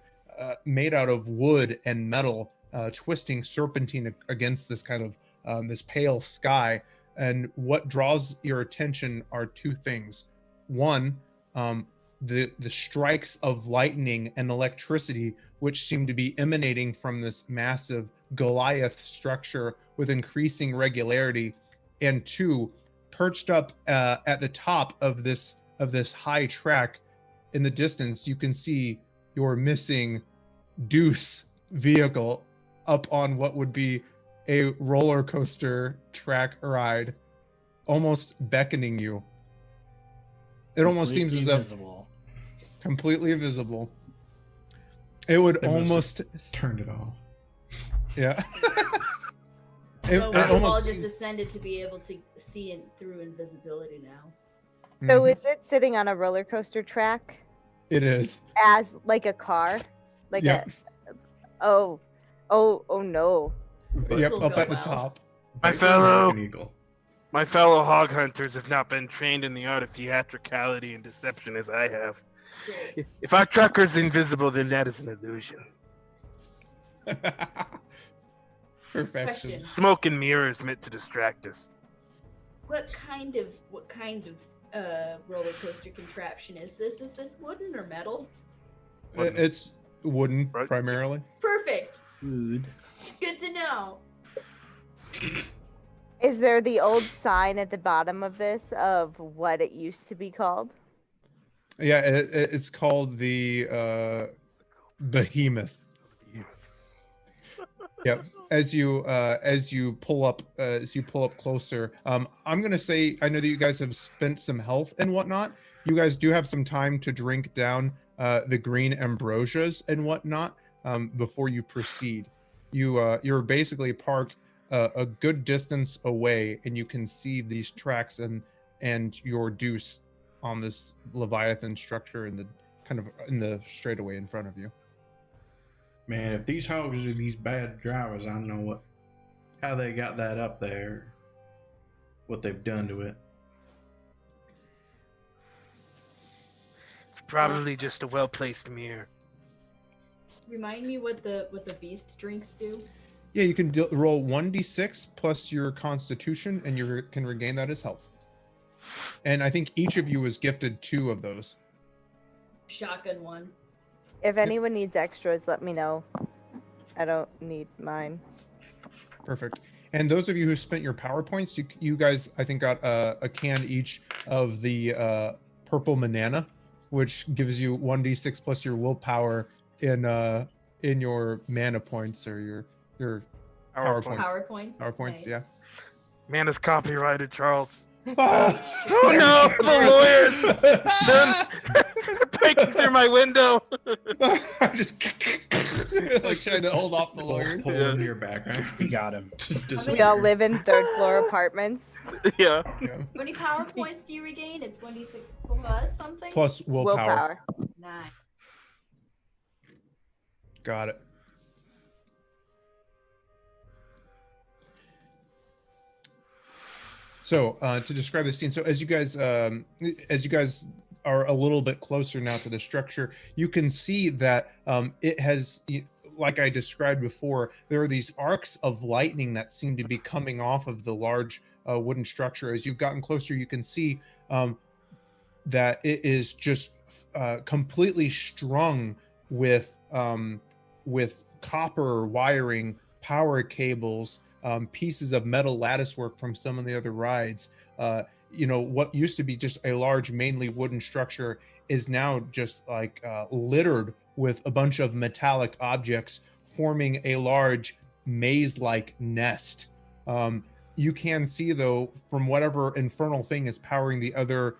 made out of wood and metal, twisting serpentine against this kind of this pale sky. And what draws your attention are 2 things. One, the strikes of lightning and electricity, which seem to be emanating from this massive Goliath structure with increasing regularity. And 2, perched up at the top of this high track in the distance, you can see your missing Deuce vehicle up on what would be a roller coaster track ride, almost beckoning you. It almost seems as if completely invisible. It would They must almost have turned it off. Yeah. So it we've all almost just ascended to be able to see it through invisibility now. So Mhm. is it sitting on a roller coaster track It is. as like a car? Like Yep. oh no. But Yep, will up go at the well. top. My like fellow- American Eagle. My fellow hog hunters have not been trained in the art of theatricality and deception as I have. Great. If our trucker's invisible, then that is an illusion. Perfection. Question. Smoke and mirrors meant to distract us. What kind of roller coaster contraption is this? Is this wooden or metal? It's wooden Right. primarily. Perfect. Food. Good to know. Is there the old sign at the bottom of this of what it used to be called? Yeah, it's called the Behemoth. Yep. As you pull up closer, I'm gonna say I know that you guys have spent some health and whatnot. You guys do have some time to drink down the green ambrosias and whatnot before you proceed. You're basically parked a good distance away, and you can see these tracks and your deuce on this Leviathan structure in the straightaway in front of you. Man, if these hogs are these bad drivers, I don't know how they got that up there, what they've done to it. It's probably just a well-placed mirror. Remind me what the beast drinks do. Yeah, you can roll 1d6 plus your constitution, and you can regain that as health. And I think each of you was gifted 2 of those. Shotgun one. If anyone needs extras, let me know. I don't need mine. Perfect. And those of you who spent your power points, you guys, I think, got a can each of the purple banana, which gives you 1d6 plus your willpower in your mana points or your power points. PowerPoint. Power points, Nice. yeah. Man is copyrighted, Charles. Oh no, the lawyers! They're breaking through my window. I'm just like trying to hold off the lawyers. Pull in your background. We got him. We all live in 3rd floor apartments. Yeah. Yeah. How many power points do you regain? It's 1d6 plus something? Plus willpower. 9. Got it. So to describe the scene, so as you guys are a little bit closer now to the structure, you can see that it has, like I described before, there are these arcs of lightning that seem to be coming off of the large wooden structure. As you've gotten closer, you can see that it is just completely strung with copper wiring, power cables, pieces of metal lattice work from some of the other rides. What used to be just a large, mainly wooden structure is now just like littered with a bunch of metallic objects forming a large maze-like nest. You can see, though, from whatever infernal thing is powering the other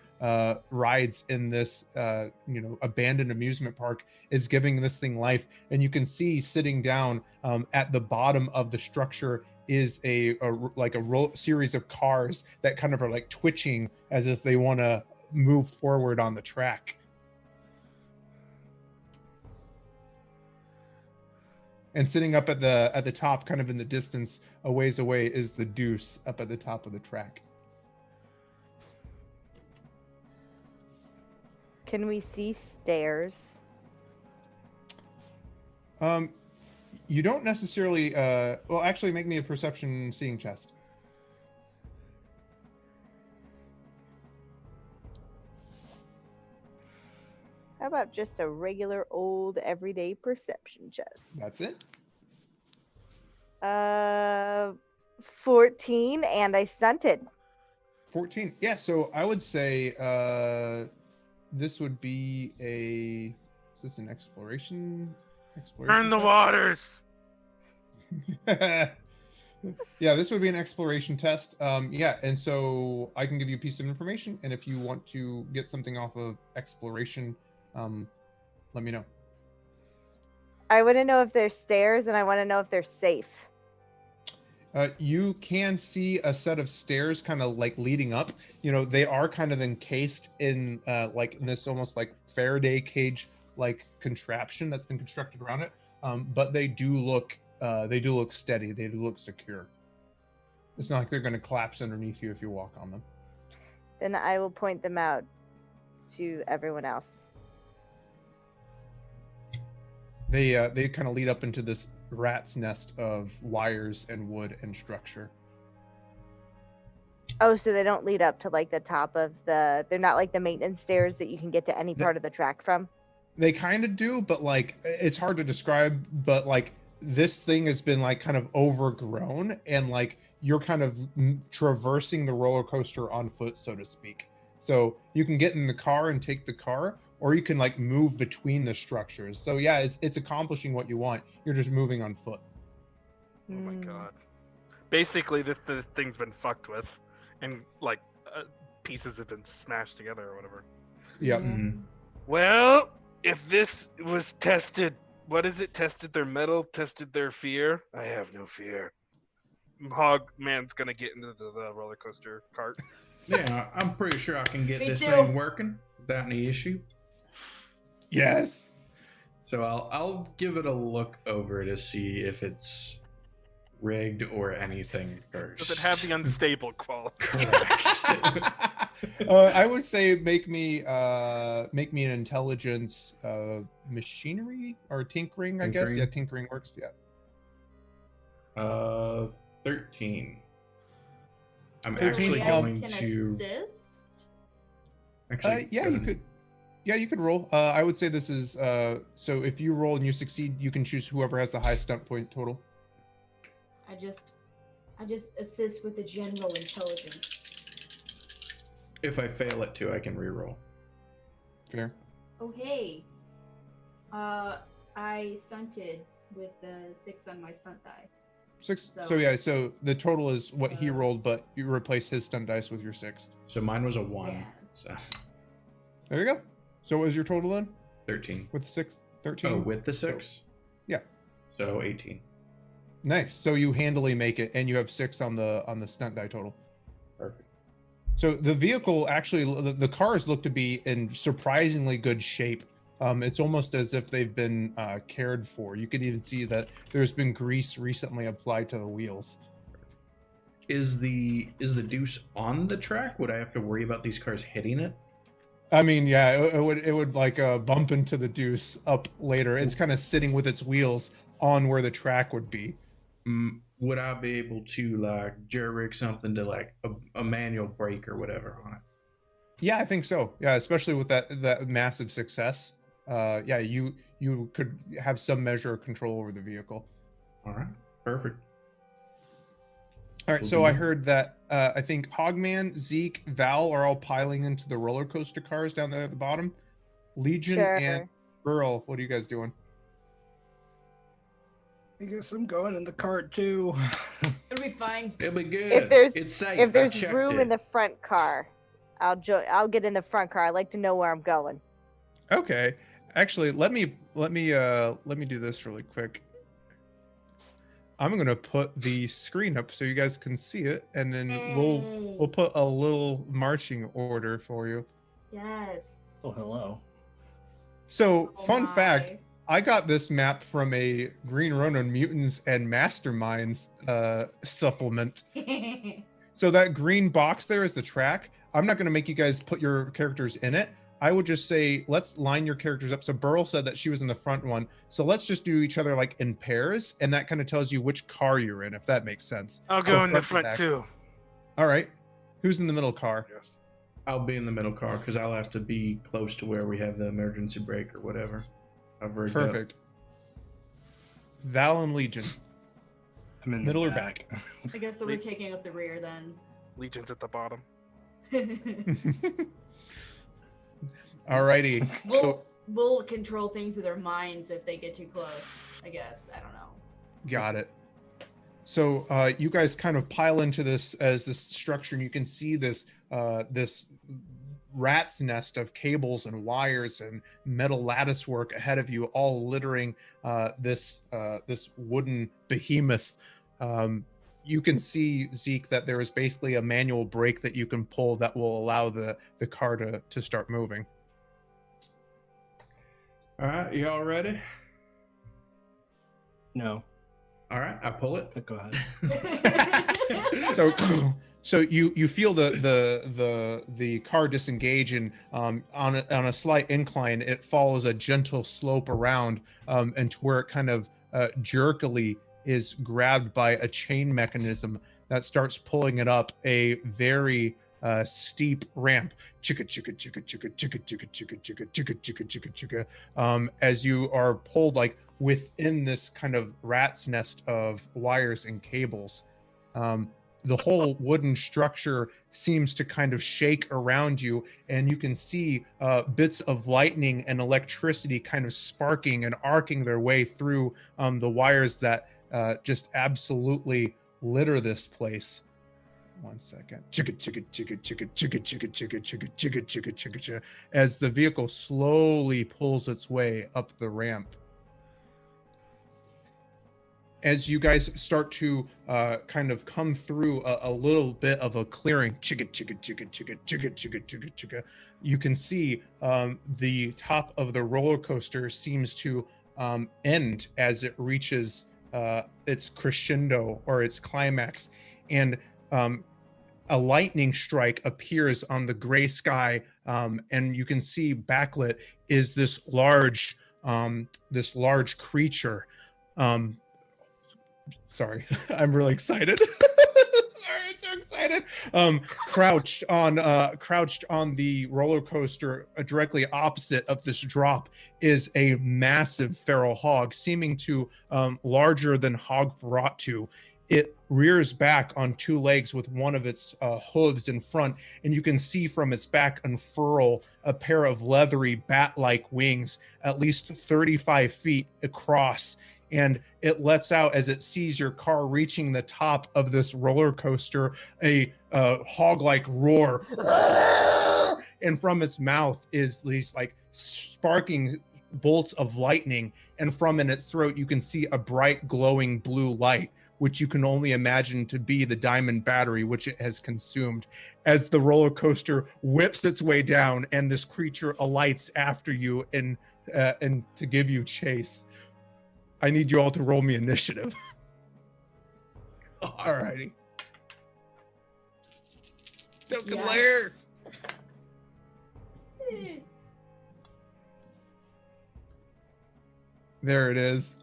rides in this abandoned amusement park is giving this thing life, and you can see sitting down at the bottom of the structure is a series of cars that kind of are like twitching as if they want to move forward on the track. And sitting up at the top, kind of in the distance, a ways away, is the Deuce up at the top of the track. Can we see stairs? You don't necessarily. Well, actually, make me a perception seeing chest. How about just a regular old everyday perception chest? That's it. 14, and I stunted. 14. Yeah. So I would say this would be a. Is this an exploration? Burn the waters. Yeah, this would be an exploration test. Yeah, and so I can give you a piece of information, and if you want to get something off of exploration, let me know. I want to know if there's stairs, and I want to know if they're safe. You can see a set of stairs kind of like leading up. They are kind of encased in like in this almost like Faraday cage like contraption that's been constructed around it. But they do look steady. They do look secure. It's not like they're going to collapse underneath you if you walk on them. Then I will point them out to everyone else. They kind of lead up into this rat's nest of wires and wood and structure. Oh, so they don't lead up to like the top of the. They're not like the maintenance stairs that you can get to any part of the track from. They kind of do, but like it's hard to describe. But like this thing has been like kind of overgrown, and like you're kind of traversing the roller coaster on foot, so to speak. So you can get in the car and take the car, or you can like move between the structures. So yeah, it's accomplishing what you want. You're just moving on foot. Oh my Mm. god. Basically, the thing's been fucked with, and like pieces have been smashed together or whatever. Yep. Mhm. Well, if this was tested, what is it? Tested their metal, tested their fear. I have no fear. Hog man's gonna get into the roller coaster cart. Yeah, I'm pretty sure I can get Me this too. thing working without any issue. Yes. So I'll give it a look over to see if it's rigged or anything first. Does it have the unstable quality? Correct. I would say make me an intelligence machinery or tinkering, I guess. Tinkering? Yeah, tinkering works. Yeah. 13. I'm 13, actually Maybe I going can to assist? actually. Yeah, go you ahead. could. Yeah, you could roll. I would say this is so if you roll and you succeed, you can choose whoever has the highest stunt point total. I just assist with the general intelligence. If I fail it too, I can reroll. Fair. Oh hey. I stunted with the 6 on my stunt die. 6. So So- yeah, so the total is what he rolled, but you replace his stunt dice with your 6. So mine was a 1. Yeah. So There you go. So what was your total then 13. with 6? 13. Oh, with the 6? Yeah. So 18. Nice. So you handily make it, and you have 6 on the stunt die total. Perfect. So the vehicle actually, the cars look to be in surprisingly good shape. It's almost as if they've been cared for. You can even see that there's been grease recently applied to the wheels. Is the deuce on the track? Would I have to worry about these cars hitting it? I mean, yeah, it would like bump into the deuce up later. It's kind of sitting with its wheels on where the track would be. Would I be able to like jerk something to like a manual brake or whatever on it? Yeah, I think so. Yeah, especially with that massive success. Yeah, you could have some measure of control over the vehicle. All right, perfect. All right, Will so do. I heard that I think Hogman, Zeke, Val are all piling into the roller coaster cars down there at the bottom. Legion Sure. and Burl, what are you guys doing? I guess I'm going in the cart too. It'll be fine. It'll be good. If there's it's safe. if I there's checked room it. in the front car, I'll get in the front car. I like to know where I'm going. Okay, actually, let me do this really quick. I'm gonna put the screen up so you guys can see it, and then we'll put a little marching order for you. Yes. Oh, hello. So, Oh fun my. fact, I got this map from a Green Ronin Mutants and Masterminds supplement. So that green box there is the track. I'm not going to make you guys put your characters in it. I would just say, let's line your characters up. So Burl said that she was in the front one. So let's just do each other like in pairs. And that kind of tells you which car you're in, if that makes sense. I'll So go in the to front back. too. All right. Who's in the middle car? Yes. I'll be in the middle car because I'll have to be close to where we have the emergency brake or whatever. I've rigged up. Perfect. Val and Legion. I'm in Middle the or back. I guess so we're taking up the rear then. Legion's at the bottom. Alrighty. So We'll control things with our minds if they get too close. I guess. I don't know. got it. So you guys kind of pile into this as this structure, and you can see this this rat's nest of cables and wires and metal lattice work ahead of you, all littering this wooden behemoth. You can see, Zeke, that there is basically a manual brake that you can pull that will allow the car to start moving. All right, y'all ready? No, All right, I pull it. but go ahead. So you feel the car disengage, and on a slight incline it follows a gentle slope around and to where it kind of jerkily is grabbed by a chain mechanism that starts pulling it up a very steep ramp. Chicka chicka chicka chicka chicka chicka chicka chicka chicka chicka chicka chicka. As you are pulled like within this kind of rat's nest of wires and cables. The whole wooden structure seems to kind of shake around you, and you can see bits of lightning and electricity kind of sparking and arcing their way through the wires that just absolutely litter this place. 1 second. Chicka chicka chicka chicka chicka chicka chicka chicka chicka chicka chicka chicka as the vehicle slowly pulls its way up the ramp. As you guys start to kind of come through a little bit of a clearing, chicka chicka chicka chicka chicka chicka chicka chicka, you can see the top of the roller coaster seems to end as it reaches its crescendo or its climax, and a lightning strike appears on the gray sky, and you can see backlit is this large creature. Sorry, I'm really excited. Sorry, I'm so excited. Crouched on the roller coaster directly opposite of this drop is a massive feral hog, seeming to larger than Hog Rider. It rears back on two legs with one of its hooves in front, and you can see from its back unfurl a pair of leathery bat-like wings at least 35 feet across. And it lets out, as it sees your car reaching the top of this roller coaster, a hog-like roar. And from its mouth is these like sparking bolts of lightning. And from in its throat, you can see a bright glowing blue light, which you can only imagine to be the diamond battery which it has consumed, as the roller coaster whips its way down and this creature alights after you and to give you chase. I need you all to roll me initiative. Alrighty. Token Yeah. layer. There it is.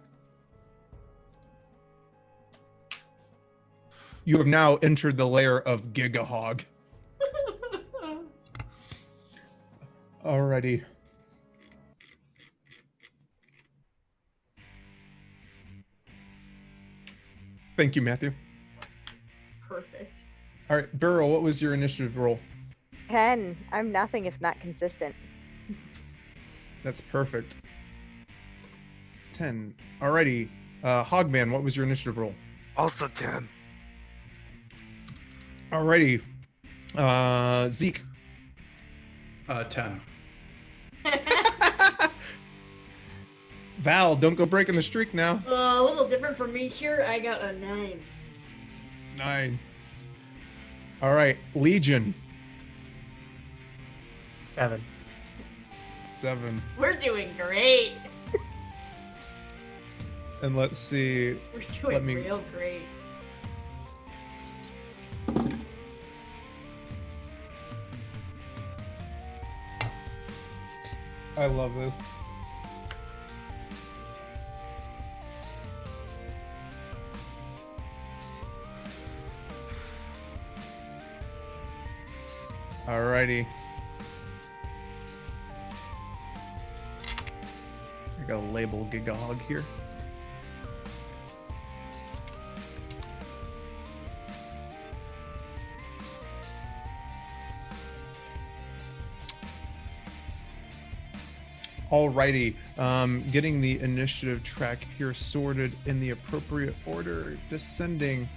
You have now entered the lair of Gigahog. Alrighty. Thank you, Matthew. Perfect. All right, Beryl, what was your initiative roll? 10. I'm nothing if not consistent. That's perfect. 10. Alrighty. Hogman, what was your initiative roll? Also 10. Alrighty. Zeke. 10. Val, don't go breaking the streak now. A little different from me here. I got a 9. 9. All right, Legion. 7. 7. We're doing great. And let's see. We're doing Let me- real great. I love this. Alrighty. I gotta label Gigahog here. Alrighty, getting the initiative track here sorted in the appropriate order, descending.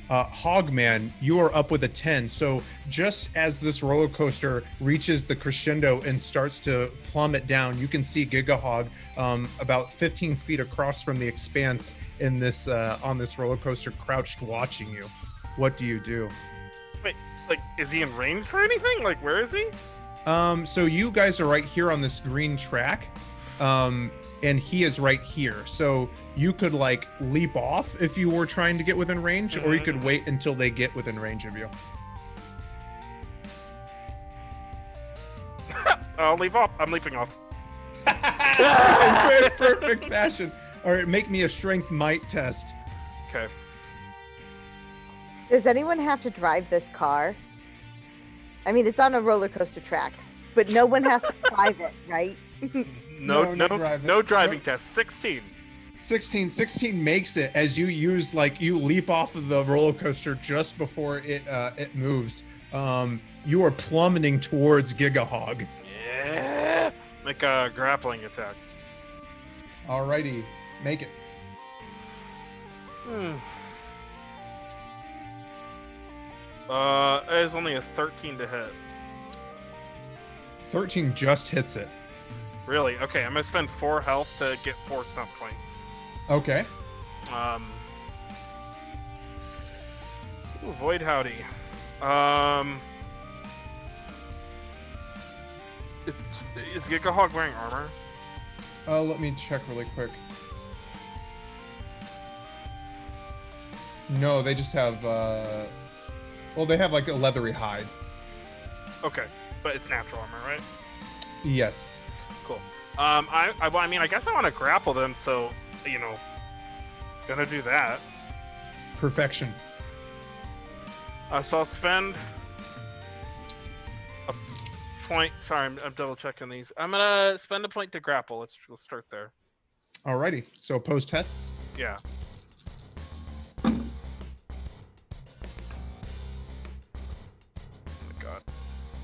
Hogman, you are up with a 10. So just as this roller coaster reaches the crescendo and starts to plummet down, you can see Gigahog about 15 feet across from the expanse in this on this roller coaster, crouched watching you. What do you do? Wait, like, is he in range for anything? Like, where is he? So you guys are right here on this green track, and he is right here. So you could like leap off if you were trying to get within range, or you could wait until they get within range of you. I'll leave off. I'm leaping off. Perfect fashion. All right, make me a strength might test. Okay. Does anyone have to drive this car? I mean, it's on a roller coaster track, but no one has to drive it, right? No driving Nope. test. 16. 16 makes it as you use you leap off of the roller coaster just before it moves. You are plummeting towards Gigahog. Yeah. Make a grappling attack. Alrighty, make it. It is only a 13 to hit. 13 just hits it. Really? Okay, I'm gonna spend 4 health to get 4 stump points. Okay. Ooh, Void Howdy. Is Gigahog wearing armor? Let me check really quick. No, they just have well, they have like a leathery hide. Okay, but it's natural armor, right? Yes. Cool. I mean, I guess I want to grapple them, so gonna do that. Perfection. So I'll spend a point. Sorry, I'm double checking these. I'm gonna spend a point to grapple. Let's start there. Alrighty. So post tests. Yeah.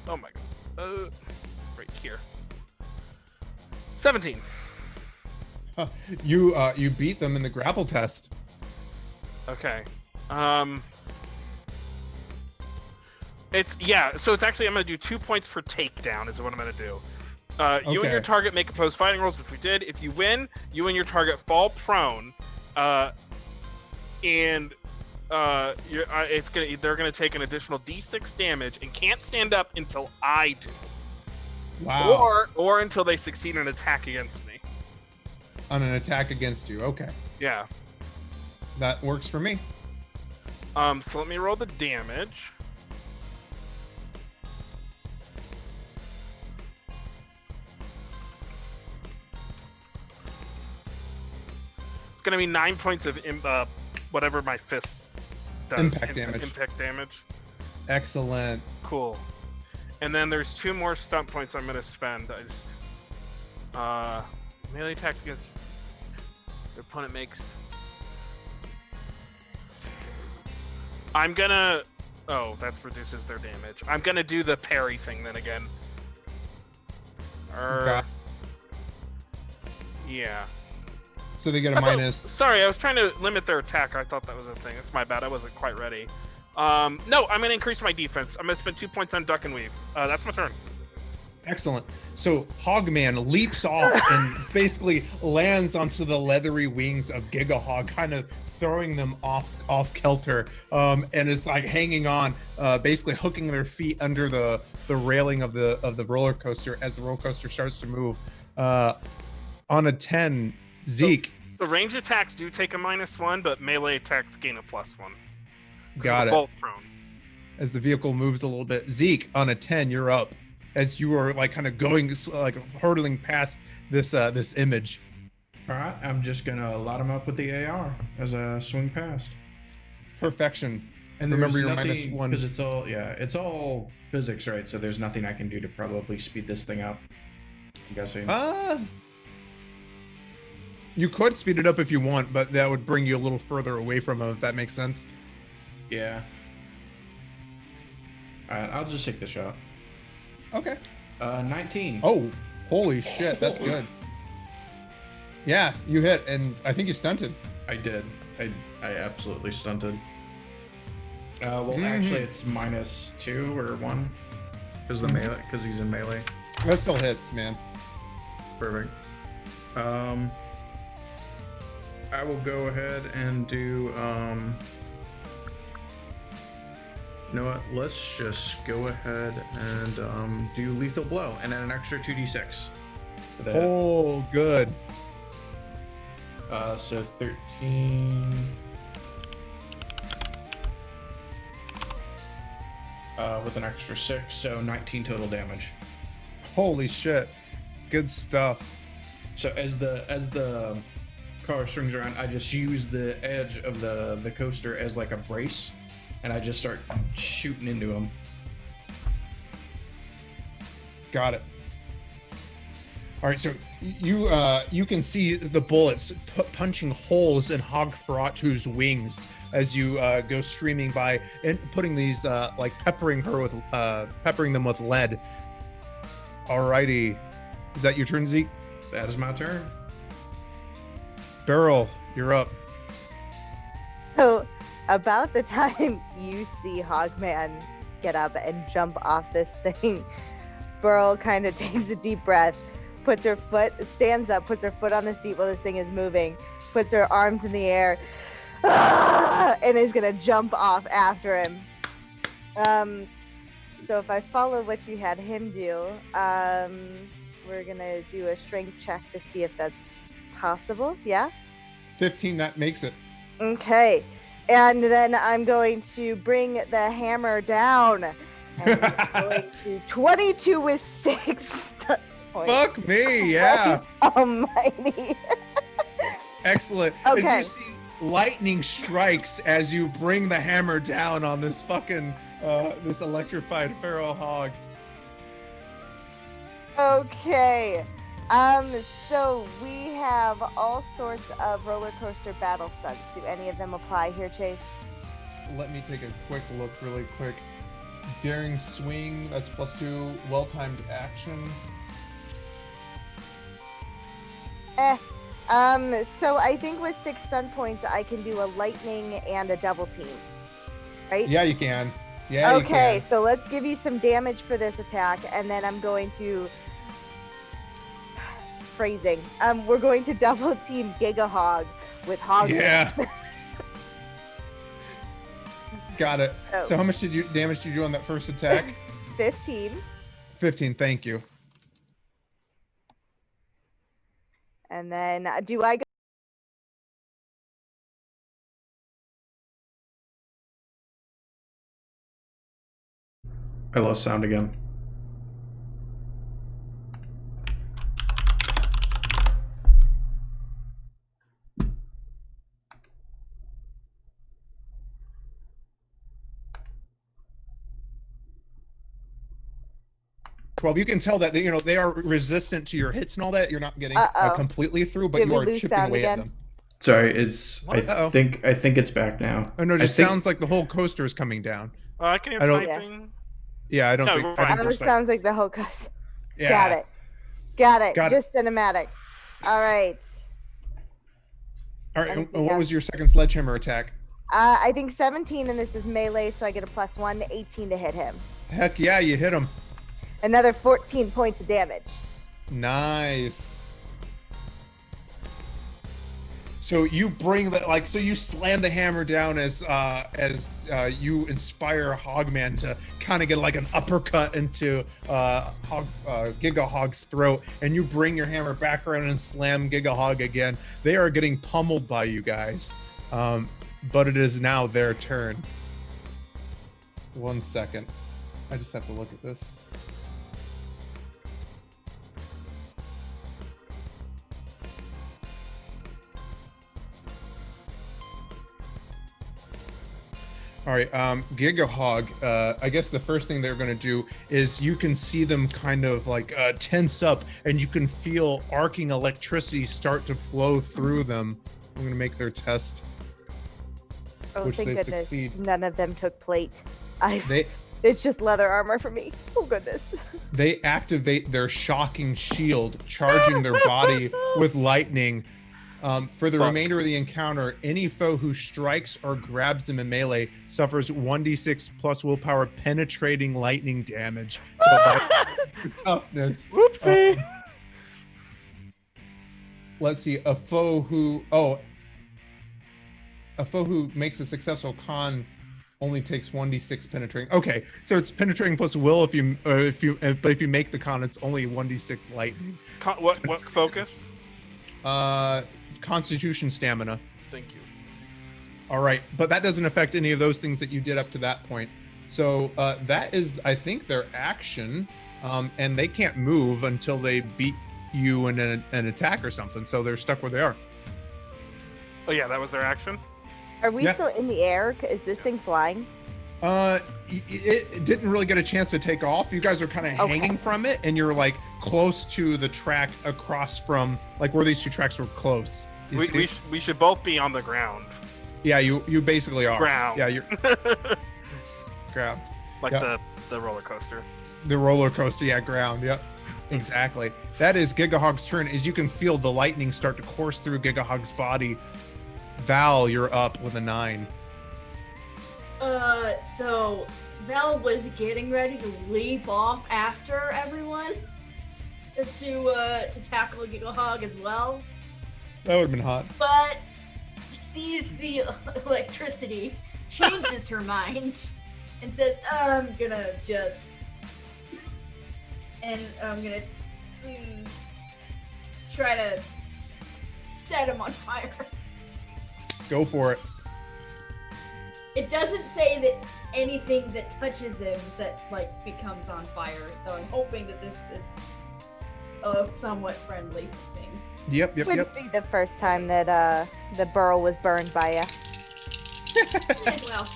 Oh my god. Right here. 17. You beat them in the grapple test. Okay. So it's actually I'm gonna do 2 points for takedown is what I'm gonna do. You and your target make opposed fighting rolls, which we did. If you win, you and your target fall prone, and they're gonna take an additional D6 damage and can't stand up until I do. Wow. Or until they succeed an attack against me. On an attack against you. Okay. Yeah. That works for me. So let me roll the damage. It's gonna be 9 points of whatever my fist does. Impact damage. Impact damage. Excellent. Cool. And then there's 2 more stump points I'm gonna spend. Melee attacks against the opponent makes. I'm gonna. Oh, that reduces their damage. I'm gonna do the parry thing then again. Yeah. So they get a minus. Sorry, I was trying to limit their attack. I thought that was a thing. That's my bad. I wasn't quite ready. No, I'm gonna increase my defense. I'm gonna spend 2 points on duck and weave. That's my turn. Excellent. So Hogman leaps off and basically lands onto the leathery wings of Gigahog, kind of throwing them off kilter, and is like hanging on, basically hooking their feet under the railing of the roller coaster as the roller coaster starts to move. On a 10, Zeke. So range attacks do take a -1, but melee attacks gain a +1. Got it. Bolt thrown. As the vehicle moves a little bit, Zeke, on a 10, you're up. As you are like kind of going like hurtling past this image. All right, I'm just gonna light him up with the AR as I swing past. Perfection. And remember your nothing, -1 because it's all physics, right? So there's nothing I can do to probably speed this thing up. I'm guessing. You could speed it up if you want, but that would bring you a little further away from him, if that makes sense. Yeah. All right, I'll just take the shot. Okay. 19. Oh, holy shit, that's good. Yeah, you hit, and I think you stunted. I did. I absolutely stunted. Actually, it's -2 or 1 because the melee, because he's in melee. That still hits, man. Perfect. I will go ahead and do. You know what? Let's just go ahead and do lethal blow and then an extra 2d6. For that. Oh, good. So 13. With an extra 6, so 19 total damage. Holy shit. Good stuff. So as the car swings around, I just use the edge of the coaster as like a brace and I just start shooting into him. Got it. All right, so you can see the bullets punching holes in Hog Feratu's wings as you go streaming by and putting these like peppering them with lead. Alrighty, is that your turn, Zeke? That is my turn. Beryl, you're up. So, about the time you see Hogman get up and jump off this thing, Beryl kind of takes a deep breath, stands up, puts her foot on the seat while this thing is moving, puts her arms in the air, and is gonna jump off after him. So if I follow what you had him do, we're gonna do a strength check to see if that's possible. Yeah? 15, that makes it. Okay. And then I'm going to bring the hammer down. And I'm going to 22 with 6 stunt points. Fuck me, yeah. Almighty. Excellent. Okay. As you see lightning strikes as you bring the hammer down on this fucking this electrified feral hog. Okay. So we have all sorts of roller coaster battle stunts. Do any of them apply here, Chase? Let me take a quick look really quick. Daring swing, that's +2. Well-timed action. So I think with 6 stunt points, I can do a lightning and a double team, right? Yeah, you can. Yeah, Okay, you can. so let's give you some damage for this attack, and then I'm going to... Phrasing. We're going to double team Gigahog with Hog. Yeah. Got it. Oh. So how much damage did you do on that first attack? 15. 15, thank you. And then do I go? I lost sound again. You can tell that they are resistant to your hits and all that. You're not getting Uh-oh. completely through, but Did you we are lose chipping sound away at again? them. Sorry, it's. What? Uh-oh. I think it's back now. Oh no, it just I think- sounds like the whole coaster is coming down. I can hear I don't- typing. Yeah, I don't No, think. we're I fine. think we're It fine. sounds like the whole coast. Yeah. Got it. Got it. Just cinematic. All right. All right. Anything And what else? was your second sledgehammer attack? I think 17, and this is melee, so I get a +1, 18 to hit him. Heck yeah, you hit him. Another 14 points of damage. Nice. So you bring that, so you slam the hammer down as you inspire Hogman to kind of get like an uppercut into Gigahog's throat, and you bring your hammer back around and slam Gigahog again. They are getting pummeled by you guys, but it is now their turn. 1 second, I just have to look at this. All right, Gigahog, I guess the first thing they're going to do is you can see them kind of like tense up, and you can feel arcing electricity start to flow through them. I'm going to make their test, Oh, which thank they goodness. succeed. None of them took plate. They It's just leather armor for me. Oh, goodness. they activate their shocking shield, charging their body with lightning. For the remainder of the encounter, any foe who strikes or grabs them in melee suffers 1d6 plus willpower penetrating lightning damage. So by toughness. Whoopsie. Let's see, a foe who makes a successful con only takes 1d6 penetrating. Okay, so it's penetrating plus will but if you make the con, it's only 1d6 lightning. What focus? Constitution stamina. Thank you. All right, but that doesn't affect any of those things that you did up to that point. So that is, I think, their action, and they can't move until they beat you in an attack or something. So they're stuck where they are. Oh yeah, that was their action. Are we Yeah. still in the air? Is this thing flying? It didn't really get a chance to take off. You guys are kind of Okay. hanging from it, and you're like close to the track across from like where these two tracks were close. You see? We should both be on the ground. Yeah, you basically are. Ground. Yeah, you're ground. Like Yeah. the roller coaster. The roller coaster, yeah, ground. Yep. Exactly. That is Gigahog's turn. As you can feel the lightning start to course through Gigahog's body. Val, you're up with a 9. So Val was getting ready to leap off after everyone to tackle Gigahog as well, That would have been hot. but sees the electricity, changes her mind, and says, "I'm gonna try to set him on fire." Go for it. It doesn't say that anything that touches him becomes on fire, so I'm hoping that this is a somewhat friendly thing. Yep. Wouldn't be the first time that the burrow was burned by you. Well,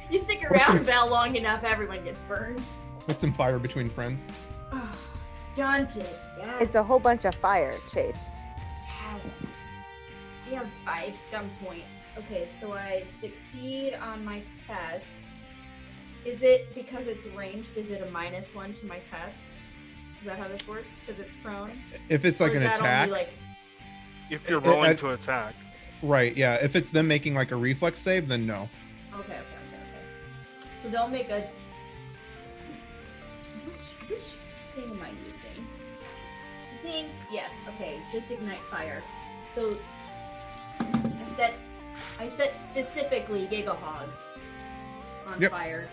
you stick Or some- around Val long enough, everyone gets burned. Put some fire between friends. Stunted. Yes. It's a whole bunch of fire, Chase. Yes. We have 5 stun points. Okay, so I succeed on my test. Is it because it's ranged? Is it a -1 to my test? Is that how this works? Because it's prone? If it's Or like is an that attack, only, If you're rolling I- to attack. right? Yeah. If it's them making like a reflex save, then no. Okay. So they'll make a. Which thing am I using? I think yes. Okay, just ignite fire. So I set specifically Gigahog on Yep. fire.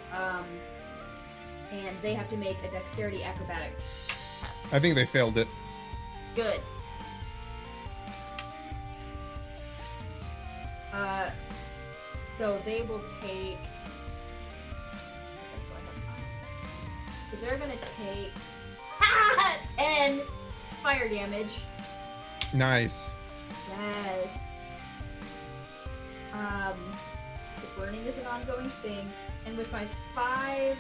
And they have to make a dexterity acrobatics test. I think they failed it. Good. So they will take. So they're gonna take 10 fire damage. Nice. Yes. The burning is an ongoing thing, and with my 5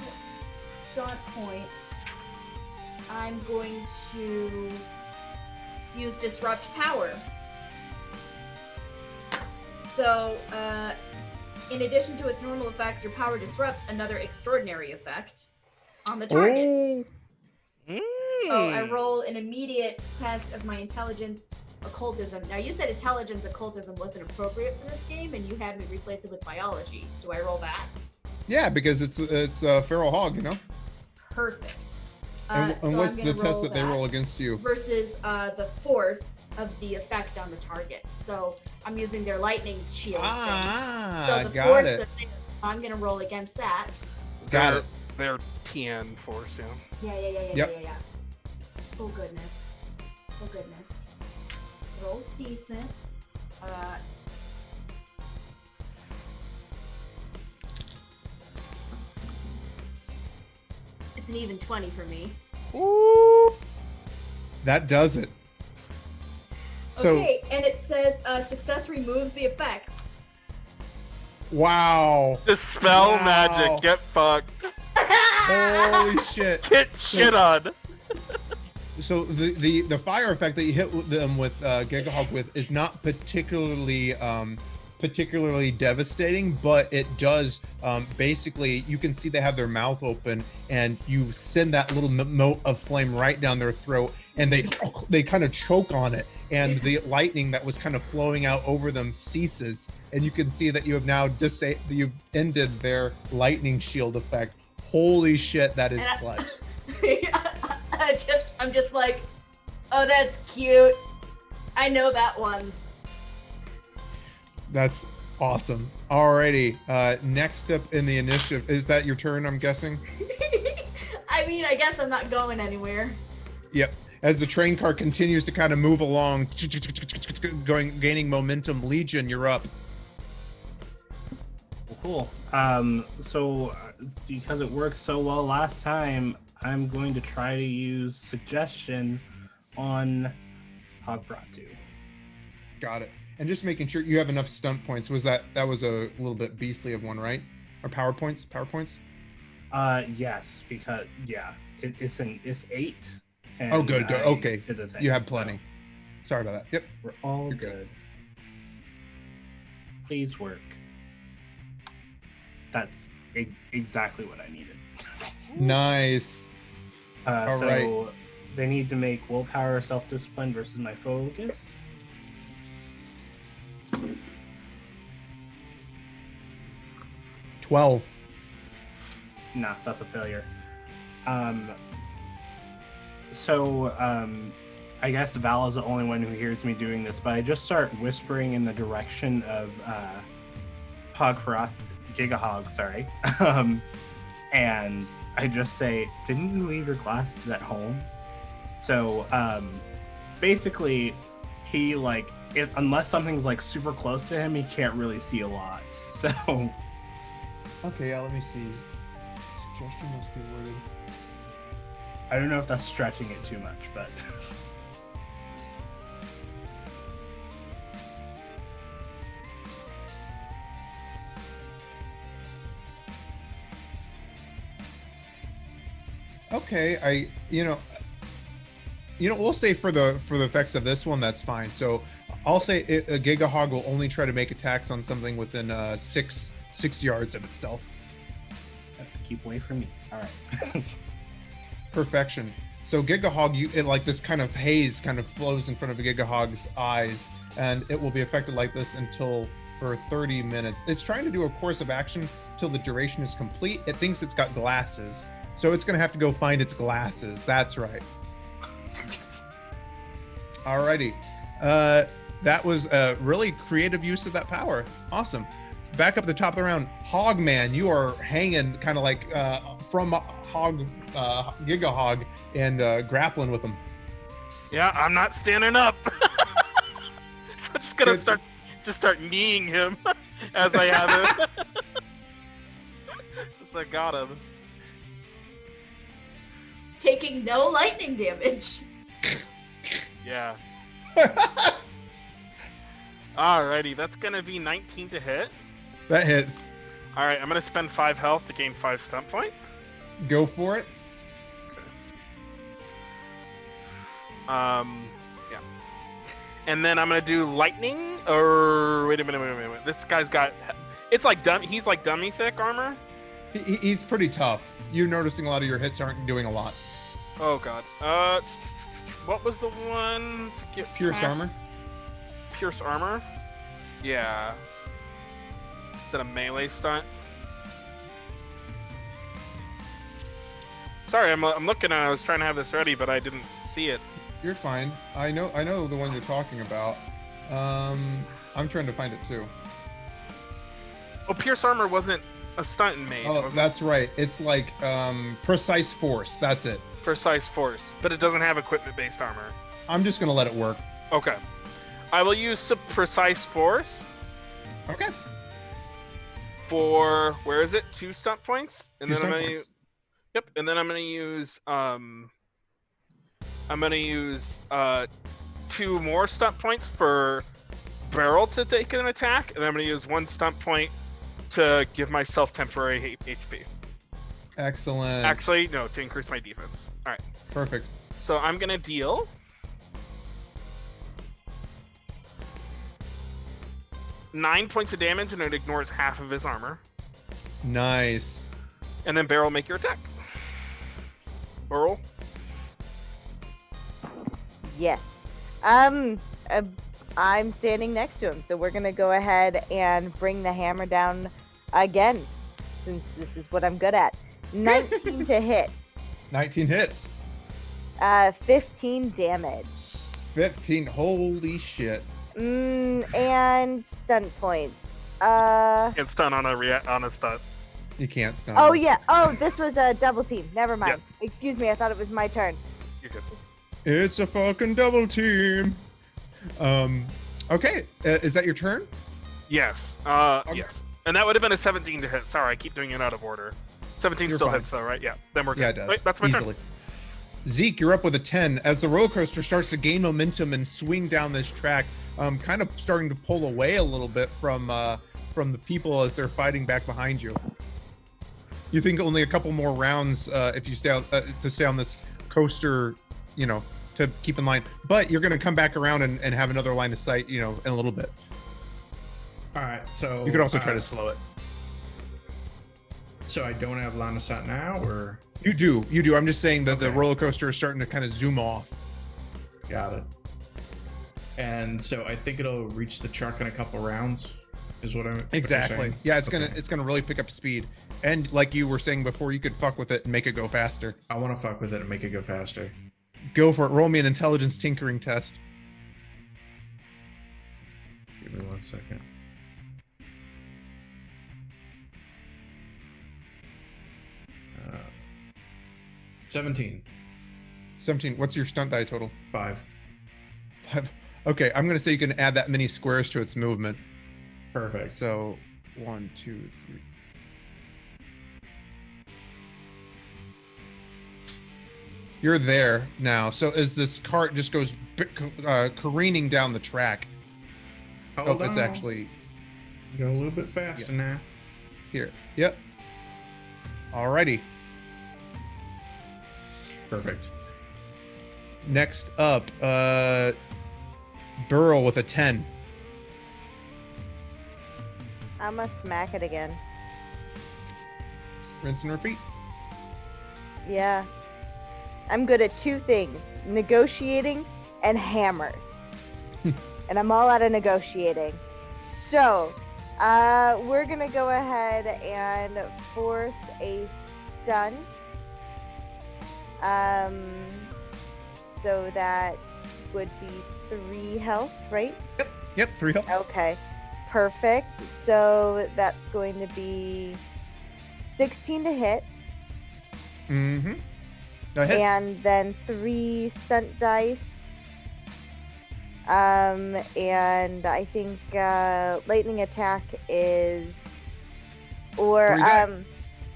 stunt points, I'm going to use Disrupt Power. So, in addition to its normal effect, your power disrupts another extraordinary effect on the target. Oh, So I roll an immediate test of my intelligence occultism. Now you said intelligence occultism wasn't appropriate for this game, and you had me replace it with biology. Do I roll that? yeah, because it's Feral Hog, you know. Perfect. And So what's I'm the gonna test roll that they roll against you? versus the force of the effect on the target? So I'm using their lightning shield. thing. So the Got force it. of I'm gonna roll against that. Got it. They're TN force, yeah. Yeah. Oh goodness. Rolls decent. It's an even 20 for me. That does it. So Okay, and it says success removes the effect. wow. Dispel Wow. magic, get fucked. Holy shit. Get shit on. So the fire effect that you hit them with Gigahog with is not particularly devastating, but it does basically, you can see they have their mouth open, and you send that little mote of flame right down their throat, and they kind of choke on it, and the lightning that was kind of flowing out over them ceases, and you can see that you have now you've ended their lightning shield effect. Holy shit, that is clutch. I'm just like, oh, that's cute. I know that one. That's awesome. Alrighty, next up in the initiative, is that your turn, I'm guessing? I mean, I guess I'm not going anywhere. Yep. As the train car continues to kind of move along, gaining momentum, Legion, you're up. Cool. So because it worked so well last time, I'm going to try to use suggestion on Hog Rider. Got it. And just making sure you have enough stunt points. That was a little bit beastly of one, right? Or power points? Power points? Yes, because it's 8. And Oh, good. I Okay, did the thing, you have so plenty. Sorry about that. Yep. we're all You're good. good. Please work. That's exactly what I needed. Nice. All So right. they need to make willpower, self-discipline versus my focus. $12. Nah, that's a failure. I guess Val is the only one who hears me doing this, but I just start whispering in the direction of Gigahog, sorry. And I just say, didn't you leave your glasses at home? So basically, he unless something's super close to him, he can't really see a lot. So Okay, yeah, let me see. Suggestion must be worded. I don't know if that's stretching it too much, but Okay, we'll say for the effects of this one, that's fine. So I'll say a Gigahog will only try to make attacks on something within 6 yards of itself. keep away from me. All right. Perfection. So Gigahog, this kind of haze kind of flows in front of the Gigahog's eyes, and it will be affected like this for 30 minutes. It's trying to do a course of action till the duration is complete. It thinks it's got glasses, so it's gonna have to go find its glasses. That's right. Alrighty. That was a really creative use of that power. Awesome. Back up the top of the round, Hogman, you are hanging kind of from Gigahog and grappling with him. Yeah, I'm not standing up. So I'm just gonna start kneeing him as I have it. Since I got him. Taking no lightning damage. Yeah. Alrighty, that's gonna be 19 to hit. That hits. Alright, I'm gonna spend 5 health to gain 5 stunt points. Go for it. Yeah. And then I'm gonna do lightning, or wait a minute. This guy's got, he's like dummy thick armor. He's pretty tough. You're noticing a lot of your hits aren't doing a lot. Oh god. What was the one to get Pierce past? armor? Pierce armor? Yeah. Is that a melee stunt? Sorry, I'm looking at it. I was trying to have this ready, but I didn't see it. You're fine. I know the one you're talking about. I'm trying to find it too. Oh, Pierce armor wasn't a stunt in Mage. Oh, was it? that's right. It's like precise force. That's it. Precise force, but it doesn't have equipment-based armor. I'm just gonna let it work. Okay. I will use precise force Okay. for, where is it? 2 stunt points, and Two then I'm stunt gonna points. Yep, and then I'm gonna use 2 more stunt points for Barrel to take an attack, and I'm gonna use 1 stunt point to give myself temporary HP. Excellent. Actually, no, to increase my defense. All right. Perfect. So I'm gonna deal 9 points of damage, and it ignores half of his armor. Nice. And then Barrel, make your attack. Barrel. Yes. I'm standing next to him, so we're gonna go ahead and bring the hammer down again, since this is what I'm good at. 19 to hit. 19 hits. 15 damage. 15. Holy shit. And stunt points. Get stun on a stunt. You can't stun. Oh us. yeah. Oh, this was a double team. Never mind. Excuse me. I thought it was my turn. You're good. It's a fucking double team. Okay. Is that your turn? Yes. Okay. Yes. And that would have been a 17 to hit. Sorry, I keep doing it out of order. 17 You're still fine. hits though, right? Yeah. Then we're good. Yeah, it does. Wait, that's my Easily. turn. Zeke, you're up with a 10. As the roller coaster starts to gain momentum and swing down this track, kind of starting to pull away a little bit from the people as they're fighting back behind you. You think only a couple more rounds if you stay to stay on this coaster, to keep in line. But you're going to come back around and have another line of sight, in a little bit. All right, so You could also try to slow it. So I don't have line of sight now, or You do. I'm just saying that the Okay. roller coaster is starting to kind of zoom off. got it. And so I think it'll reach the truck in a couple rounds. Is what I'm what you're Exactly. saying? Yeah, it's Okay. gonna really pick up speed. And like you were saying before, you could fuck with it and make it go faster. I want to fuck with it and make it go faster. Go for it. Roll me an intelligence tinkering test. Give me 1 second. Uh, 17. 17. What's your stunt die total? 5. 5. Okay, I'm gonna say you can add that many squares to its movement. Perfect. So 1, 2, 3. You're there now. So as this cart just goes careening down the track. Hold It's on. actually Go a little bit faster now. here. Yep. Alrighty. Perfect. Next up, Burl with a 10. I'm gonna smack it again. Rinse and repeat. Yeah. I'm good at 2 things, negotiating and hammers. And I'm all out of negotiating. So, we're gonna go ahead and force a stunt. So that would be 3 health, right? Yep, 3 health. Okay, perfect. So that's going to be 16 to hit, Mm-hmm. That hits. and then 3 stunt dice. And I think lightning attack is, or 3 die.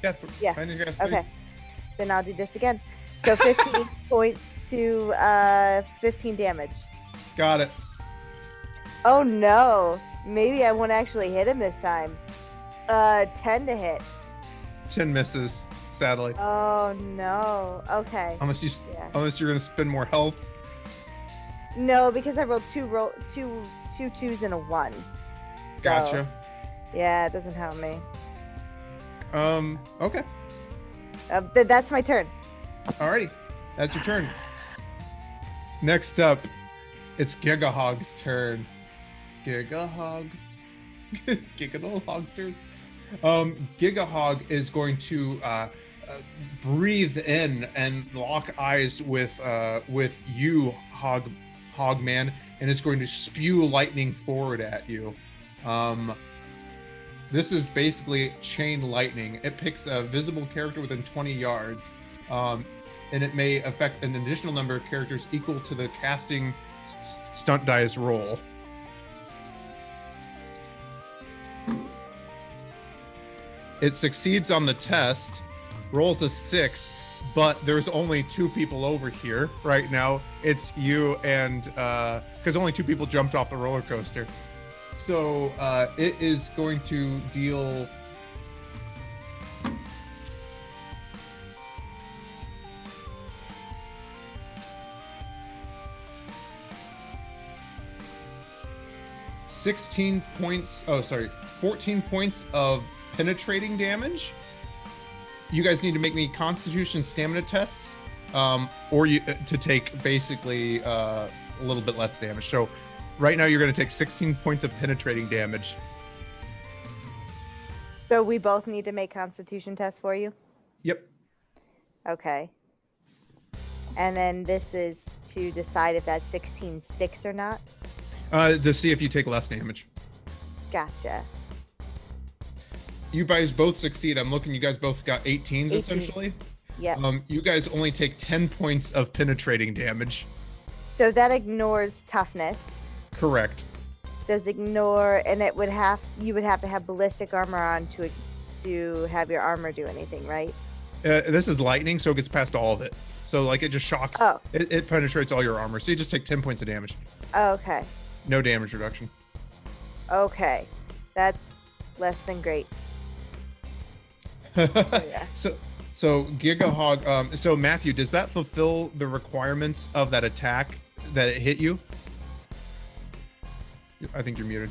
Yeah. yeah, I think that's 3. okay. Then I'll do this again. So 15 points to 15 damage. Got it. Oh no, maybe I won't actually hit him this time. 10 to hit. 10 misses, sadly. Oh no. Okay. Unless Yeah. you're gonna spend more health. No, because I rolled two 2s and a 1. Gotcha. Yeah, it doesn't help me. Okay. That's my turn. Alrighty. That's your turn. Next up, it's Gigahog's turn. Gigahog. Giga Hogsters. Gigahog is going to breathe in and lock eyes with you, Hogman, and is going to spew lightning forward at you. This is basically chain lightning. It picks a visible character within 20 yards, and it may affect an additional number of characters equal to the casting stunt dice roll. It succeeds on the test, rolls a 6, but there's only 2 people over here right now. It's you and because only 2 people jumped off the roller coaster. So it is going to deal 14 points of penetrating damage. You guys need to make me Constitution stamina tests, or you to take basically a little bit less damage. So right now you're going to take 16 points of penetrating damage. So we both need to make Constitution tests for you? Yep. Okay. And then this is to decide if that 16 sticks or not? To see if you take less damage. Gotcha. You guys both succeed. I'm looking. You guys both got 18s 18. essentially. Yep. You guys only take 10 points of penetrating damage. So that ignores toughness. Correct. Does ignore, and you would have to have ballistic armor on to have your armor do anything, right? This is lightning, so it gets past all of it. So like it just shocks. Oh. It penetrates all your armor. So you just take 10 points of damage. Okay. No damage reduction. Okay. That's less than great. Yeah. So Gigahog. So Matthew, does that fulfill the requirements of that attack that it hit you? I think you're muted.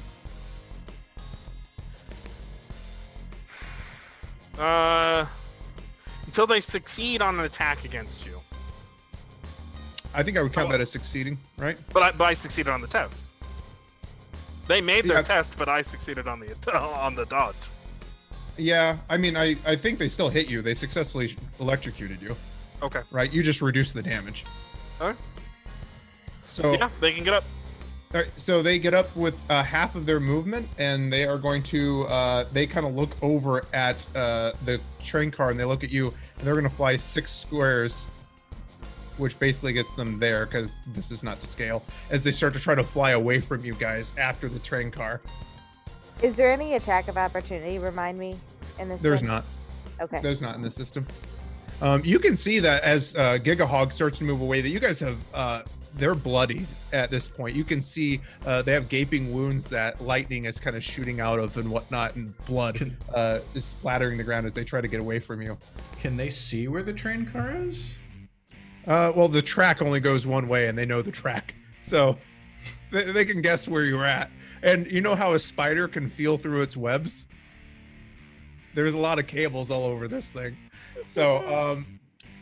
Until they succeed on an attack against you. I think I would count that as succeeding, right? But I succeeded on the test. They made their Yeah. test, but I succeeded on the dodge. Yeah, I mean, I think they still hit you. They successfully electrocuted you, Okay. right? You just reduced the damage. Alright. So Yeah, they can get up. all right, so they get up with half of their movement, and they are going to. They kind of look over at the train car, and they look at you, and they're going to fly 6 squares, which basically gets them there because this is not to scale. As they start to try to fly away from you guys after the train car. Is there any attack of opportunity? Remind me. In this. There's one? not. Okay. There's not in the system. You can see that as Gigahog starts to move away, that you guys have. They're bloodied at this point. You can see they have gaping wounds that lightning is kind of shooting out of and whatnot, and blood is splattering the ground as they try to get away from you. Can they see where the train car is? Well, the track only goes one way, and they know the track, so they can guess where you're at. And you know how a spider can feel through its webs? There's a lot of cables all over this thing. So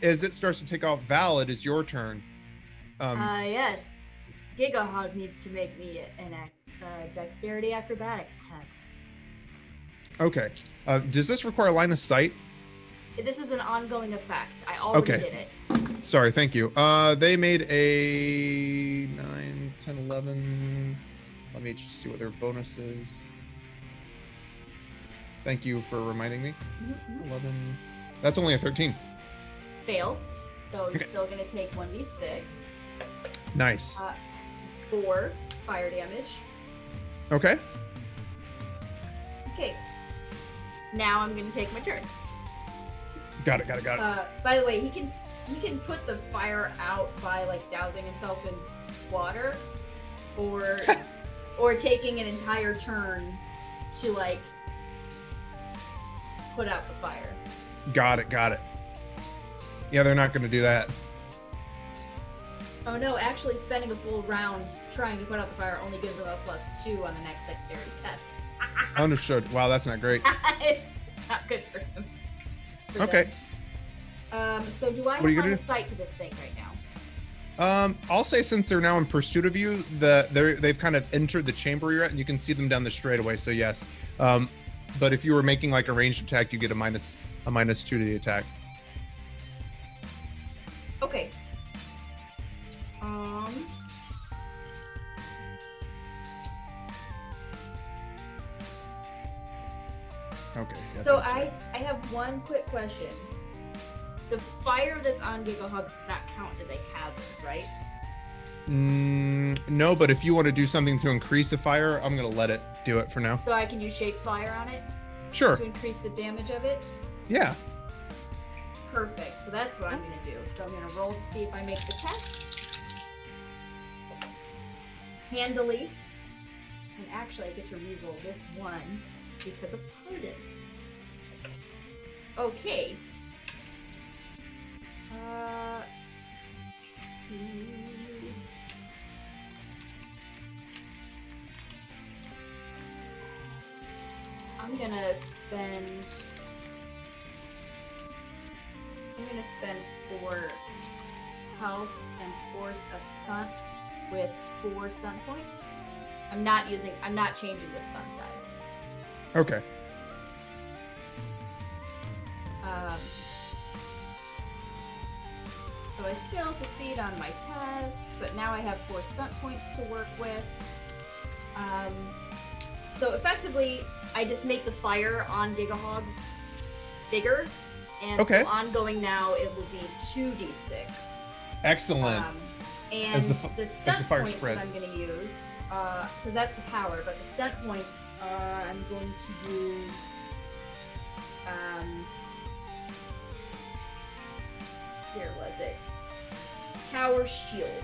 as it starts to take off, Val, it is your turn. Yes. Gigahog needs to make me an dexterity acrobatics test. Okay. Does this require line of sight? This is an ongoing effect. I already Okay. did it. Sorry, thank you. They made a 9, 10, 11. Let me just see what their bonus is. Thank you for reminding me. 11. That's only a 13. Fail. So you're Okay. still going to take 1d6. Nice. 4 fire damage. Okay. Okay. Now I'm going to take my turn. Got it. By the way, he can put the fire out by like dousing himself in water, or taking an entire turn to like put out the fire. Got it. Yeah, they're not going to do that. Oh no, actually spending a full round trying to put out the fire only gives him a +2 on the next dexterity test. Understood. Wow, that's not great. Not good for him. For Okay. them. So do I have What are you line gonna of do? sight to this thing right now? I'll say since they're now in pursuit of you, they've kind of entered the chamber you're at, and you can see them down the straightaway. So yes. But if you were making like a ranged attack, you get a minus 2 to the attack. Okay. Okay. Yeah, So that's I right. have one quick question. The fire that's on Gigahog does not count as a hazard, right? No, but if you want to do something to increase the fire, I'm gonna let it do it for now. So I can use shape fire on it Sure. to increase the damage of it? Yeah. Perfect. So that's what I'm going to do. So I'm going to roll to see if I make the test. Handily. And actually, I get to reroll this one because of Pardon. Okay. I'm gonna spend 4 health and force a stunt with 4 stunt points. I'm not changing the stunt die. Okay. So I still succeed on my test, but now I have 4 stunt points to work with. So effectively, I just make the fire on Gigahog bigger, and Okay. so ongoing now it will be 2d6. Excellent. And As the the fire stunt point that spreads. I'm going to use, because that's the power, but the stunt point I'm going to use where was it? Power Shield.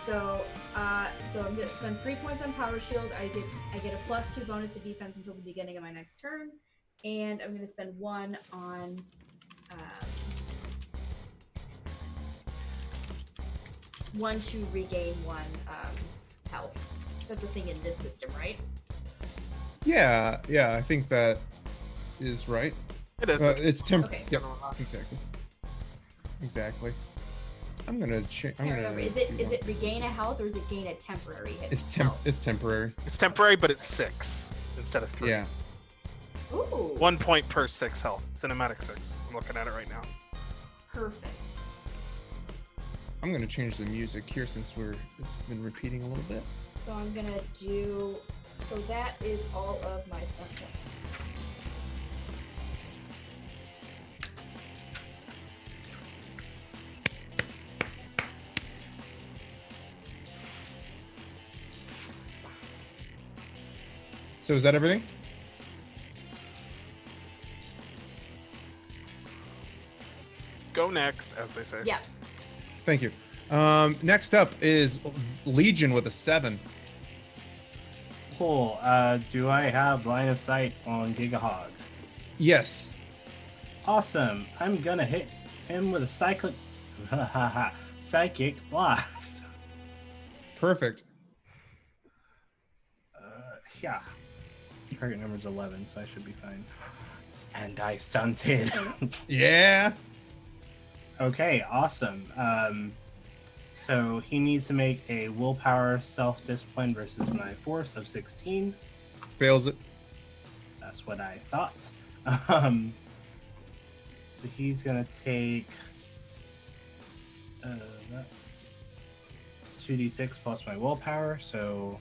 So I'm gonna spend 3 points on Power Shield. I get a +2 bonus to defense until the beginning of my next turn, and I'm gonna spend 1 on 1 to regain 1 health. That's a thing in this system, right? Yeah, I think that is right. It is. It's Okay. Yep, exactly. I'm gonna change. I can't remember. Is it regain a health or is it gain a temporary hit? It's temporary. It's temporary, but it's 6 instead of 3. Yeah. Ooh. 1 point per 6 health. Cinematic 6. I'm looking at it right now. Perfect. I'm gonna change the music here since it's been repeating a little bit. So I'm gonna do. So that is all of my stunt points. So is that everything? Go next, as they say. Yeah. Thank you. Next up is Legion with a 7. Cool. Do I have line of sight on Gigahog? Yes. Awesome. I'm gonna hit him with a psychic blast. Perfect. Yeah. Target number's 11, so I should be fine. And I stunted. Yeah. Okay, awesome. So he needs to make a willpower self-discipline versus my force of 16. Fails it. That's what I thought. So he's gonna take 2d6 plus my willpower, so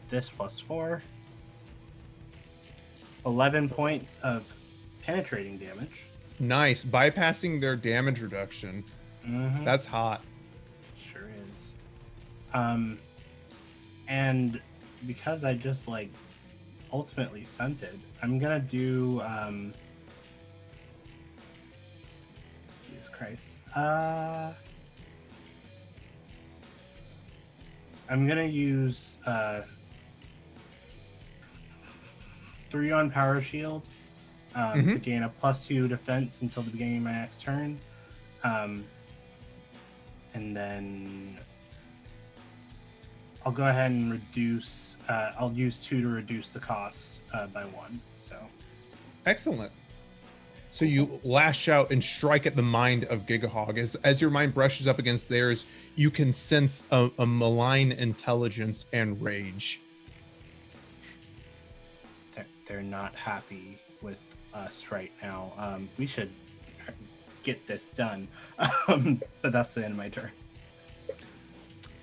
this plus 4. 11 points of penetrating damage. Nice. Bypassing their damage reduction. Mm-hmm. That's hot. Sure is. And because I just ultimately stunted, I'm gonna do Jesus Christ. I'm gonna use 3 on Power Shield to gain a +2 defense until the beginning of my next turn. And then I'll go ahead and reduce, I'll use 2 to reduce the cost by 1. So Excellent. So you lash out and strike at the mind of Gigahog. As your mind brushes up against theirs, you can sense a malign intelligence and rage. they're not happy with us right now. We should get this done. But that's the end of my turn.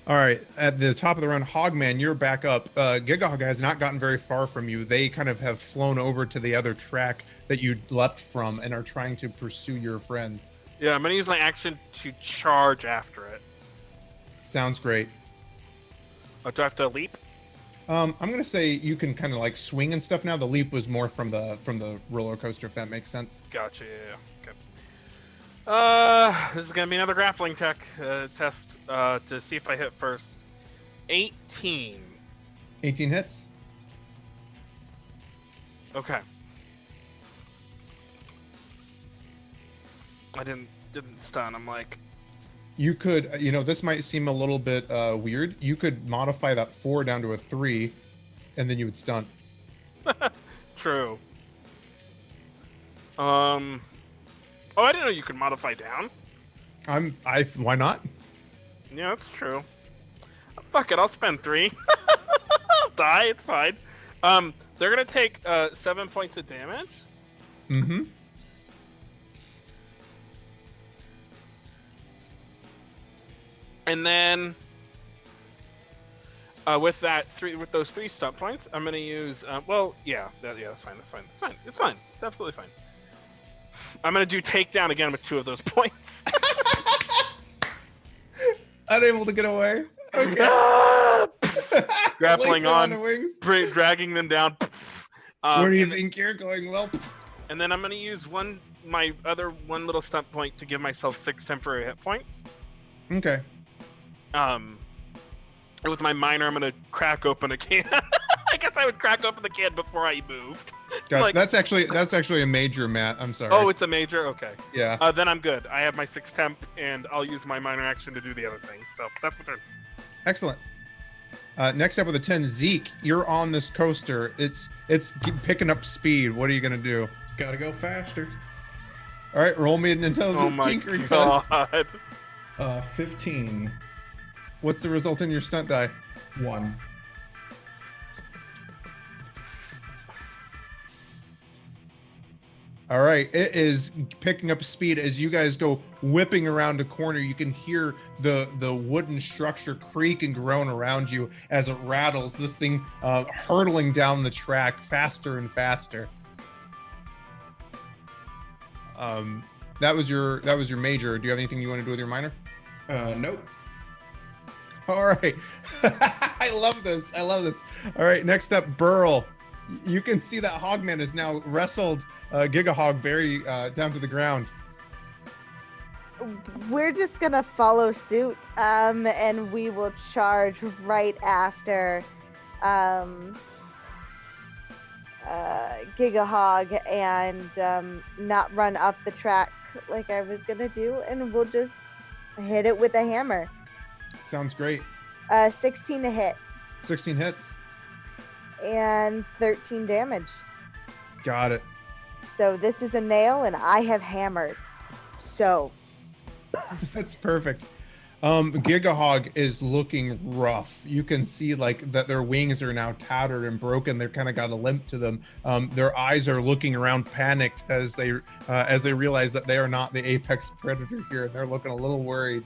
All right, at the top of the round, Hogman, you're back up. Gigahog has not gotten very far from you. They kind of have flown over to the other track that you leapt from and are trying to pursue your friends. Yeah, I'm gonna use my action to charge after it. Sounds great. Oh, do I have to leap? I'm gonna say you can kind of swing and stuff now. The leap was more from the roller coaster, if that makes sense. Gotcha. Yeah. Okay. This is gonna be another grappling test to see if I hit first. 18. 18 hits. Okay. I didn't stun. I'm like, You could, this might seem a little bit weird. You could modify that 4 down to a 3, and then you would stun. true. Oh, I didn't know you could modify down. Why not? Yeah, that's true. Fuck it, I'll spend 3. I'll die. It's fine. They're gonna take 7 points of damage. Mm-hmm. And then with those 3 stunt points, I'm gonna use. That's fine. It's absolutely fine. I'm gonna do takedown again with 2 of those points. Unable to get away. Okay. Grappling on the wings. dragging them down. Where do you think you're going? Well, and then I'm gonna use one my other one little stunt point to give myself 6 temporary hit points. Okay. With my minor, I'm gonna crack open a can. I guess I would crack open the can before I moved. Got, that's actually a major, Matt. I'm sorry. Oh, it's a major? Okay. Yeah. Then I'm good. I have my 6 temp, and I'll use my minor action to do the other thing. So that's my turn. Excellent. Next up with a 10, Zeke, you're on this coaster. It's picking up speed. What are you gonna do? Gotta go faster. All right, roll me an Oh intelligence my tinkering test. god. 15. What's the result in your stunt die? 1. All right, it is picking up speed as you guys go whipping around a corner. You can hear the wooden structure creak and groan around you as it rattles. This thing hurtling down the track faster and faster. That was your major. Do you have anything you want to do with your minor? Nope. All right. I love this. All right, next up, Burl. You can see that Hogman has now wrestled Gigahog very down to the ground. We're just gonna follow suit, and we will charge right after Gigahog and not run up the track like I was gonna do, and we'll just hit it with a hammer. Sounds great. 16 to hit 16 hits. and 13 damage. Got it. So this is a nail, and I have hammers. So That's perfect. Gigahog is looking rough. You can see like that their wings are now tattered and broken. They're kind of got a limp to them. Their eyes are looking around panicked as they realize that they are not the apex predator here, and they're looking a little worried.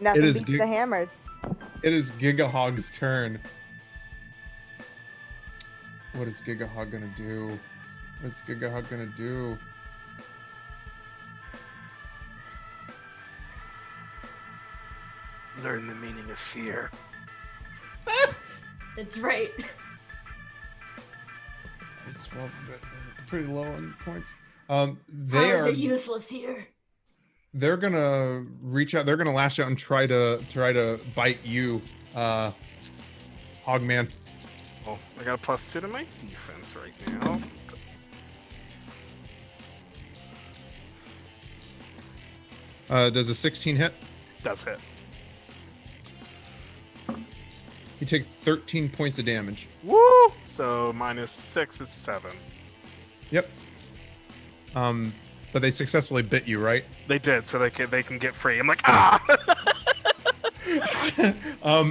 nothing is beats the hammers. It is Gigahog's turn. What is Gigahog gonna do? What's Gigahog gonna do? Learn the meaning of fear. That's right. It's, well, pretty low on points. They Powers are are useless here. they're gonna reach out. They're gonna lash out and try to bite you, Hogman. Oh, I got a +2 to my defense right now. Does a 16 hit? Does hit. You take 13 points of damage. Woo! So -6 is 7. Yep. But they successfully bit you, right? They did, so they can get free. I'm like, ah!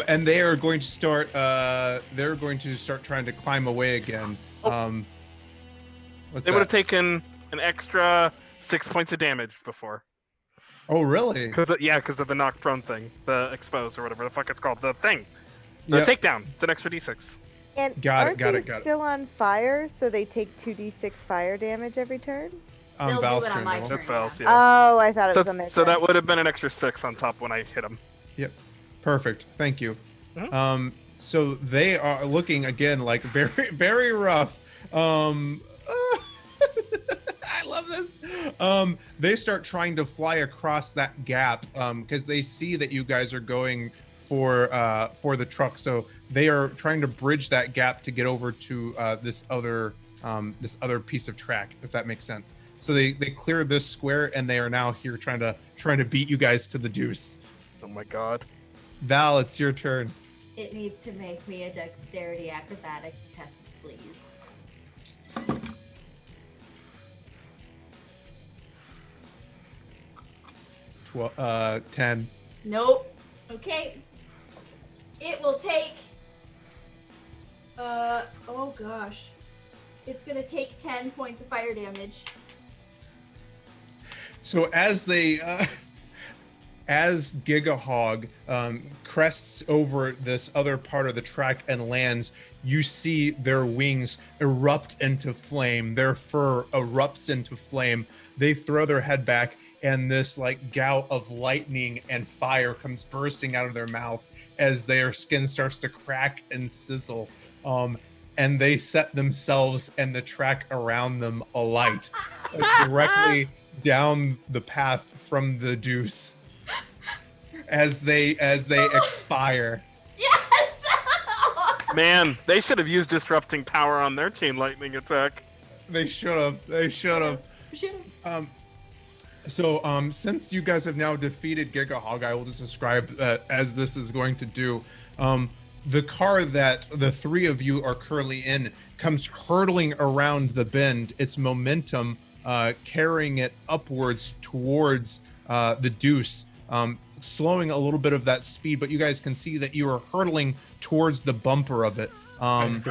And they are going to start. They're going to start trying to climb away again. What's They would have that? taken an extra 6 points of damage before. Oh, really? Because of the knock prone thing, the expose or whatever the fuck it's called, the thing, the Yep. takedown. It's an extra d6. And Got it, aren't got they it. still on fire, so they take 2d6 fire damage every turn? On They'll do Val's it on turn, my they won't. turn. That's Val's, yeah. Oh, I thought it was on their So turn. that would have been an extra 6 on top when I hit him. Yep. Perfect. Thank you. Mhm. So they are looking again like very, very rough. I love this. They start trying to fly across that gap because they see that you guys are going for the truck. So they are trying to bridge that gap to get over to this other piece of track, if that makes sense. So they clear this square and they are now here trying to beat you guys to the deuce. Oh my god. Val, it's your turn. It needs to make me a dexterity acrobatics test, please. 10. Nope. Okay. It will take. Oh gosh. It's gonna take 10 points of fire damage. So as they, as Gigahog crests over this other part of the track and lands, you see their wings erupt into flame. Their fur erupts into flame. They throw their head back, and this like gout of lightning and fire comes bursting out of their mouth as their skin starts to crack and sizzle. And they set themselves and the track around them alight directly down the path from the deuce as they expire. Yes! Man, they should have used disrupting power on their chain lightning attack. They should have. So since you guys have now defeated Gigahog, I will just describe as this is going to do. The car that the three of you are currently in comes hurtling around the bend, its momentum carrying it upwards towards the deuce, slowing a little bit of that speed, but you guys can see that you are hurtling towards the bumper of it. I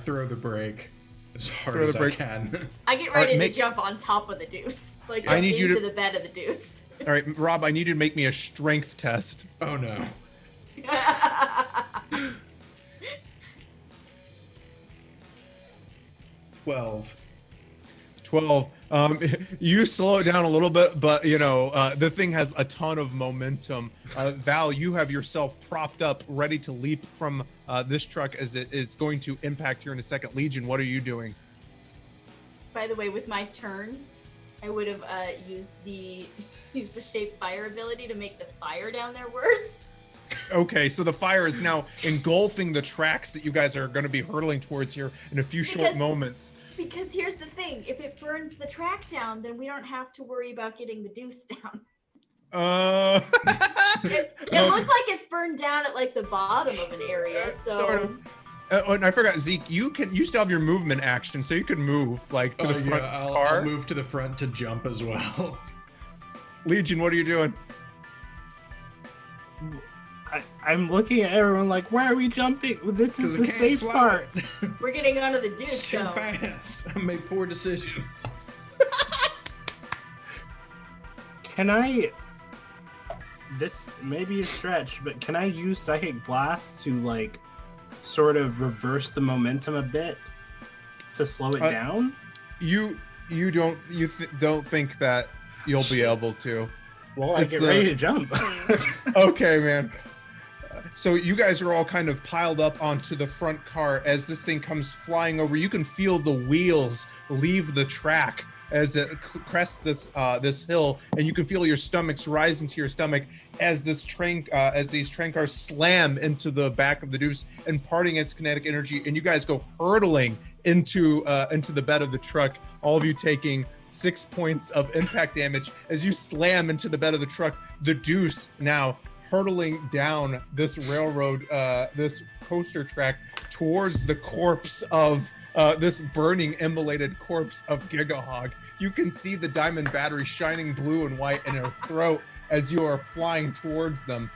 throw the brake as hard as I can. I get ready to jump on top of the deuce. Like jump into the bed of the deuce. All right, Rob, I need you to make me a strength test. Oh no. 12. You slow it down a little bit, but the thing has a ton of momentum. Val, you have yourself propped up, ready to leap from this truck as it is going to impact here in a second. Legion, what are you doing? By the way, with my turn, I would have used the shape fire ability to make the fire down there worse. Okay, so the fire is now engulfing the tracks that you guys are going to be hurtling towards here in a few short moments. Because here's the thing, if it burns the track down, then we don't have to worry about getting the deuce down. It looks like it's burned down at like the bottom of an area, so... Sort of. And I forgot, Zeke, you still have your movement action, so you could move like to the front car. I'll move to the front to jump as well. Legion, what are you doing? I'm looking at everyone like, why are we jumping? This is the safe part. We're getting onto the deuce too fast. I made poor decision. Can I... This may be a stretch, but can I use Psychic Blast to, like, sort of reverse the momentum a bit to slow it down? You don't think that you'll be able to. Well, I get ready to jump. Okay, man. So you guys are all kind of piled up onto the front car as this thing comes flying over. You can feel the wheels leave the track as it crests this hill, and you can feel your stomachs rise into your stomach as these train cars slam into the back of the deuce, imparting its kinetic energy, and you guys go hurtling into the bed of the truck. All of you taking 6 points of impact damage as you slam into the bed of the truck. The deuce now hurtling down this railroad, this coaster track towards the corpse of this burning, immolated corpse of Gigahog. You can see the diamond battery shining blue and white in her throat as you are flying towards them.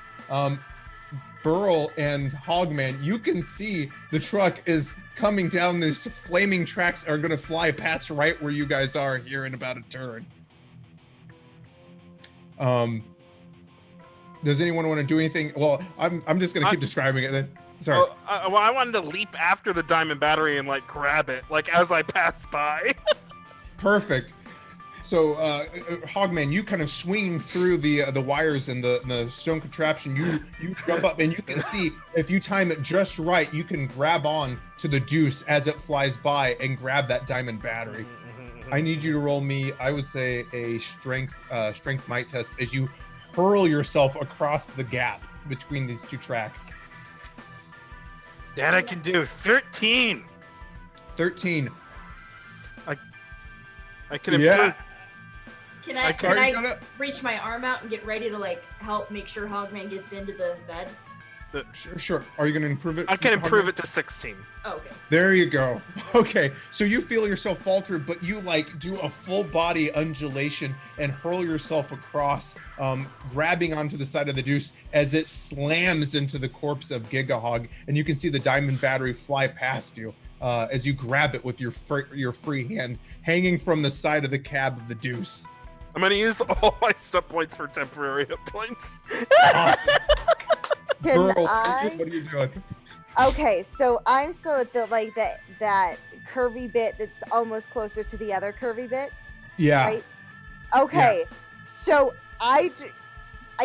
Burl and Hogman, you can see the truck is coming down. These flaming tracks are going to fly past right where you guys are here in about a turn. Does anyone want to do anything? Well, I'm just going to keep describing it then. Sorry. Well, I wanted to leap after the diamond battery and like grab it, like as I pass by. Perfect. So, Hogman, you kind of swing through the wires and the stone contraption. You jump up, and you can see if you time it just right, you can grab on to the deuce as it flies by and grab that diamond battery. I need you to roll me, I would say, a strength might test as you hurl yourself across the gap between these two tracks. That I can do. 13. 13. I can improve. Yeah. Can I reach my arm out and get ready to like help make sure Hogman gets into the bed? Sure. Are you going to improve it? I can improve it to 16. Oh, okay. There you go. Okay. So you feel yourself falter, but you like do a full body undulation and hurl yourself across, grabbing onto the side of the deuce as it slams into the corpse of Gigahog, and you can see the diamond battery fly past you as you grab it with your free hand, hanging from the side of the cab of the deuce. I'm going to use all my step points for temporary hit points. Awesome. Can Girl, I? what are you doing? Okay, so I'm still at the that curvy bit that's almost closer to the other curvy bit. Yeah. Right? Okay. Yeah. So I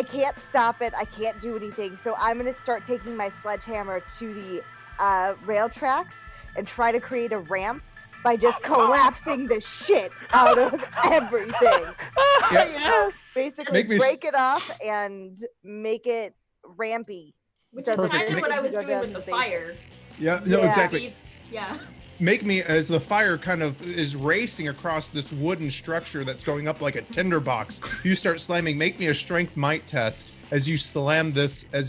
can't stop it. I can't do anything. So I'm gonna start taking my sledgehammer to the rail tracks and try to create a ramp by just collapsing the shit out of everything. Yes. Basically, Make me break it off and make it rampy. Which So is Perfect. kind of what I was Go doing down with to the base. fire. Yeah, no, Yeah. exactly. Yeah. Make me, as the fire kind of is racing across this wooden structure that's going up like a tinderbox, you start slamming. Make me a strength might test as you slam this. I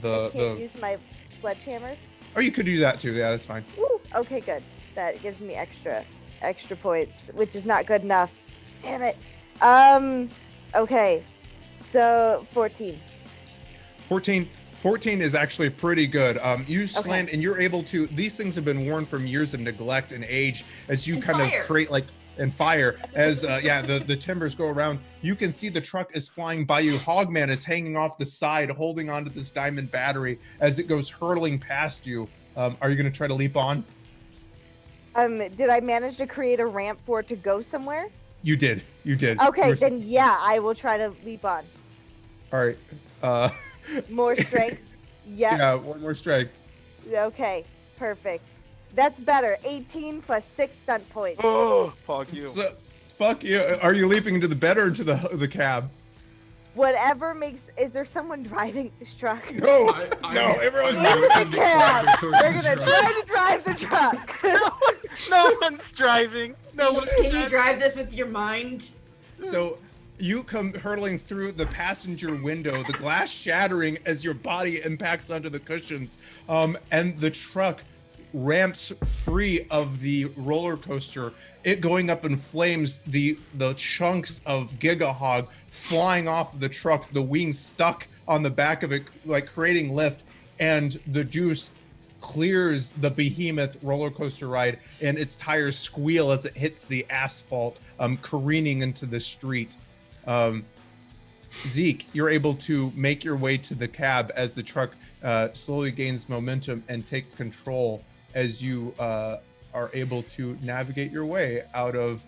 can't use my sledgehammer. Oh, you could do that too. Yeah, that's fine. Woo, okay, good. That gives me extra points, which is not good enough. Damn it. Okay. So 14. 14 is actually pretty good. You slammed and you're able to, these things have been worn from years of neglect and age as you And kind fire. of create like, and fire as the timbers go around. You can see the truck is flying by you. Hogman is hanging off the side, holding onto this diamond battery as it goes hurtling past you. Are you going to try to leap on? Did I manage to create a ramp for it to go somewhere? You did. Okay, then yeah, I will try to leap on. All right. More strength. Yep. Yeah, one more strike. Okay, perfect. That's better. 18 plus 6 stunt points. Oh, fuck you. So, fuck you. Are you leaping into the bed or into the cab? Whatever makes. Is there someone driving this truck? No, I- no, everyone's I'm Into working the to drive cab. it towards They're the gonna truck. try to drive the truck. No one's driving. No one's Can you driving. drive this with your mind? So you come hurtling through the passenger window, the glass shattering as your body impacts onto the cushions, and the truck ramps free of the roller coaster, it going up in flames, the chunks of Gigahog flying off of the truck, the wings stuck on the back of it, like creating lift, and the Deuce clears the behemoth roller coaster ride, and its tires squeal as it hits the asphalt, careening into the street. Zeke, you're able to make your way to the cab as the truck slowly gains momentum and take control as you are able to navigate your way out of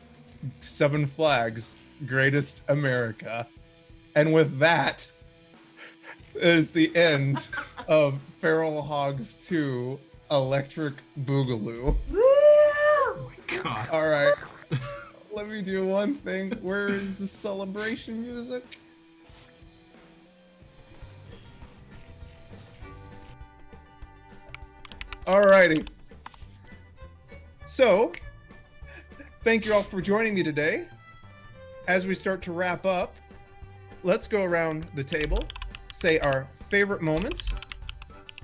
Seven Flags Greatest America. And with that is the end of Feral Hogs 2 Electric Boogaloo. Woo! God. All right. Let me do one thing. Where is the celebration music? Alrighty. So, thank you all for joining me today. As we start to wrap up, let's go around the table, say our favorite moments,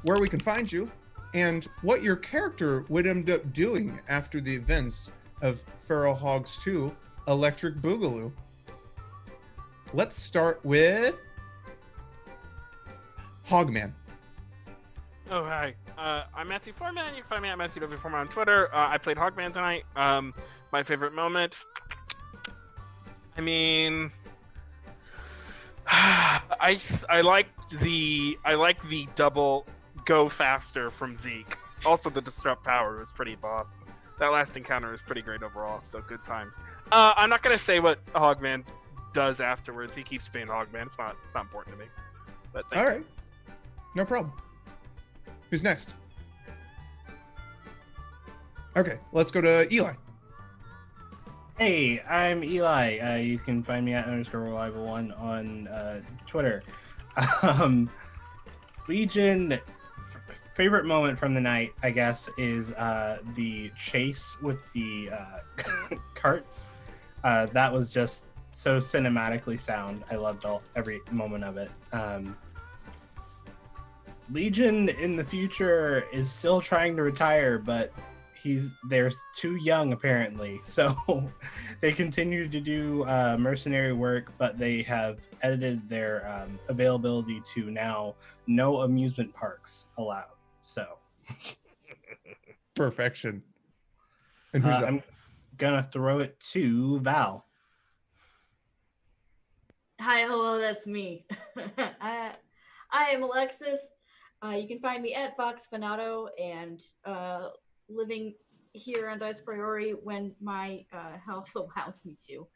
where we can find you, and what your character would end up doing after the events of Feral Hogs 2 Electric Boogaloo. Let's start with Hogman. Oh, hi. I'm Matthew Foreman. You can find me at Matthew W. Foreman on Twitter. I played Hogman tonight. My favorite moment. I mean, I like the double go faster from Zeke. Also, the disrupt power was pretty boss. That last encounter is pretty great overall. So good times. I'm not gonna say what Hogman does afterwards. He keeps being Hogman. It's not important to me. But thank All you. right. No problem. Who's next? Okay, let's go to Eli. Hey, I'm Eli. You can find me at _reliable1 on Twitter. Legion, favorite moment from the night, I guess, is the chase with the carts. That was just so cinematically sound. I loved every moment of it. Legion in the future is still trying to retire, but they're too young apparently. So they continue to do mercenary work, but they have edited their availability to now no amusement parks allowed. So Perfection. And who's up? I'm gonna throw it to Val. Hi, hello, that's me. I am Alexis. You can find me at Vox Fanato and living here on Dice Priori when my health allows me to.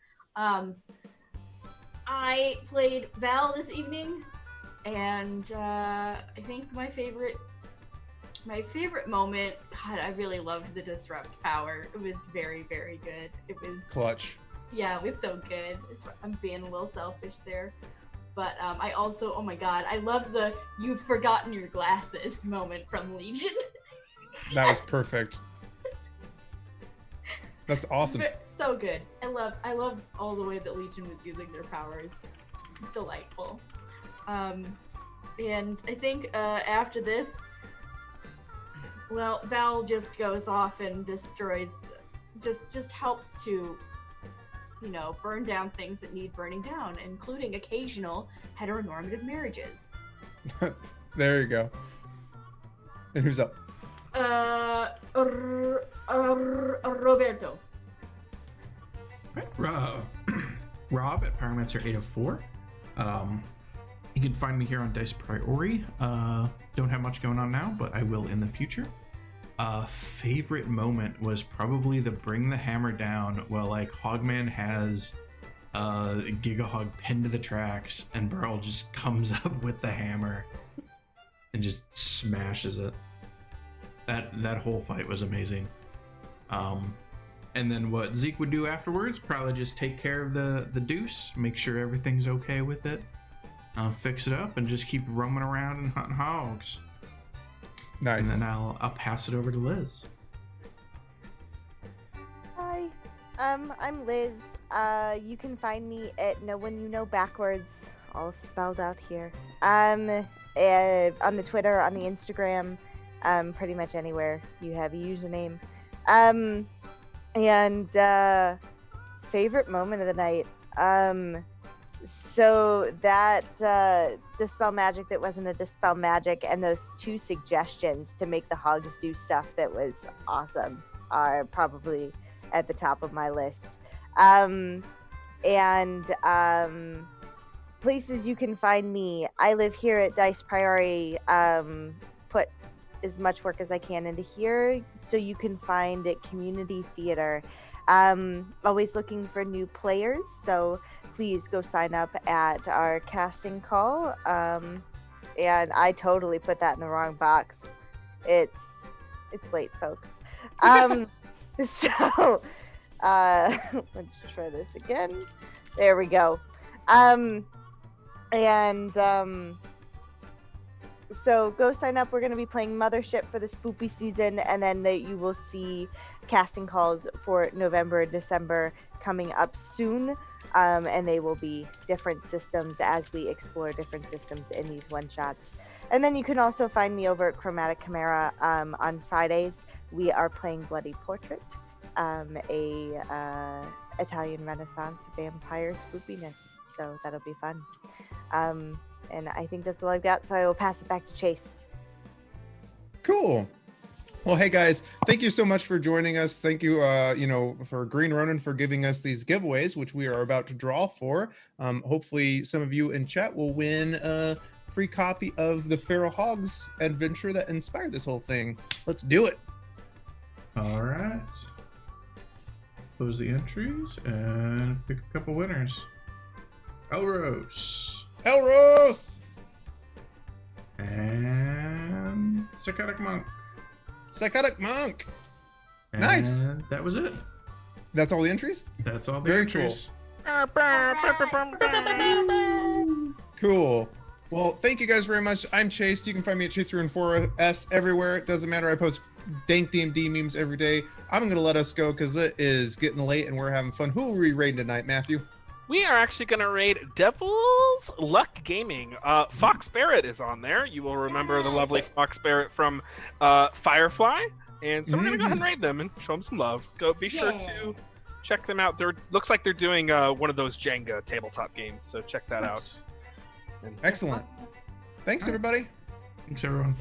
I played Val this evening, and I think my favorite My favorite moment, God, I really loved the disrupt power. It was very, very good. It was Clutch. Yeah, it was so good. I'm being a little selfish there. But I also, oh my god, I love the "you've forgotten your glasses" moment from Legion. That was perfect. That's awesome. So good. I love all the way that Legion was using their powers. Delightful. And I think after this, well, Val just goes off and destroys, just helps to, burn down things that need burning down, including occasional heteronormative marriages. There you go. And who's up? Roberto. Rob at Pyromancer 804. You can find me here on Dice Priori. Don't have much going on now, but I will in the future. Favorite moment was probably the bring the hammer down while like Hogman has Gigahog pinned to the tracks and Burl just comes up with the hammer and just smashes it. That whole fight was amazing. And then what Zeke would do afterwards, probably just take care of the deuce, make sure everything's okay with it, fix it up, and just keep roaming around and hunting hogs. Nice. And then I'll pass it over to Liz. Hi, I'm Liz. You can find me at No One You Know Backwards, all spelled out here. On the Twitter, on the Instagram, pretty much anywhere you have a username. And favorite moment of the night. So that Dispel Magic that wasn't a Dispel Magic and those 2 suggestions to make the hogs do stuff that was awesome are probably at the top of my list. Places you can find me. I live here at Dice Priori. Put as much work as I can into here, so you can find it community theater. Always looking for new players, so please go sign up at our casting call. And I totally put that in the wrong box. It's late, folks. So let's try this again. There we go. So go sign up. We're going to be playing Mothership for the spoopy season, and then you will see casting calls for November and December coming up soon. And they will be different systems as we explore different systems in these one-shots. And then you can also find me over at Chromatic Chimera on Fridays. We are playing Bloody Portrait, a Italian Renaissance vampire spoopiness. So that'll be fun. And I think that's all I've got, so I will pass it back to Chase. Cool. Well, hey guys, thank you so much for joining us. Thank you, for Green Ronin for giving us these giveaways, which we are about to draw for. Hopefully some of you in chat will win a free copy of the Feral Hogs adventure that inspired this whole thing. Let's do it. All right. Close the entries and pick a couple winners. Elros. Elros! And Psychotic Monk. Psychotic Monk. And Nice. That was it. That's all the entries? That's all the Very entries. Cool. Well, thank you guys very much. I'm Chase. You can find me at Chase314S everywhere. It doesn't matter. I post dank DMD memes every day. I'm going to let us go because it is getting late and we're having fun. Who are we raiding tonight, Matthew? We are actually going to raid Devil's Luck Gaming. Fox Barrett is on there. You will remember the lovely Fox Barrett from Firefly. And so we're going to go ahead and raid them and show them some love. Be sure to check them out. Looks like they're doing one of those Jenga tabletop games. So check that out. Excellent. Thanks, everybody. Thanks, everyone.